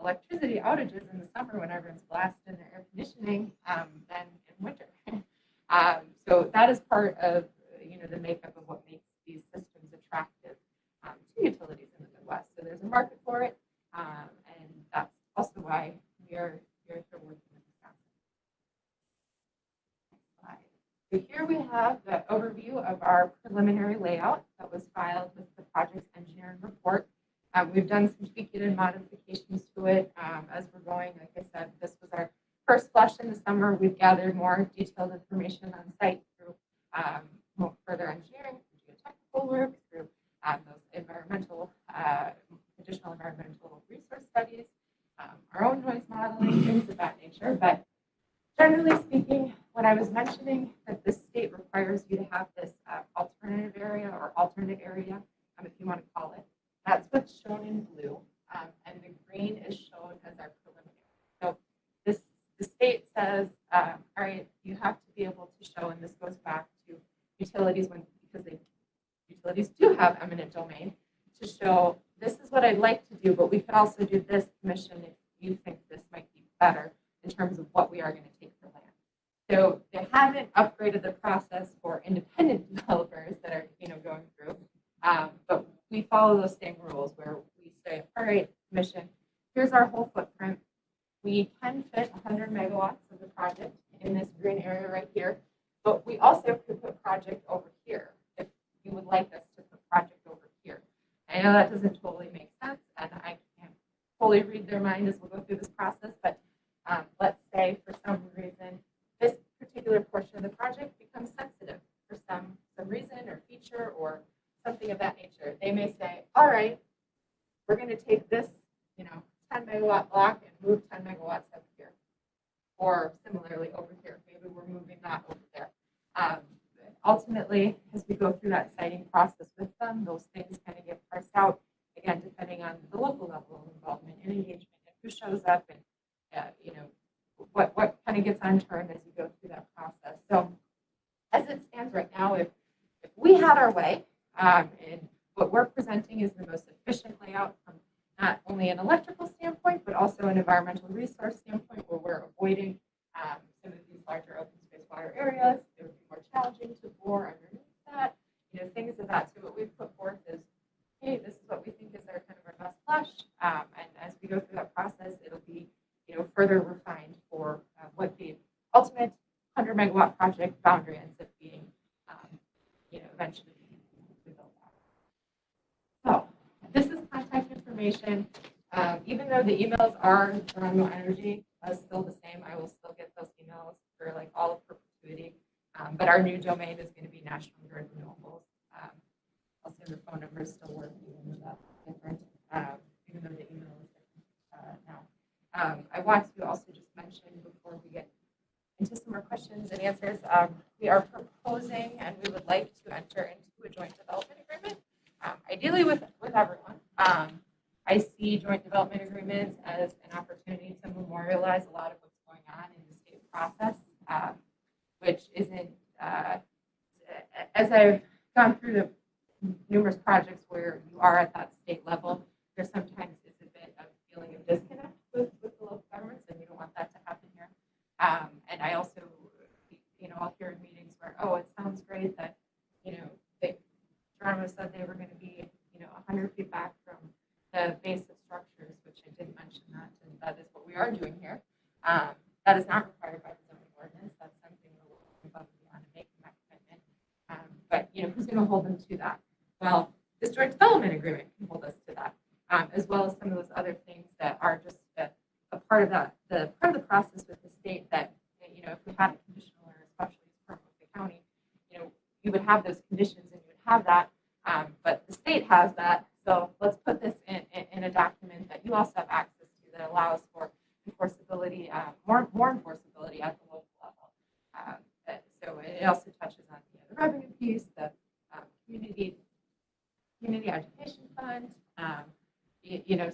electricity outages in the summer when everyone's blasting their air conditioning than in winter. So that is part of the makeup of what makes these systems attractive to utilities in the Midwest. So there's a market for it, and that's also why we are here working with Wisconsin. So here we have the overview of our preliminary layout that was filed with the project's engineering report. We've done some tweaking and modifications to it as we're going. Like I said, this was our first flush in the summer. We've gathered more detailed information on site through further engineering, geotechnical work, through those additional environmental resource studies, our own noise modeling, things of that nature. But generally speaking, when I was mentioning that the state requires requires you to have this alternative area or alternate area, if you want to call it. That's what's shown in blue, and the green is shown as our preliminary. So the state says, all right, you have to be able to show, and this goes back to utilities because utilities do have eminent domain, to show this is what I'd like to do, but we could also do this, commission, if you think this might be better in terms of what we are going to take for land. So they haven't upgraded the process for independent developers that are going through, but we follow those same rules where we say, all right, commission, here's our whole footprint. We can fit 100 megawatts of the project in this green area right here, but we also could put project over here if you would like us to put project over here. I know that doesn't totally make sense, and I can't fully read their mind as we'll go through this process, but let's say for some reason this particular portion of the project becomes sensitive for some reason or feature or something of that nature. They may say, all right, we're going to take this 10 megawatt block and move 10 megawatts up here. Or similarly over here, maybe we're moving that over there. Ultimately, as we go through that siting process with them, those things kind of get parsed out, again, depending on the local level of involvement and engagement and who shows up and what kind of gets unturned as you go through that process. So as it stands right now, if we had our way, and what we're presenting is the most efficient layout from not only an electrical standpoint, but also an environmental resource standpoint, where we're avoiding some of these larger open space water areas. It would be more challenging to bore underneath that, things of that. So what we've put forth is, hey, this is what we think is our kind of our best flush. And as we go through that process, it'll be, further refined for what the ultimate 100 megawatt project boundary ends up being, eventually built out. So this is contact information. Even though the emails are Toronto Energy, still the same, I will still get those emails for like all of perpetuity. But our new domain is going to be National Grid Renewables. I'll say the phone number is still working, even though that's different, even though the email is different now. I want to also just mention before we get into some more questions and answers, we are proposing and we would like to enter into a joint development agreement, ideally with everyone. I see joint development agreements as an opportunity to memorialize a lot of what's going on in the state process, which isn't, as I've gone through the numerous projects where you are at that state level, there sometimes is a bit of feeling of disconnect with the local governments, and we don't want that to happen here. And I also, I'll hear in meetings where, oh, it sounds great that, Toronto said they were going to be, 100 feet back from the base of structures, which I didn't mention that, and that is what we are doing here. That is not required by the zoning ordinance. That's something we're working above and beyond and making that commitment. But who's going to hold them to that? Well, this joint development agreement can hold us to that, as well as some of those other things that are just a part of that, the part of the process with the state that, if we had a conditional or a special use permit with the county, you would have those conditions and you would have that, but the state has that. So let's put this in a document that you also have access to that allows for enforceability, more enforceability at the local level. So it also touches on the revenue piece, the community education fund.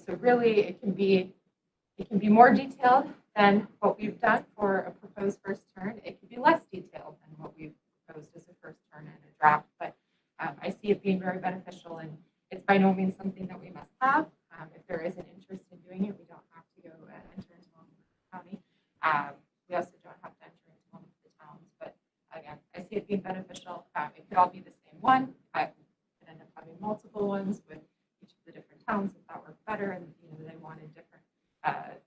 So really it can be more detailed than what we've done for a proposed first turn. It can be less detailed than what we've proposed as a first turn and a draft, but I see it being very beneficial, and it's by no means something that we must have. If there is an interest in doing it, we don't have to go enter into one with the county. We also don't have to enter into one with the towns, but again, I see it being beneficial. It could all be the same one. I could end up having multiple ones with each of the different towns if that worked better, and they wanted different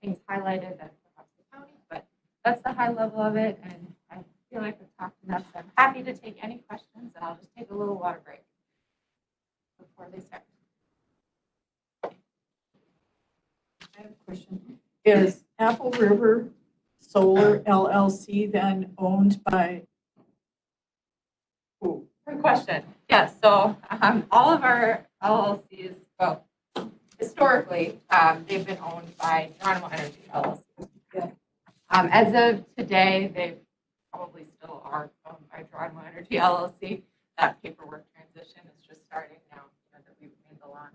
things highlighted than perhaps the county. But that's the high level of it, and I feel like we've talked enough. So I'm happy to take any questions, and I'll just take a little water break before they start. I have a question. Is Apple River Solar LLC then owned by who? Good question. Yes, so all of our LLCs, well, historically, they've been owned by Toronto Energy LLC. Yeah. As of today, they probably still still are by Geronimo Energy LLC. That paperwork transition is just starting now, that we've made the launch.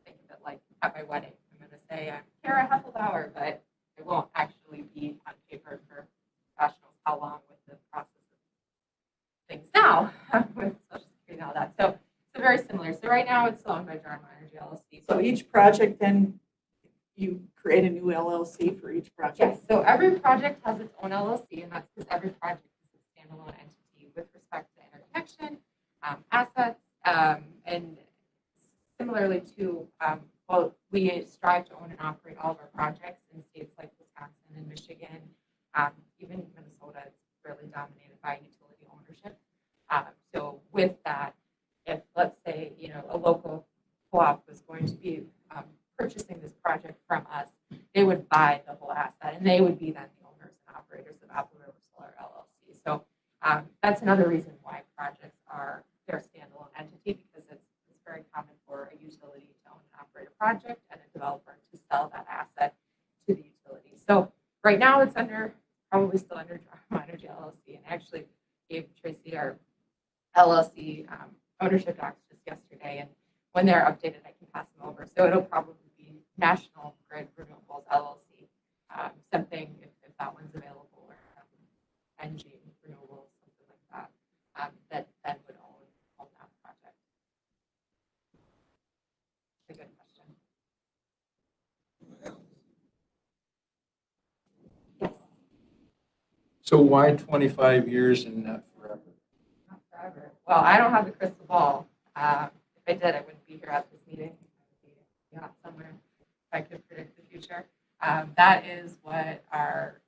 Think of it like at my wedding. I'm going to say I'm Kara Heffelbauer, but it won't actually be on paper for professionals how long with the process of things now with Social Security and all that. So very similar. So right now it's still owned by Geronimo Energy LLC. So each project, then you create a new LLC for each project? Yes, so every project has its own LLC, and that's because every project is a standalone entity with respect to interconnection, assets, and similarly to, well, we strive to own and operate all of our projects in states like Wisconsin and Michigan, even Minnesota is fairly dominated by utility ownership. So with that, if let's say, a local co-op was going to be purchasing this project from us, they would buy the whole asset, and they would be then the owners and operators of Apple River Solar LLC. So that's another reason why projects are their standalone entity, because it's very common for a utility to own and operate a project and a developer to sell that asset to the utility. So right now it's probably still under Geronimo Energy LLC, and actually gave Tracy our LLC ownership docs just yesterday, and when they're updated, I can pass them over. So it'll probably be National Grid Renewables LLC, something if that one's available, or NG Renewables, something like that, that then would own that project. It's a good question. Yes. So why 25 years and not forever? Not forever. Well, I don't have the crystal ball. If I did, I wouldn't be here at this meeting. I would be out somewhere if I could predict the future. That is what our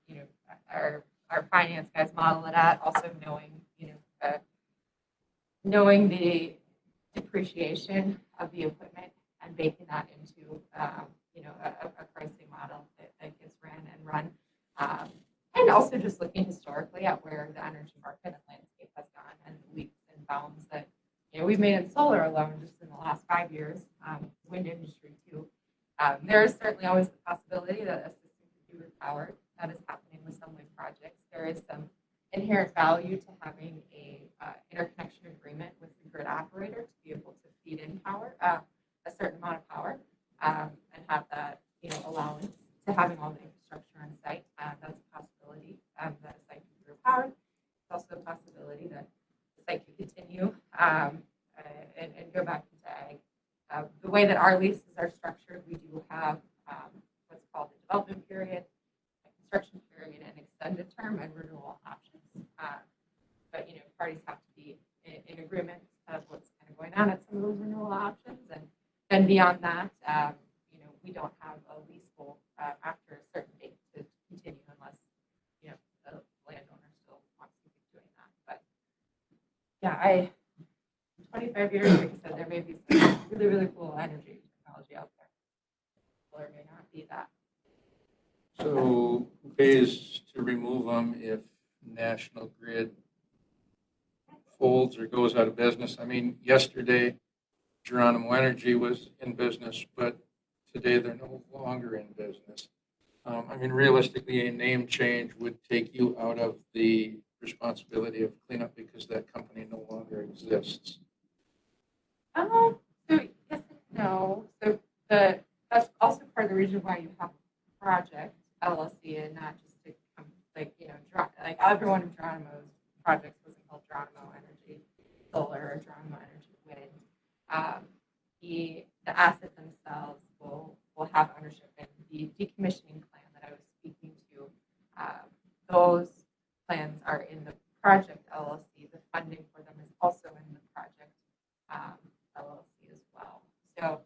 finance guys model it at. Also knowing the depreciation of the equipment and baking that into a pricing model that gets ran and run. And also just looking historically at where the energy market and landscape has gone, and leaps and bounds that we've made in solar alone just in the last 5 years, wind industry too. There is certainly always the possibility that a system could be repowered. That is happening with some wind projects. There is some inherent value to having a interconnection agreement with the grid operator to be able to feed in power, a certain amount of power, and have that allowance to having all the infrastructure on site. That's a possibility that a site can be repowered. It's also a possibility that the site can continue and go back into ag. The way that our leases are structured, we do have what's called the development period, a construction period, and extended term and renewal options. But parties have to be in agreement of what's kind of going on at some of those renewal options, and then beyond that, we don't have a leasehold after a certain date to continue unless the landowner still wants to keep doing that. But yeah, 25 years, like I said, there may be some really, really cool energy technology out there. Or may not be that. So who pays to remove them if National Grid folds or goes out of business? I mean, yesterday Geronimo Energy was in business, but today they're no longer in business. I mean, realistically, a name change would take you out of the responsibility of cleanup because that company no longer exists. So yes and no. So that's also part of the reason why you have a project LLC and not just to like every one of Geronimo's projects wasn't called Geronimo Energy Solar or Geronimo Energy Wind. The assets themselves will have ownership in the decommissioning plan that I was speaking to. Those plans are in the project LLC. The funding for them is also in the project LLC as well. So,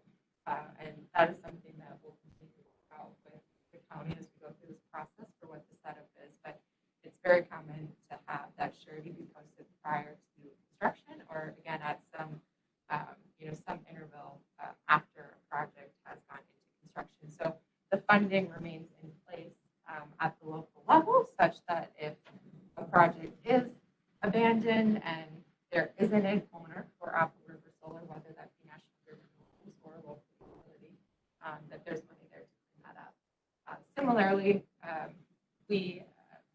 and that is something that we'll continue to work out with the county as we go through this process for what the setup is. But it's very common to have that surety be posted prior to construction, or again at some interval after a project has gone into construction. So the funding remains in place at the local level, such that if a project is abandoned and there isn't an owner for Apple River Solar, whether that be National Grid Renewables or a local utility, that there's money there to clean that up. Similarly,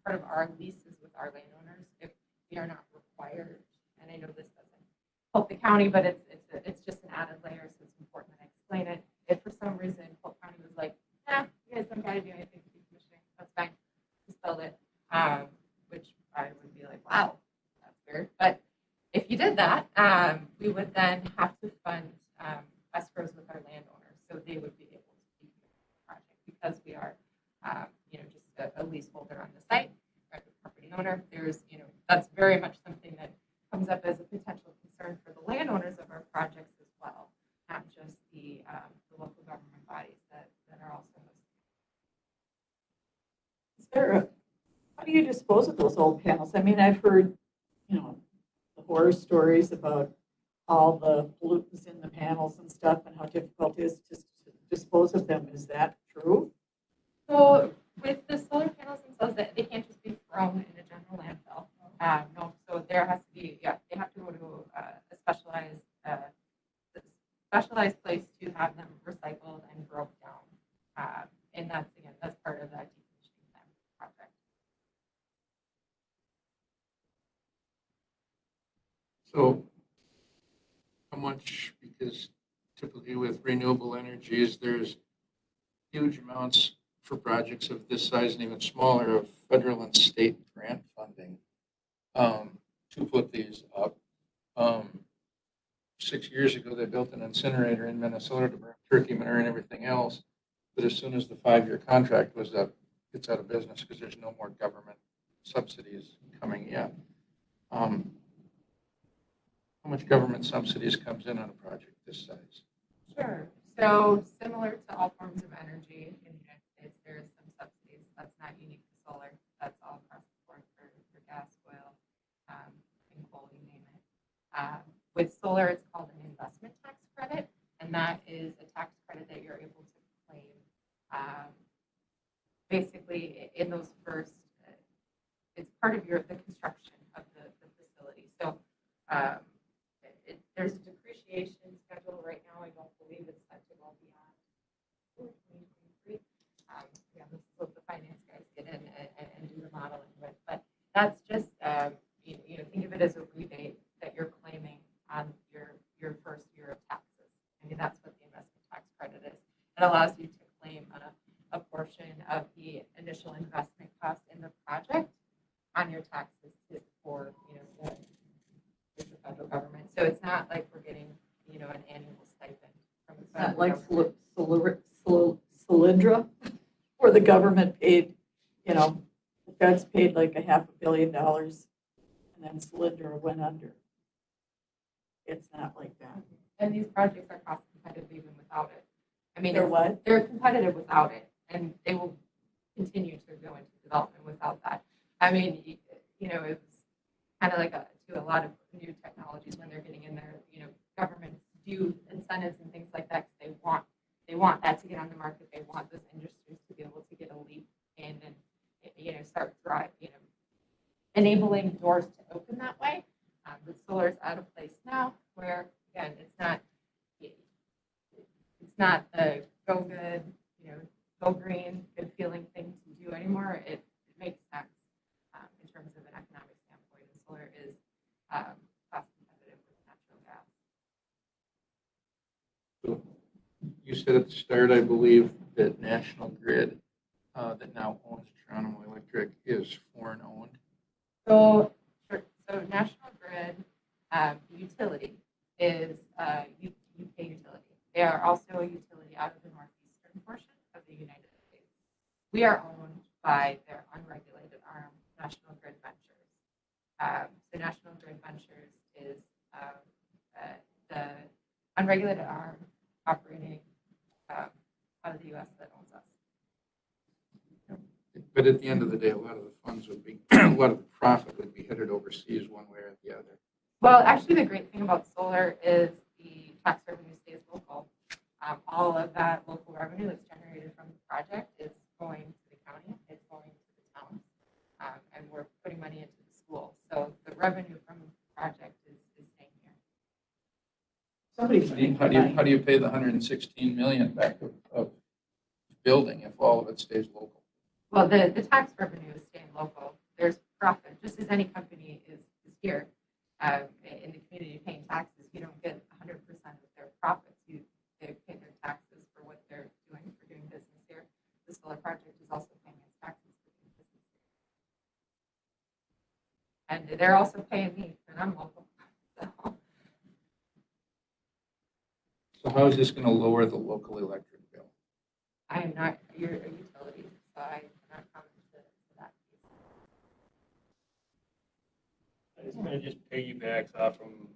part of our leases with our landowners, Polk the county, but it's just an added layer, so it's important that I explain it. If for some reason Polk County was like, you guys don't gotta do anything with decommissioning, that's fine, just build it, which I would be like, wow, that's weird. But if you did that, we would then have to fund escrows with our landowners, so they would be able to decommission the project because we are, just a leaseholder on the site, or the property owner. There's, that's very much something that comes up as a potential concern for the landowners of our projects as well, not just the local government bodies that are also hosting. Is there how do you dispose of those old panels? I mean, I've heard, the horror stories about all the pollutants in the panels and stuff and how difficult it is to dispose of them. Is that true? So with the solar panels themselves, they can't just be thrown in a general landfill. No, so there has to be, they have to go to a specialized place to have them recycled and broke down. And that's part of that decommissioning plan project. So how much, because typically with renewable energies, there's huge amounts for projects of this size and even smaller of federal and state grant funding to put these up. 6 years ago, they built an incinerator in Minnesota to burn turkey manure and everything else. But as soon as the 5-year contract was up, it's out of business because there's no more government subsidies coming in. How much government subsidies comes in on a project this size? Sure. So similar to all forms of energy in the United States, there is some subsidies. That's not unique to solar. That's all across the board for gas, oil, and coal, you name it. With solar, it's called an investment tax credit, and that is a tax credit that you're able to claim basically in those first, it's part of the construction of the facility. So there's a depreciation schedule right now. I don't believe it's set to go beyond 2023. This is what the finance guys get in and do the modeling with. But that's just, think of it as a rebate that you're claiming on your first year of taxes. I mean, that's what the investment tax credit is. It allows you to claim a portion of the initial investment cost in the project on your taxes for, the federal government. So it's not like we're getting, an annual stipend from the Not federal like government. Solyndra, where the government paid, the feds paid like $500 million and then Solyndra went under. It's not like that. And these projects are cost competitive even without it. I mean, They're what? They're competitive without it, and they will continue to go into development without that. I mean, it's kind of like to a lot of new technologies when they're getting in there. Governments do incentives and things like that because they want that to get on the market. They want those industries to be able to get a leap in and start drive, enabling doors to open that way. But solar is out of place now, where again, it's not the go good, go green, good feeling thing to do anymore. It makes sense in terms of an economic standpoint. And solar is cost competitive with natural gas. So you said at the start, I believe, that National Grid, that now owns Toronto Electric, is foreign owned. So National Grid, the utility, is UK utility. They are also a utility out of the northeastern portion of the United States. We are owned by their unregulated arm, National Grid Ventures. So National Grid Ventures is the unregulated arm operating out of the U.S. that owns us. But at the end of the day, a lot of the funds would be, a lot of the profit would be headed overseas one way or the other. Well, actually, the great thing about solar is the tax revenue stays local. All of that local revenue that's generated from the project is going to the county, it's going to the towns, and we're putting money into the schools. So the revenue from the project is staying here. Somebody's How do you pay the $116 million back of building if all of it stays local? Well, the tax revenue is staying local. There's profit, just as any company is here in the community paying taxes. they're also paying me, and I'm local. So, So how is this going to lower the local electric bill? I am not your utility, so I cannot comment to that piece. It's kind of just piggybacks off from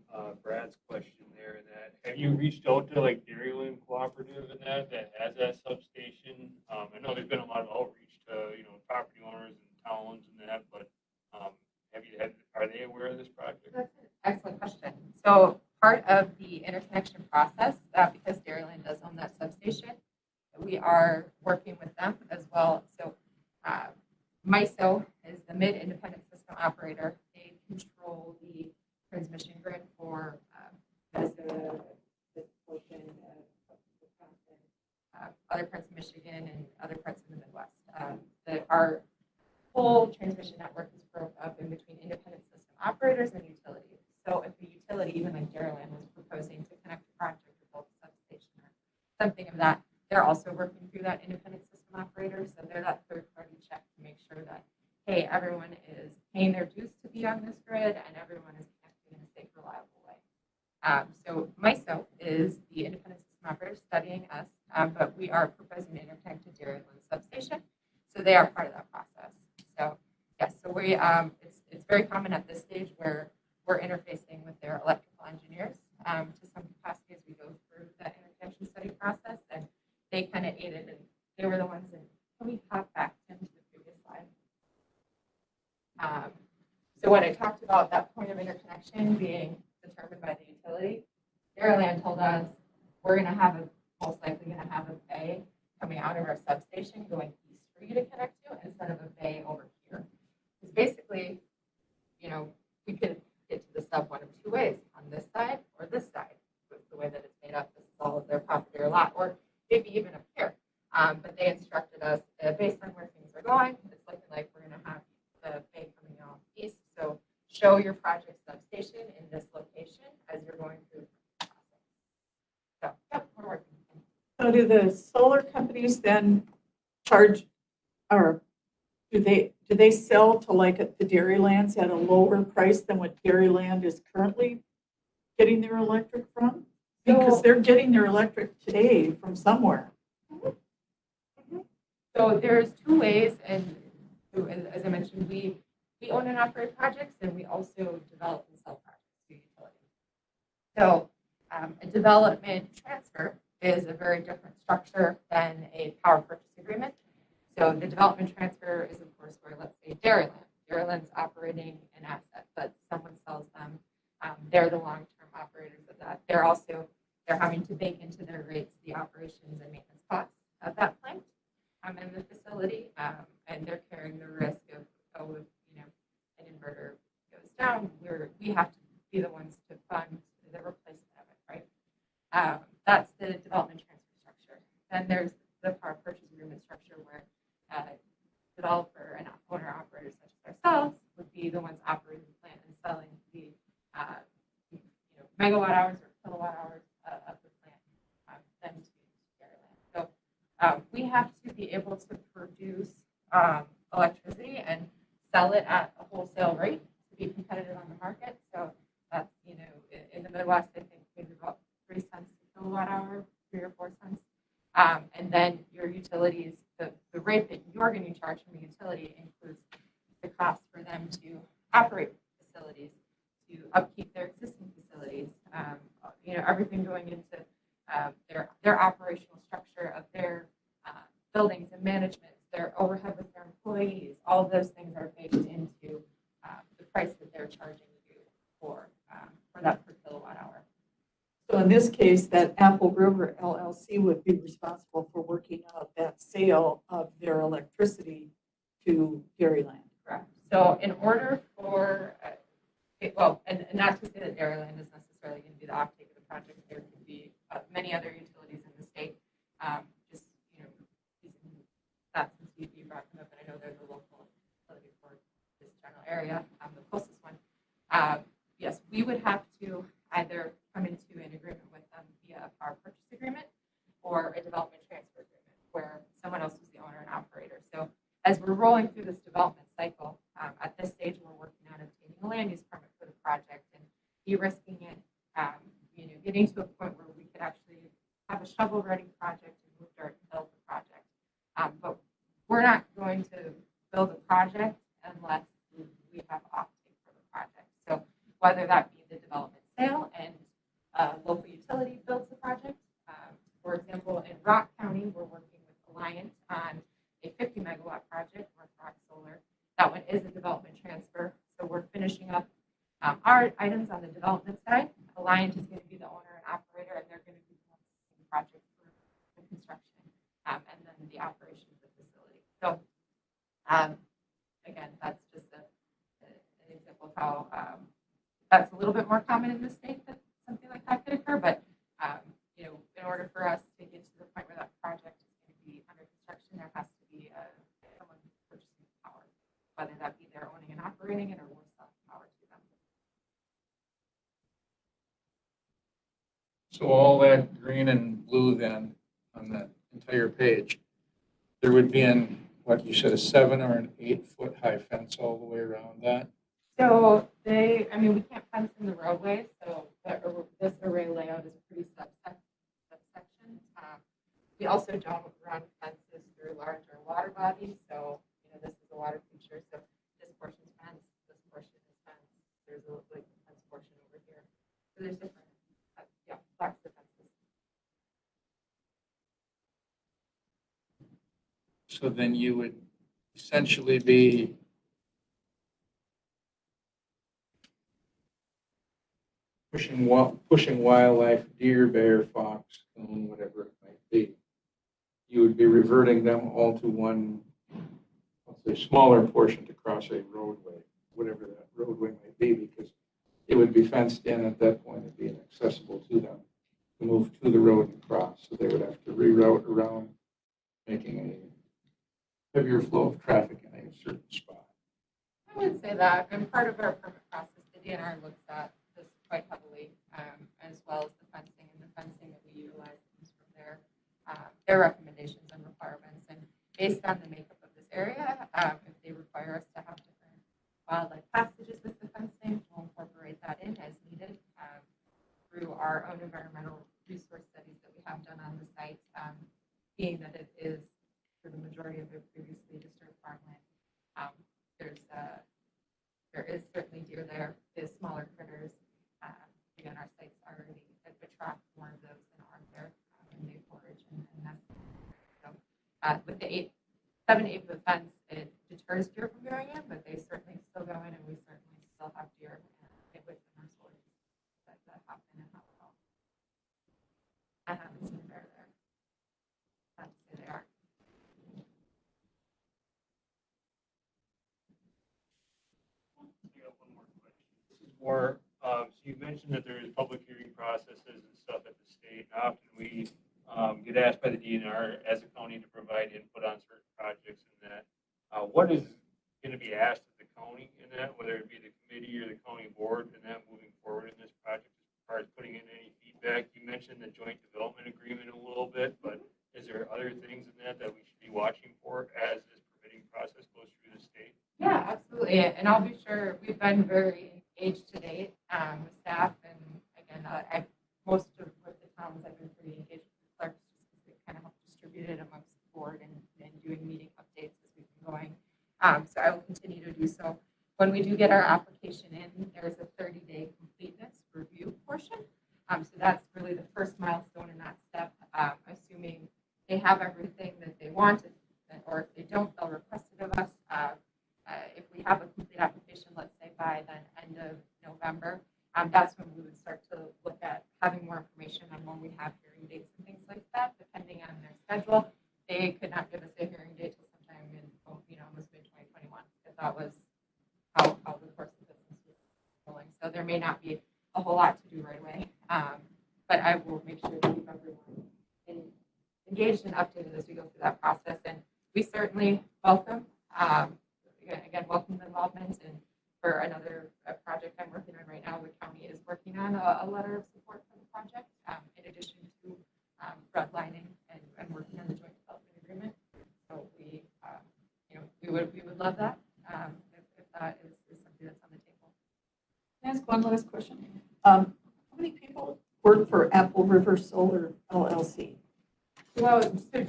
Brad's question there, and that, have you reached out to like Dairyland Cooperative and that has that substation? I know there's been a lot of outreach to, property owners and towns and that, but are they aware of this project? That's an excellent question. So part of the interconnection process, because Dairyland does own that substation, we are working with them as well. So MISO is the mid-independent system operator. They control the transmission grid for Minnesota, this portion of Wisconsin, other parts of Michigan, and other parts of the Midwest. Our whole transmission network is broken up in between independent system operators and utilities. So if a utility, even like Dairyland, was proposing to connect a project or build a substation or something of that, they're also working through that independent system operator. So they're that third party check to make sure that, hey, everyone is paying their dues to be on this grid and everyone is connecting in a safe, reliable way. So MISO is the independent system operator studying us, but we are proposing to interconnect to Dairyland substation. So they are part of that process. So yes, so we it's very common at this stage where we're interfacing with their electrical engineers to some capacity as we go through that interconnection study process, and they kind of aided, and they were the ones that, can we hop back into the previous slide? So what I talked about, that point of interconnection being determined by the utility, Dairyland told us we're going to have most likely going to have a bay coming out of our substation going east for you to connect to instead of a bay over here. Because basically, we could get to the sub one of two ways, on this side or this side, with the way that it's made up. This is all of their property or lot, or maybe even up here. But they instructed us, based on where things are going, it's looking like we're going to have the bay coming out east. So show your project substation in this location as you're going through the process. So, yep, we're working. So do the solar companies then charge, or do they sell to like the Dairylands at a lower price than what Dairyland is currently getting their electric from? Because they're getting their electric today from somewhere. So there's two ways, and as I mentioned, we own and operate projects, and we also develop and sell projects to utilities. So a development transfer is a very different structure than a power purchase agreement. So the development transfer is, of course, where, let's say, Dairyland's operating an asset, but someone sells them. They're the long-term operators of that. They're having to bake into their rates the operations and maintenance costs of that plant and the facility, and they're carrying the risk of, if an inverter goes down, we have to be the ones to fund the replacement of it, right? That's the development transfer structure. Then there's the power purchase agreement structure where developer and owner operators such as ourselves would be the ones operating the plant and selling the megawatt hours or kilowatt hours of the plant then to Dairyland. So we have to be able to produce electricity and sell it at a wholesale rate to be competitive on the market. So that's, in the Midwest, I think maybe about 3 cents a kilowatt hour, 3 or 4 cents. And then your utilities, the rate that you're going to charge from the utility includes the cost for them to operate facilities, to upkeep their existing facilities, everything going into their operational structure of their buildings and management, their overhead with their employees. All of those things are baked into the price that they're charging you for that per kilowatt hour. So in this case, that Apple River LLC would be responsible for working out that sale of their electricity to Dairyland. Correct. So in order for, and not to say that Dairyland is necessarily going to be the offtake of the project, there could be many other utilities in the state. Just, using that since you brought them up, and I know they're the local utility for this general area, the closest one. Yes, we would have to either come into an agreement with them via a power purchase agreement or a development transfer agreement where someone else is the owner and operator. So as we're rolling through this development cycle, at this stage, we're working on obtaining a land use de-risking it, getting to a point where we could actually have a shovel-ready project and move dirt and build the project. But we're not going to build a project unless we have offtake for the project. So whether that be the development sale and local utility builds the project. For example, in Rock County, we're working with Alliant on a 50 megawatt project, North Rock Solar. That one is a development transfer. So we're finishing up our items on the development side. Alliant is going to be the owner and operator, and they're going to be the project for the construction and then the operation of the facility. So again, that's just an example of how that's a little bit more common in the state that something like that could occur. But in order for us to get to the point where that project is going to be under construction, there has to be someone purchasing power, whether that be they're owning and operating it or we're selling power to them. So all that green and blue then on that entire page, there would be what you said, a 7 or an 8 foot high fence all the way around that? So we can't fence in the roadway, so this array layout is a pretty subsection. We also don't run fences through larger water bodies, so this is a water feature, so this portion is fenced, this portion is fenced, there's a fence portion over here. So there's different, blocks of fences. So then you would essentially be pushing wildlife, deer, bear, fox, coon, whatever it might be. You would be reverting them all to one, let's say, smaller portion to cross a roadway, whatever that roadway might be, because it would be fenced in at that point and be inaccessible to them to move to the road and cross. So they would have to reroute around, making a heavier flow of traffic in a certain spot. I would say that, and part of our permit process, the DNR looks at this quite heavily, as well as the fencing, and the fencing that we utilize comes from their recommendations and requirements. And based on the makeup of this area, if they require us to have different wildlife passages with the fencing, we'll incorporate that in as needed through our own environmental resource studies that we have done on the site, being that it is, for the majority of it, previously disturbed farmland. There is certainly deer there, there's smaller critters. Again, our sites already attract more of those than are there, and they forage and nest. So with the 7 to 8 foot fence, it deters deer from going in, but they certainly still go in, and we certainly still have deer within our soils that happen and have well. I haven't seen a bear there. That's who they are. More, so you mentioned that there is public hearing processes and stuff at the state. Often we get asked by the DNR as a county to provide input on certain projects and that. What is going to be asked of the county in that, whether it be the committee or the county board in that moving forward in this project as far as putting in any feedback? You mentioned the joint development agreement a little bit, but is there other things in that we should be watching for as this permitting process goes through the state? Yeah, absolutely. And I'll be sure we've been very engaged to date with staff. And again, most of the towns I've been pretty engaged with the clerks just because they kind of help distribute it amongst the board and doing meeting updates as we've been going. So I will continue to do so. When we do get our application in, there's a 30-day completeness review portion. So that's really the first milestone in that step, assuming they have everything that they wanted, or if they don't, they'll request it of us. If we have a complete application, let's say by the end of November, that's when we would start to look at having more information on when we have hearing dates and things like that, depending on their schedule. They could not give us a hearing date till sometime in almost mid-2021, because that was how the course of business was going. So there may not be a whole lot to do right away, but I will make sure to keep everyone engaged and updated as we go through that process. And we certainly welcome welcome the involvement. And for another project I'm working on right now, the county is working on a letter of support for the project, in addition to redlining and working on the joint development agreement. So we would love that if that is something that's on the table. Can I ask one last question? How many people work for Apple River Solar LLC? Well, so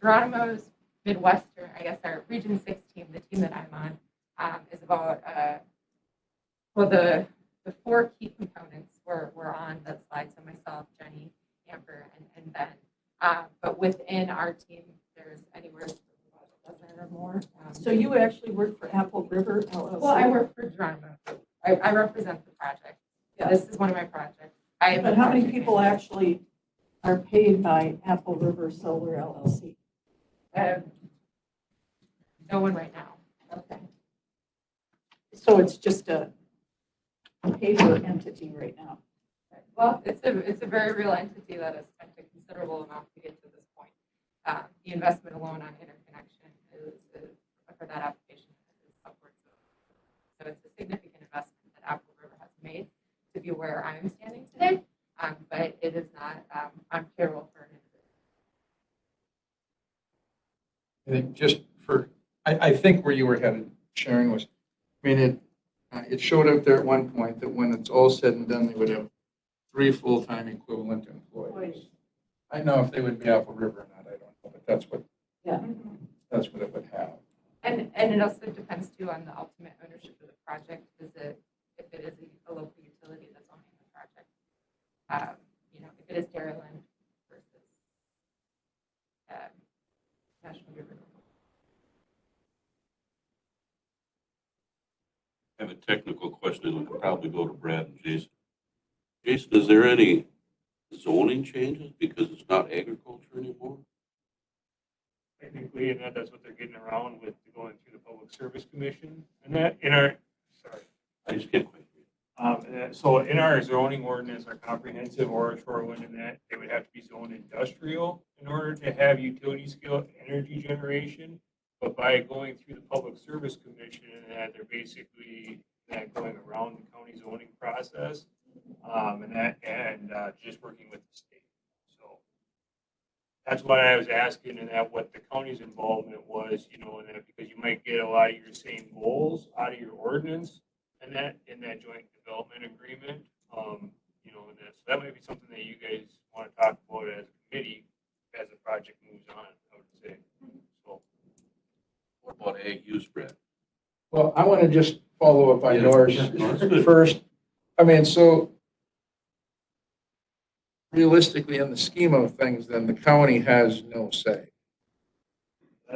Geronimo's Midwestern, I guess our Region 6 team, the team that I'm on, is about, well, the four key components were on that slide. So myself, Jenny, Amber, and Ben. But within our team, there's anywhere from about a dozen or more. So you actually work for Apple River LLC? Well, I work for Geronimo. I represent the project. Yeah. This is one of my projects. But how many people actually are paid by Apple River Solar LLC? No one right now. Okay. So it's just a paper entity right now. Well, it's a very real entity that has spent a considerable amount to get to this point. The investment alone on interconnection is for that application is upwards of, so it's a significant investment that Apple River has made to be where I'm standing today. But it is not on payroll for an individual. I think just for, I think where you were headed, Sharon, was, I mean, it showed up there at one point that when it's all said and done, they would have 3 full-time equivalent employees. I know if they would be Apple River or not, I don't know, but that's what it would have. And it also depends too on the ultimate ownership of the project. If it is a local utility that's owning the project, if it is Dairyland versus National River. I have a technical question that would probably go to Brad and Jason. Jason, is there any zoning changes because it's not agriculture anymore? Technically, and that's what they're getting around with going through the Public Service Commission. And I just can't quite so in our zoning ordinance, our comprehensive or shoreline in that, they would have to be zoned industrial in order to have utility scale energy generation. But by going through the Public Service Commission and that, they're basically going around the county zoning process, and just working with the state. So that's why I was asking, and that what the county's involvement was, and that because you might get a lot of your same goals out of your ordinance, and that in that joint development agreement, and so that might be something that you guys want to talk about as a committee as the project moves on. I would say. So. What about ag use, Brad? Well, I want to just follow up on Yeah, yours yeah, first. I mean, so realistically, in the scheme of things, then the county has no say.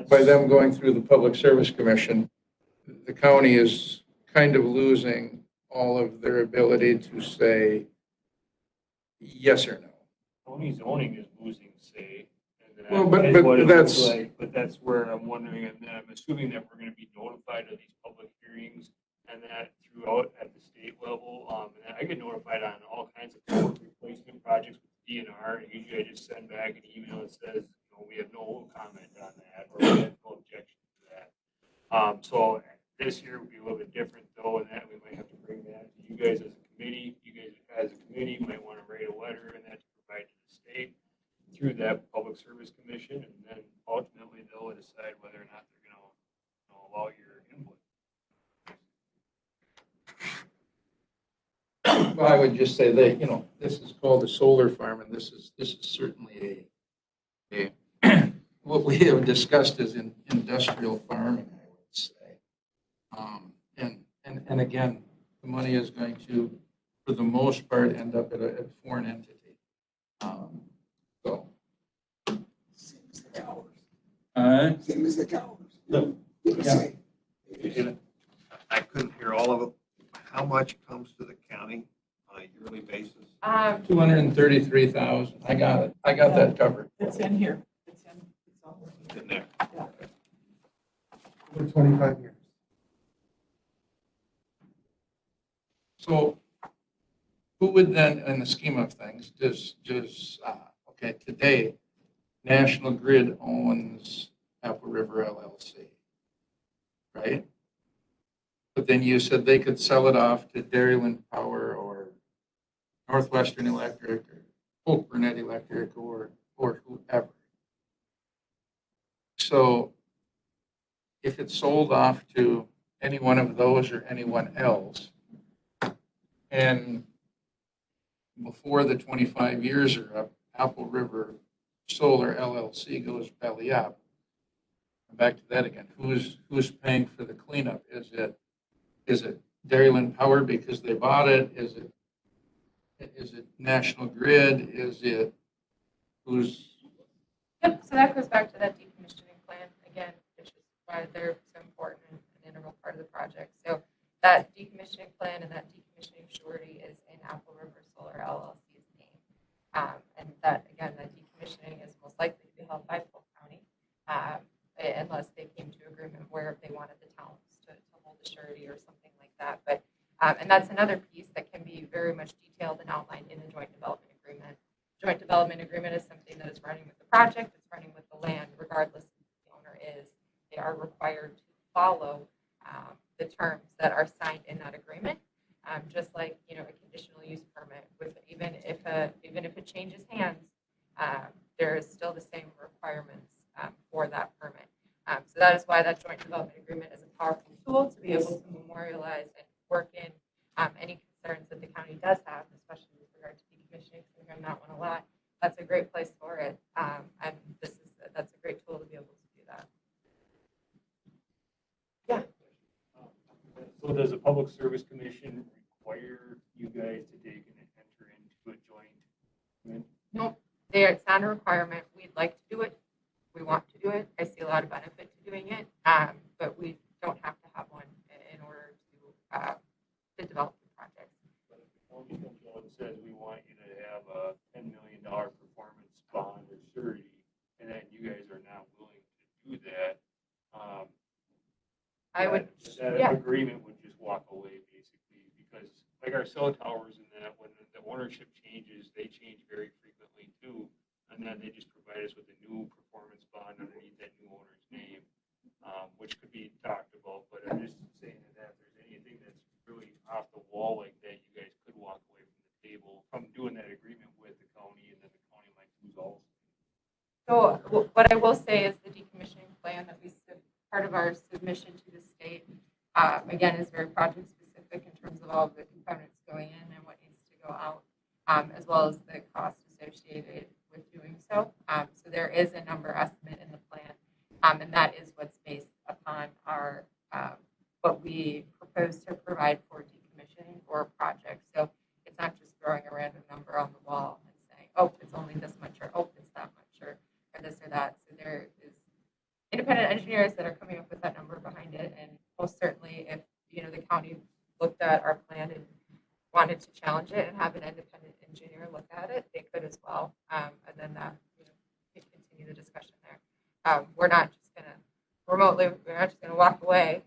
By them going through the Public Service Commission, the county is kind of losing all of their ability to say yes or no. County zoning is losing say. And Well, but what it that's looks like, but that's where I'm wondering, and I'm assuming that we're going to be notified of these public hearings and that throughout at the state level. And I get notified on all kinds of public replacement projects with DNR, and usually I just send back an email that says, we have no comment on that, or we have no objection to that. So this year will be a little bit different though, and that we might have to bring that to you guys as a committee. You guys as a committee might want to write a letter and that to provide to the state through that Public Service Commission, and then ultimately they'll decide whether or not they're going to allow your input. Well, I would just say that, this is called a solar farm, and this is certainly a what we have discussed as in industrial farming, I would say. And again, the money is going to, for the most part, end up at a foreign entity. So. Same as the towers. Same as the towers. No. Yeah. And I couldn't hear all of it. How much comes to the county on a yearly basis? 233,000. I got it. I got that covered. It's in here. It's In there. Yeah. For 25 years. So who would then, in the scheme of things, okay, today, National Grid owns Apple River LLC, right? But then you said they could sell it off to Dairyland Power or Northwestern Electric or Polk Burnett Electric or whoever. So if it's sold off to any one of those or anyone else, and Before the 25 years are up, Apple River Solar LLC goes belly up. Back to that again. Who's paying for the cleanup? Is it Dairyland Power because they bought it? Is it National Grid? Is it who's? Yep, so that goes back to that decommissioning plan again, which is why they're so important and an integral part of the project. So that decommissioning plan and that decommissioning surety is in Apple River Solar LLC's name. And that, again, that decommissioning is most likely to be held by Polk County, unless they came to agreement where they wanted the towns to hold the surety or something like that. But and that's another piece that can be very much detailed and outlined in the joint development agreement. Joint development agreement is something that is running with the project, it's running with the land, regardless of who the owner is. They are required to follow the terms that are signed in that agreement. Just like a conditional use permit, with even if it changes hands, there is still the same requirements for that permit. So that is why that joint development agreement is a powerful tool to be able to memorialize and work in any concerns that the county does have, especially with regard to decommissioning. We hear that one a lot. That's a great place for it, and that's a great tool to be able to do that. Yeah. So does the Public Service Commission require you guys to take and enter into a joint? Nope, it's not a requirement. We'd like to do it. We want to do it. I see a lot of benefit to doing it, but we don't have to have one in order to develop the project. But if the county comes out and says we want you to have a $10 million performance bond or surety, and then you guys are not willing to do that, I would, that agreement would just walk away basically, because like our cell towers and that, when the ownership changes, they change very frequently too, and then they just provide us with a new performance bond underneath that new owner's name, which could be talked about. But I'm just saying that if there's anything that's really off the wall like that, you guys could walk away from the table from doing that agreement with the county, and then the county might lose all. So what I will say is the decommissioning plan that part of our submission to the state, again, is very project specific in terms of all of the components going in and what needs to go out, as well as the cost associated with doing so. So there is a number estimate in the plan, and that is what's based upon our what we propose to provide for decommissioning for a project. So it's not just throwing a random number on the wall and saying, oh, it's only this much, or oh, it's that much, or this or that. So there is independent engineers that are coming up with that number behind it, and most certainly if the county looked at our plan and wanted to challenge it and have an independent engineer look at it, they could as well, and then that could continue the discussion there. We're not just going to walk away.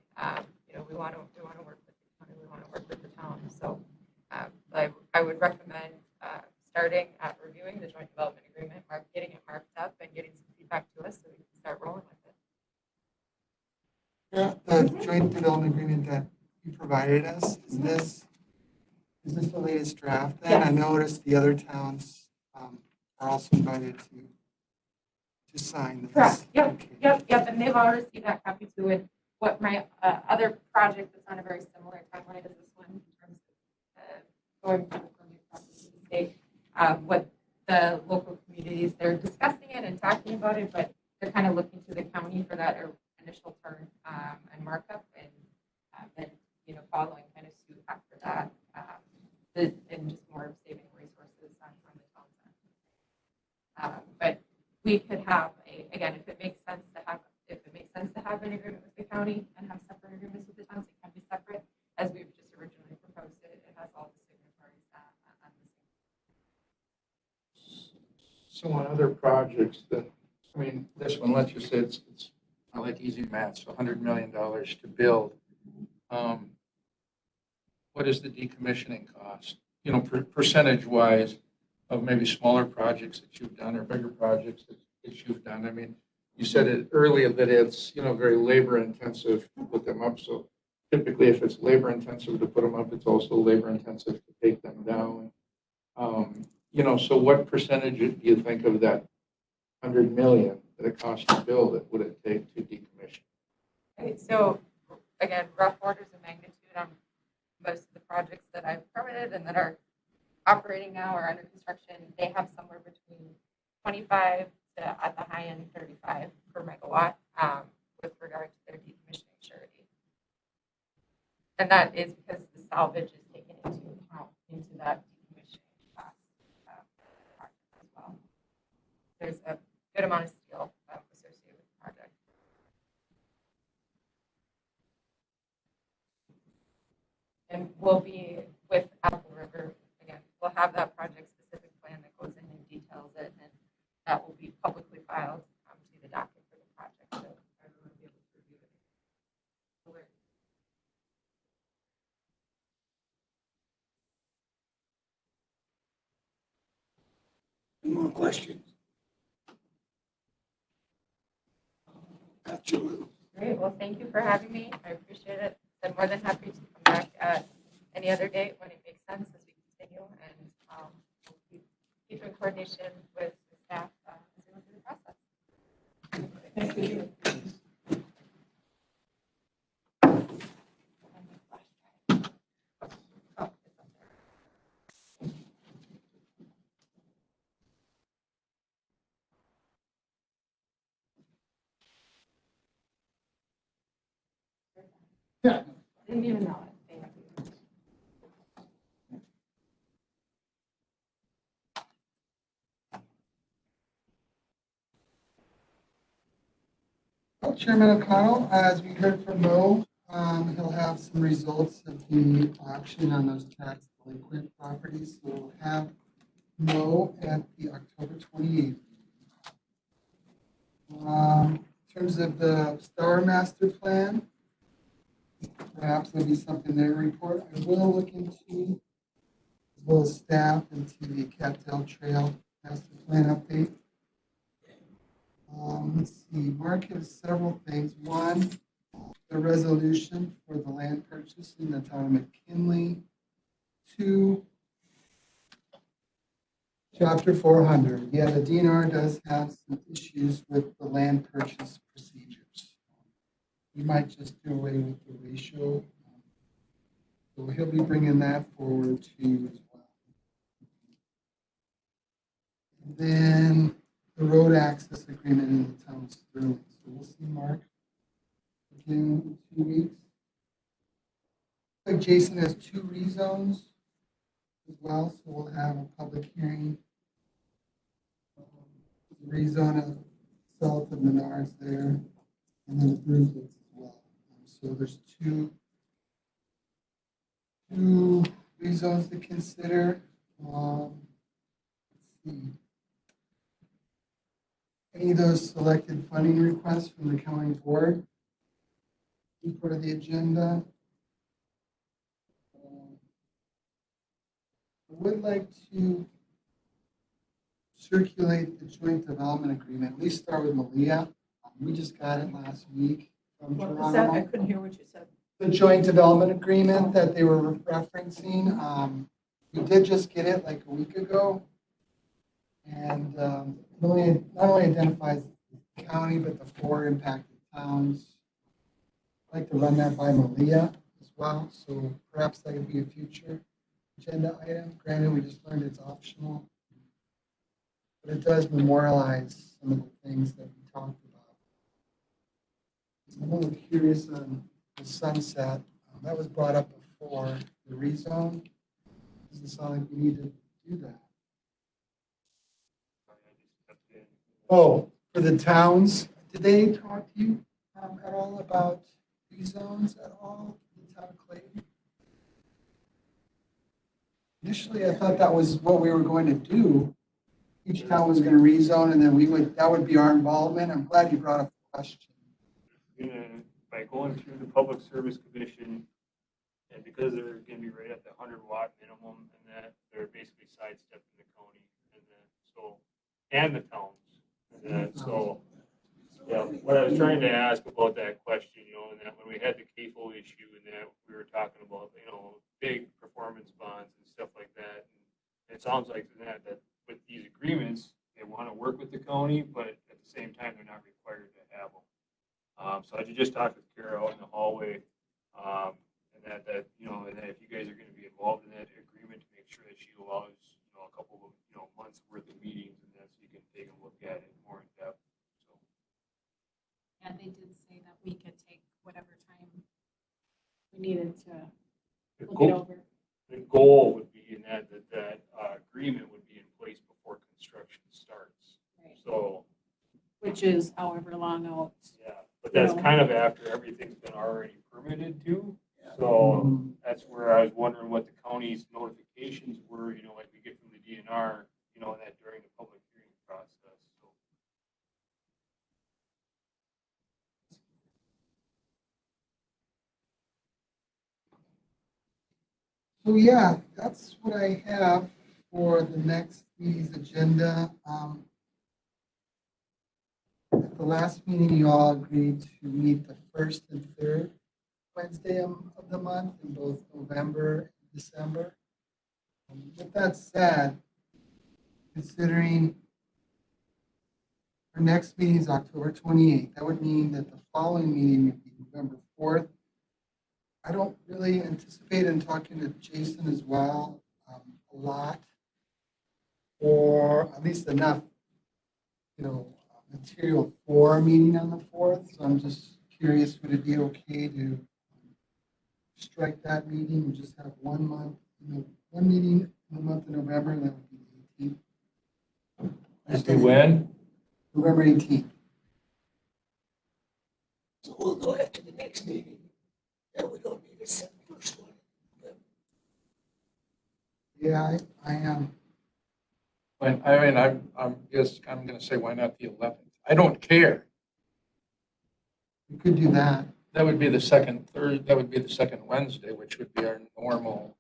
We want to work with the county, we want to work with the town. So I would recommend starting at reviewing the joint development agreement, getting it marked up, and getting some feedback to us so we can start rolling with it. Yeah, the joint development agreement that you provided us, is this the latest draft then? Yes. I noticed the other towns are also invited to sign this. Correct. Yep. Okay. Yep. And they've all received that copy too. And what my other project that's on a very similar timeline as this one in terms of going from the permit process to the state, what the local communities, they're discussing it and talking about it, but they're kind of looking to the county for that initial turn and markup, and then following kind of suit after that, and just more saving resources on the town's end. But we could have again, if it makes sense to have an agreement with the county and have separate agreements with the towns, it can be separate, as we've just originally proposed it. It has all the signatories on the same. So on other projects this one, let's just say it's I like easy math, so $100 million to build. What is the decommissioning cost? Percentage wise of maybe smaller projects that you've done or bigger projects that you've done. I mean, you said it earlier that it's very labor intensive to put them up. So typically, if it's labor intensive to put them up, it's also labor intensive to take them down. So what percentage do you think of that 100 million that it costs to build it would it take to decommission? Right. So again, rough orders of magnitude on most of the projects that I've permitted and that are operating now or under construction, they have somewhere between 25 to at the high end 35 per megawatt with regard to their decommissioning surety. And that is because the salvage is taken into account into that decommissioning cost as well. There's a good amount of steel associated with the project. And we'll be with Apple River, again, we'll have that project specific plan that goes in and details it, and that will be publicly filed to the docket for the project, so everyone will be able to review it. Any more questions? Absolutely. Great, well, thank you for having me. I appreciate it. I'm more than happy to come back at any other date when it makes sense as we continue, and we'll keep in coordination with the staff as we go through the process. Thank you. Yeah. Didn't even know it. Thank you. Well, Chairman O'Connell, as we heard from Mo, he'll have some results of the auction on those tax delinquent properties. So we'll have Mo at the October 28th. In terms of the Star Master Plan, perhaps there'll be something there to report. I will look into, as well as staff, into the Cattail Trail Master Plan update. Let's see, Mark has several things. One, the resolution for the land purchase in the town of McKinley. Two, chapter 400. Yeah, the DNR does have some issues with the land purchase procedures. We might just do away with the ratio. So he'll be bringing that forward too as well. And then the road access agreement in the town of Sterling. So we'll see Mark again in 2 weeks. Like Jason has 2 rezones as well, so we'll have a public hearing. Rezone of south of Menards there, and then Brunswick as well. So there's two rezones to consider. Let's see. Any of those selected funding requests from the county board be part of the agenda. I would like to circulate the joint development agreement, at least start with Malia. We just got it last week from What was that? I Geronimo. couldn't hear what you said. The joint development agreement that they were referencing. We did just get it like a week ago. And not only identifies the county, but the 4 impacted towns. I'd like to run that by Malia as well, so perhaps that could be a future agenda item. Granted, we just learned it's optional, but it does memorialize some of the things that we talked about. I'm a little curious on the sunset. That was brought up before, the rezone. Doesn't sound like we need to do that. Oh, for the towns, did they talk to you at all about rezones at all? The town of Clayton? Initially, I thought that was what we were going to do. Each town was going to rezone, and then that would be our involvement. I'm glad you brought up the question. By going through the Public Service Commission, and because they're going to be right at the 100-watt minimum, and that they're basically sidestepping the county, and the towns. So, yeah, what I was trying to ask about that question, and that when we had the CAFO issue, and that we were talking about, big performance bonds and stuff like that. And it sounds like that with these agreements, they want to work with the county, but at the same time, they're not required to have them. So I just talked with Kara out in the hallway, and that if you guys are going to be involved in that agreement, to make sure that she allows couple of, months worth of meetings and that, so you can take a look at it more in depth. So, And they did say that we could take whatever time we needed to the look it goal, over. the goal would be in that agreement would be in place before construction starts. Right. So, Which is however long out. yeah, but that's kind of after everything's been already permitted too. So that's where I was wondering what the county's notifications were, like we get from the DNR, that during the public hearing process. So, So yeah, that's what I have for the next meeting's agenda. At the last meeting, you all agreed to meet the first and third Wednesday of the month in both November and December. With that said, considering our next meeting is October 28th, that would mean that the following meeting would be November 4th. I don't really anticipate in talking to Jason as well a lot, or at least enough, material for a meeting on the 4th. So I'm just curious, would it be okay to strike that meeting and just have one meeting in the month of November, and that would be the 18th? Just when? November 18th. So we'll go after the next meeting. And we don't need to set the first one. Yeah, I am. I'm gonna say, why not the 11th? I don't care. We could do that. That would be the second Wednesday, which would be our normal.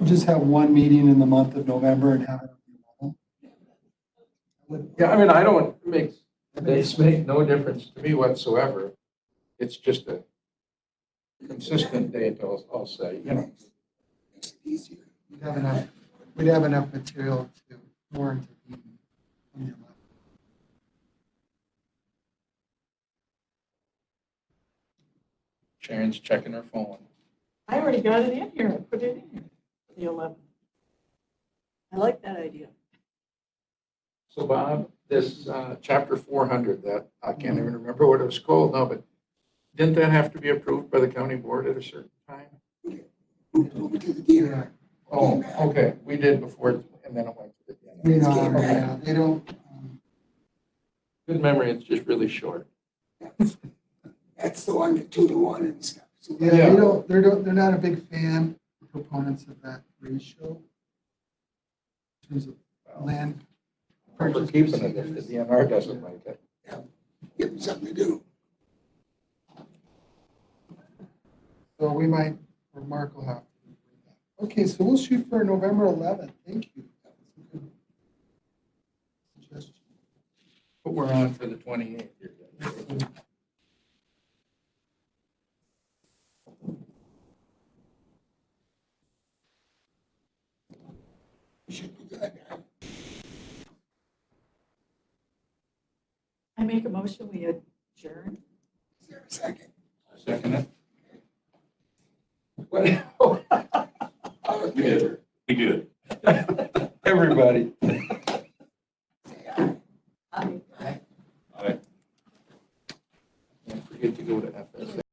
Just have one meeting in the month of November and have it on the 11th. Yeah, this makes no difference to me whatsoever. It's just a consistent date, I'll say, Makes it easier. We'd have enough material to warrant a meeting on the 11th. Sharon's checking her phone. I already got it in here. I put it in here. The 11th. I like that idea. So Bob, this chapter 400, that I can't even remember what it was called now, but didn't that have to be approved by the county board at a certain time? Over to the DNR. Oh, okay, we did before, and then it went to the DNR. Yeah, they don't. Good memory, it's just really short. That's the one, the 2-to-1 and stuff. So Yeah, they're not a big fan, proponents of that ratio. In terms of land We're purchase keeping it if procedures. the DNR doesn't like it. give them something to do. So we might, or Mark will have to. Okay, so we'll shoot for November 11th. Thank you. That was a good suggestion. But we're on for the 28th. We should be good. I make a motion, we adjourn. Is there a second? Second it. All in favor? We did. Everybody. Aye. Don't forget to go to FSA.